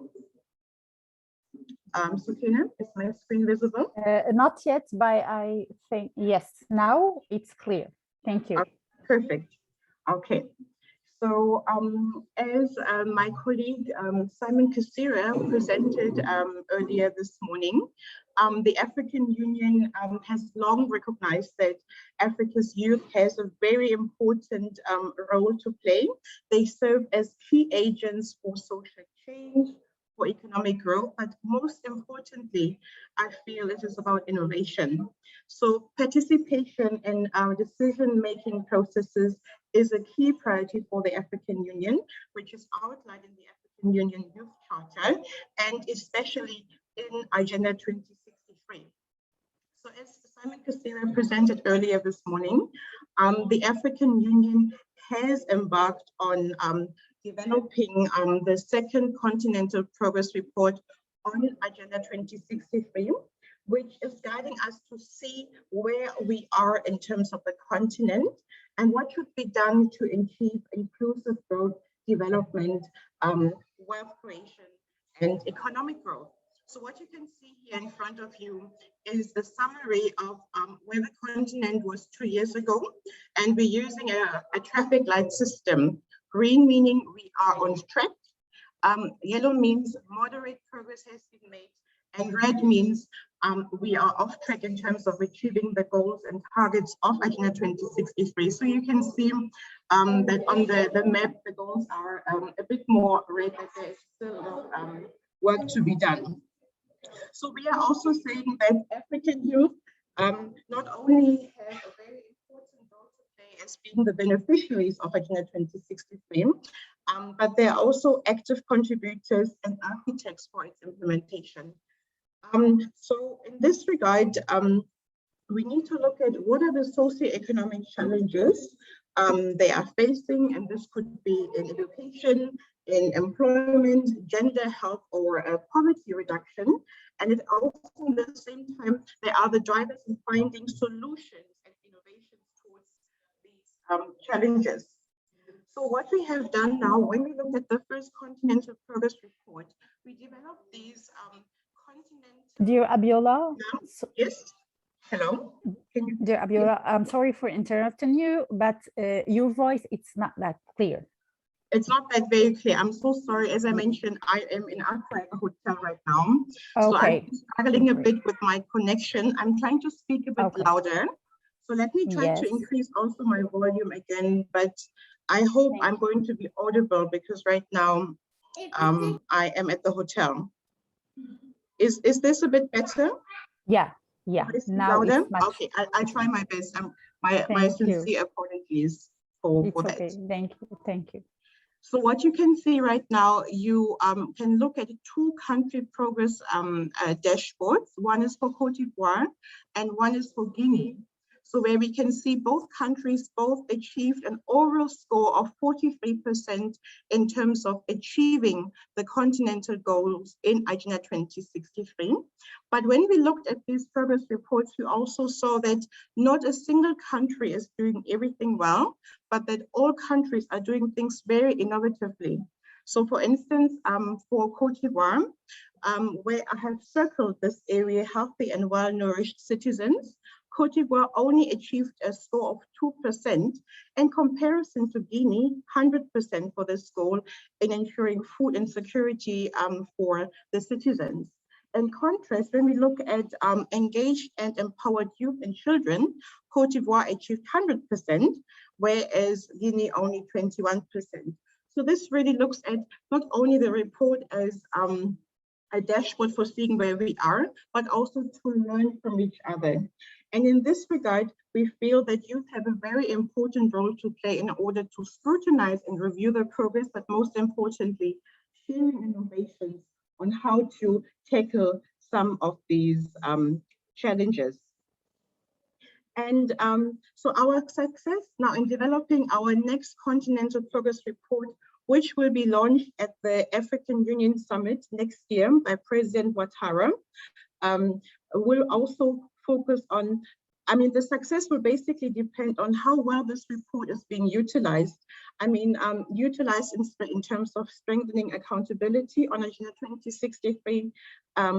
Sukina, is my screen visible? Not yet, but I think, yes, now it's clear. Thank you. Perfect. Okay. So as my colleague Simon Kasira presented earlier this morning, the African Union has long recognized that Africa's youth has a very important role to play. They serve as key agents for social change, for economic growth, but most importantly, I feel it is about innovation. So participation in our decision-making processes is a key priority for the African Union, which is outlined in the African Union Youth Charter, and especially in Agenda 2063. So as Simon Kasira presented earlier this morning, the African Union has embarked on developing the second Continental Progress Report on Agenda 2063, which is guiding us to see where we are in terms of the continent and what should be done to achieve inclusive growth, development, wealth creation, and economic growth. So what you can see here in front of you is the summary of where the continent was 2 years ago, and we're using a traffic light system. Green meaning we are on track, yellow means moderate progress has been made, and red means we are off track in terms of achieving the goals and targets of Agenda 2063. So you can see that on the map, the goals are a bit more red, but there's still a lot of work to be done. So we are also saying that African youth not only have a very important role to play as being the beneficiaries of Agenda 2063, but they are also active contributors and architects for its implementation. So in this regard, we need to look at what are the socioeconomic challenges they are facing, and this could be in education, in employment, gender health, or poverty reduction. And it also, at the same time, there are the drivers in finding solutions and innovations towards these challenges. So what we have done now, when we looked at the first Continental Progress Report, we developed these Dear Abiola. Yes. Hello. Dear Abiola, I'm sorry for interrupting you, but your voice, it's not that clear. It's not that very clear. I'm so sorry. As I mentioned, I am in Accra at a hotel right now. Okay. So I'm struggling a bit with my connection. I'm trying to speak a bit louder. So let me try to increase also my volume again, but I hope I'm going to be audible because right now I am at the hotel. Is this a bit better? Yeah. Now louder? it's much. Okay, I'll try my best. My sincere apologies for that. Okay. Thank you. So what you can see right now, you can look at two country progress dashboards. One is for Cote d'Ivoire and one is for Guinea. So where we can see both countries both achieved an overall score of 43% in terms of achieving the continental goals in Agenda 2063. But when we looked at these progress reports, we also saw that not a single country is doing everything well, but that all countries are doing things very innovatively. So for instance, for Cote d'Ivoire, where I have circled this area, healthy and well-nourished citizens, Cote d'Ivoire only achieved a score of 2% in comparison to Guinea, 100% for this goal in ensuring food insecurity for the citizens. In contrast, when we look at engaged and empowered youth and children, Cote d'Ivoire achieved 100%, whereas Guinea only 21%. So this really looks at not only the report as a dashboard for seeing where we are, but also to learn from each other. And in this regard, we feel that youth have a very important role to play in order to scrutinize and review the progress, but most importantly, sharing innovations on how to tackle some of these challenges. And so our success now in developing our next Continental Progress Report, which will be launched at the African Union Summit next year by President Ouattara, will also focus on, the success will basically depend on how well this report is being utilized. Utilized in terms of strengthening accountability on Agenda 2063,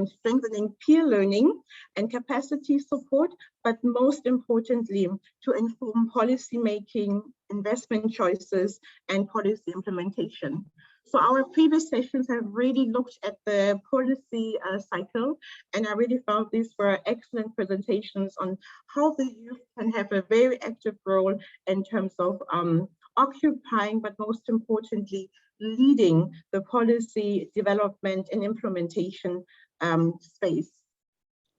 strengthening peer learning and capacity support, but most importantly, to inform policy making, investment choices, and policy implementation. So our previous sessions have really looked at the policy cycle, and I really found these were excellent presentations on how the youth can have a very active role in terms of occupying, but most importantly, leading the policy development and implementation space.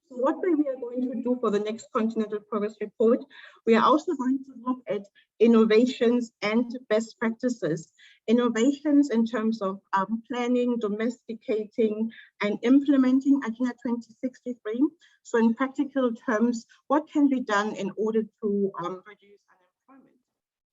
So what we are going to do for the next Continental Progress Report, we are also going to look at innovations and best practices. Innovations in terms of planning, domesticating, and implementing Agenda 2063. So in practical terms, what can be done in order to reduce unemployment?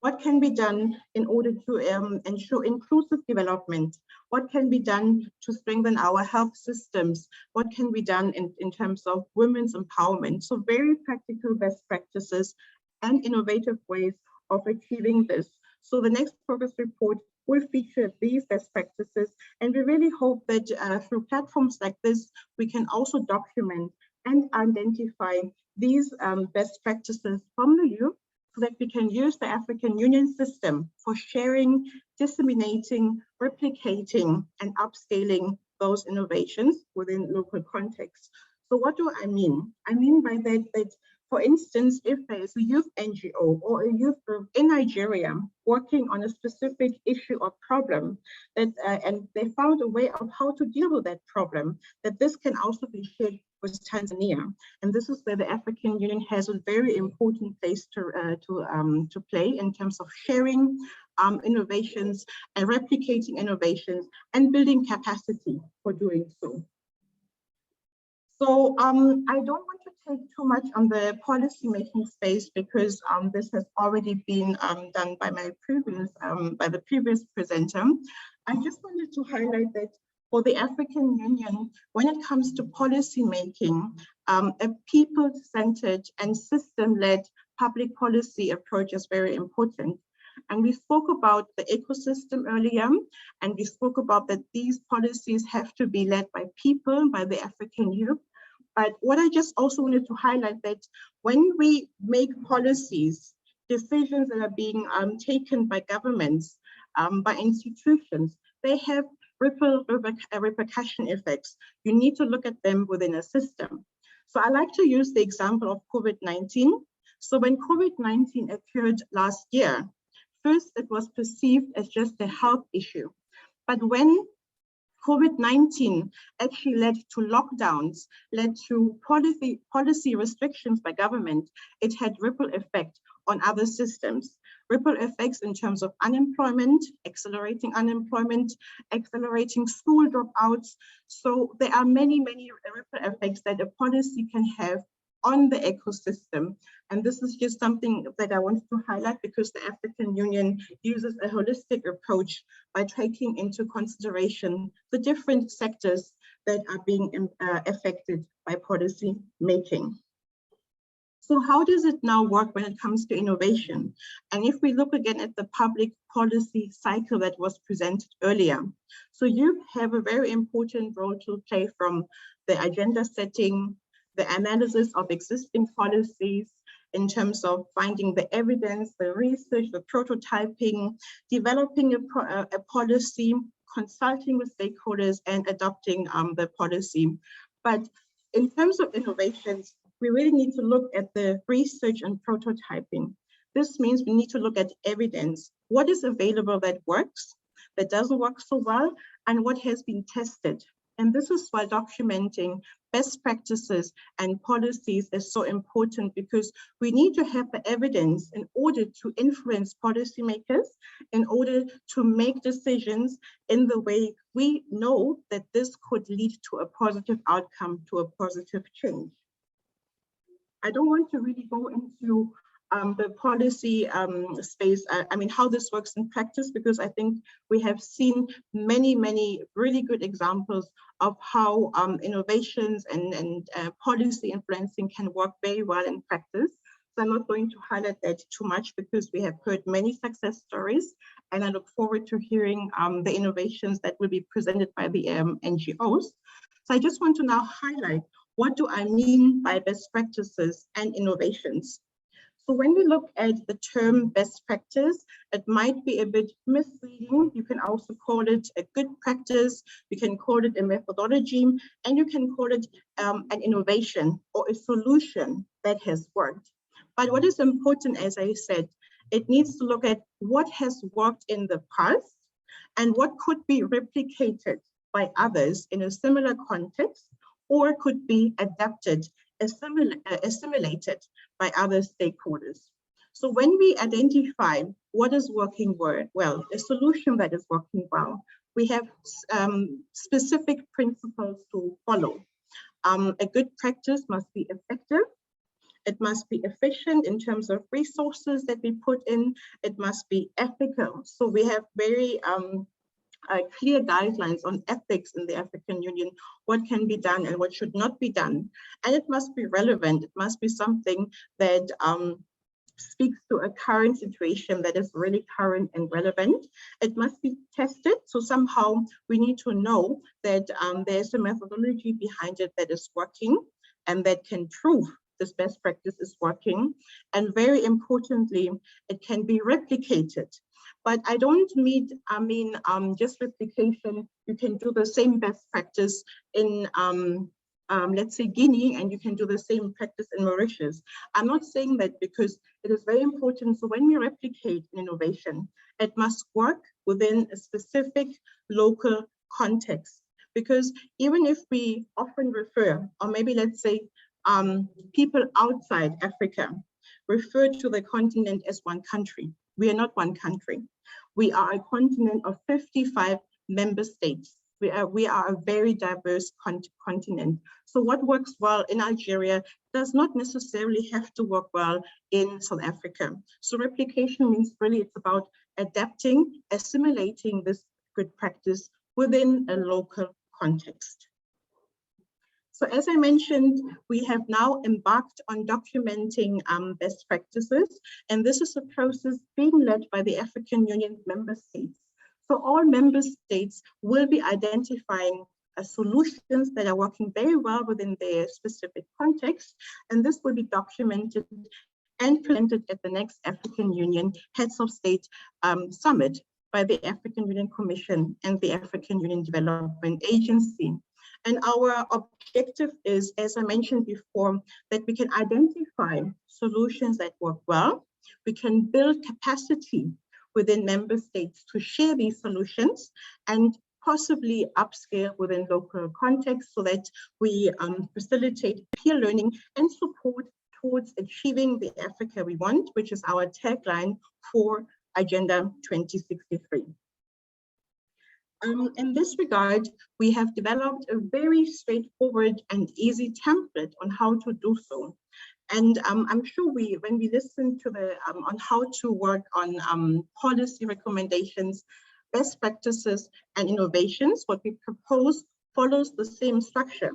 What can be done in order to ensure inclusive development? What can be done to strengthen our health systems? What can be done in terms of women's empowerment? So very practical best practices and innovative ways of achieving this. So the next progress report will feature these best practices, and we really hope that through platforms like this, we can also document and identify these best practices from the youth, so that we can use the African Union system for sharing, disseminating, replicating, and upscaling those innovations within local contexts. So what do I mean? I mean by that, for instance, if there is a youth NGO or a youth group in Nigeria working on a specific issue or problem, that and they found a way of how to deal with that problem, that this can also be shared with Tanzania. And this is where the African Union has a very important place to play in terms of sharing innovations and replicating innovations and building capacity for doing so. So I don't want to take too much on the policy making space because this has already been done by my the previous presenter. I just wanted to highlight that for the African Union, when it comes to policy making, a people-centered and system-led public policy approach is very important. And we spoke about the ecosystem earlier, and we spoke about that these policies have to be led by people, by the African youth. But what I just also wanted to highlight that when we make policies, decisions that are being taken by governments, by institutions, they have repercussion effects. You need to look at them within a system. So I like to use the example of COVID-19. So when COVID-19 occurred last year, first it was perceived as just a health issue. But when COVID-19 actually led to lockdowns, led to policy restrictions by government, it had ripple effect on other systems. Ripple effects in terms of unemployment, accelerating school dropouts. So there are many, many ripple effects that a policy can have on the ecosystem. And this is just something that I wanted to highlight because the African Union uses a holistic approach by taking into consideration the different sectors that are being affected by policy making. So how does it now work when it comes to innovation? And if we look again at the public policy cycle that was presented earlier, so you have a very important role to play from the agenda setting, the analysis of existing policies in terms of finding the evidence, the research, the prototyping, developing a policy, consulting with stakeholders and adopting the policy. But in terms of innovations, we really need to look at the research and prototyping. This means we need to look at evidence. What is available that works, that doesn't work so well, and what has been tested. And this is why documenting best practices and policies is so important because we need to have the evidence in order to influence policymakers, in order to make decisions in the way we know that this could lead to a positive outcome, to a positive change. I don't want to really go into the policy space, how this works in practice, because I think we have seen many, many really good examples of how innovations and policy influencing can work very well in practice. So I'm not going to highlight that too much because we have heard many success stories, and I look forward to hearing the innovations that will be presented by the NGOs. So I just want to now highlight, what do I mean by best practices and innovations? So when we look at the term best practice, it might be a bit misleading. You can also call it a good practice, you can call it a methodology, and you can call it an innovation or a solution that has worked. But what is important, as I said, it needs to look at what has worked in the past and what could be replicated by others in a similar context, or could be adapted, assimilated by other stakeholders. So when we identify what is working well, a solution that is working well, we have specific principles to follow. A good practice must be effective. It must be efficient in terms of resources that we put in. It must be ethical. So we have very clear guidelines on ethics in the African Union, what can be done and what should not be done. And it must be relevant. It must be something that speaks to a current situation that is really current and relevant. It must be tested. So somehow we need to know that there's a methodology behind it that is working and that can prove this best practice is working. And very importantly, it can be replicated. But I don't mean just replication. You can do the same best practice in, let's say, Guinea, and you can do the same practice in Mauritius. I'm not saying that because it is very important. So when we replicate an innovation, it must work within a specific local context. Because even if we often refer, or maybe let's say people outside Africa refer to the continent as one country, we are not one country. We are a continent of 55 member states. We are a very diverse continent. So what works well in Algeria does not necessarily have to work well in South Africa. So replication means really it's about adapting, assimilating this good practice within a local context. So as I mentioned, we have now embarked on documenting best practices, and this is a process being led by the African Union member states. So all member states will be identifying solutions that are working very well within their specific context, and this will be documented and presented at the next African Union Heads of State Summit by the African Union Commission and the African Union Development Agency. And our objective is, as I mentioned before, that we can identify solutions that work well, we can build capacity within member states to share these solutions and possibly upscale within local context so that we facilitate peer learning and support towards achieving the Africa we want, which is our tagline for Agenda 2063. In this regard, we have developed a very straightforward and easy template on how to do so. And I'm sure when we listen to on how to work on policy recommendations, best practices and innovations, what we propose follows the same structure.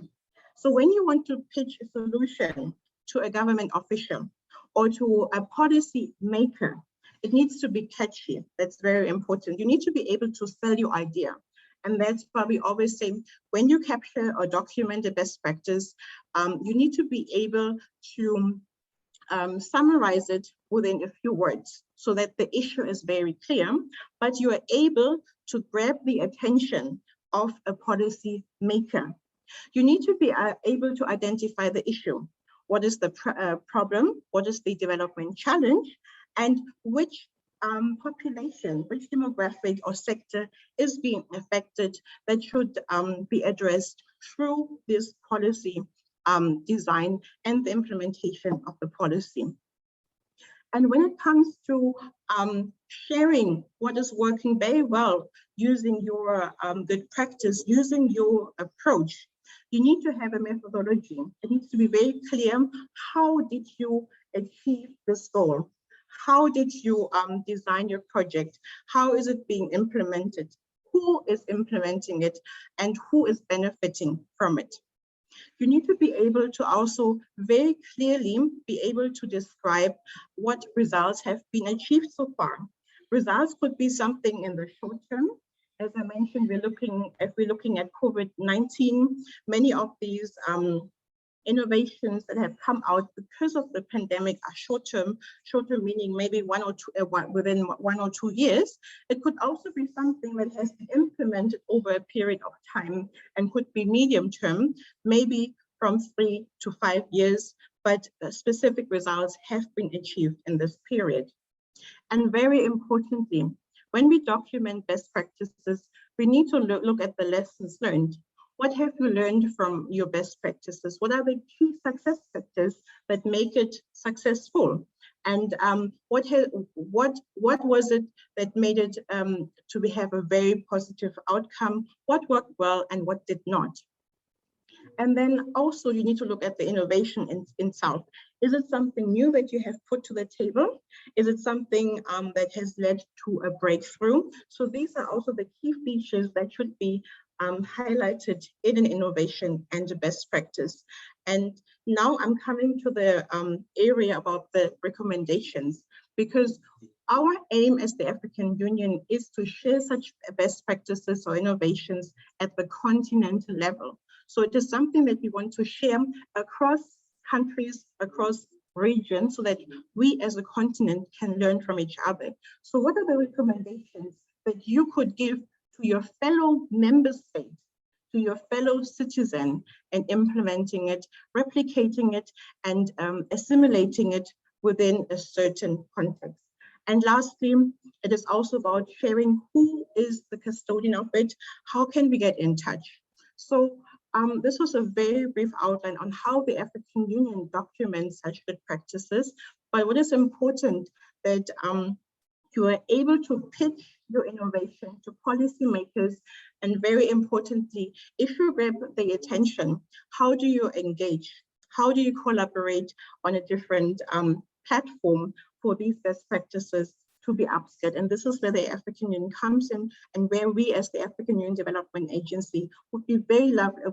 So when you want to pitch a solution to a government official or to a policy maker, it needs to be catchy. That's very important. You need to be able to sell your idea. And that's why we always say, when you capture or document a best practice, you need to be able to summarize it within a few words so that the issue is very clear, but you are able to grab the attention of a policy maker. You need to be able to identify the issue. What is the problem? What is the development challenge? And which population, which demographic or sector is being affected that should be addressed through this policy design and the implementation of the policy. And when it comes to sharing what is working very well, using your good practice, using your approach, you need to have a methodology. It needs to be very clear. How did you achieve this goal? How did you design your project? How is it being implemented? Who is implementing it and who is benefiting from it? You need to be able to also very clearly be able to describe what results have been achieved so far. Results could be something in the short term. As I mentioned, if we're looking at COVID-19, many of these innovations that have come out because of the pandemic are short-term meaning maybe within 1 or 2 years. It could also be something that has been implemented over a period of time and could be medium-term, maybe from 3 to 5 years, but specific results have been achieved in this period. And very importantly, when we document best practices, we need to look at the lessons learned. What have you learned from your best practices? What are the key success factors that make it successful? And what was it that made it to have a very positive outcome? What worked well and what did not? And then also you need to look at the innovation in South. Is it something new that you have put to the table? Is it something that has led to a breakthrough? So these are also the key features that should be highlighted in an innovation and a best practice. And now I'm coming to the area about the recommendations, because our aim as the African Union is to share such best practices or innovations at the continental level. So it is something that we want to share across countries, across regions, so that we as a continent can learn from each other. So what are the recommendations that you could give to your fellow member state, to your fellow citizen, and implementing it, replicating it, and assimilating it within a certain context? And lastly, it is also about sharing who is the custodian of it, how can we get in touch? So this was a very brief outline on how the African Union documents such good practices, but what is important that You are able to pitch your innovation to policymakers, and very importantly, if you grab the attention, how do you engage? How do you collaborate on a different platform for these best practices to be upset? And this is where the African Union comes in, and where we as the African Union Development Agency would be very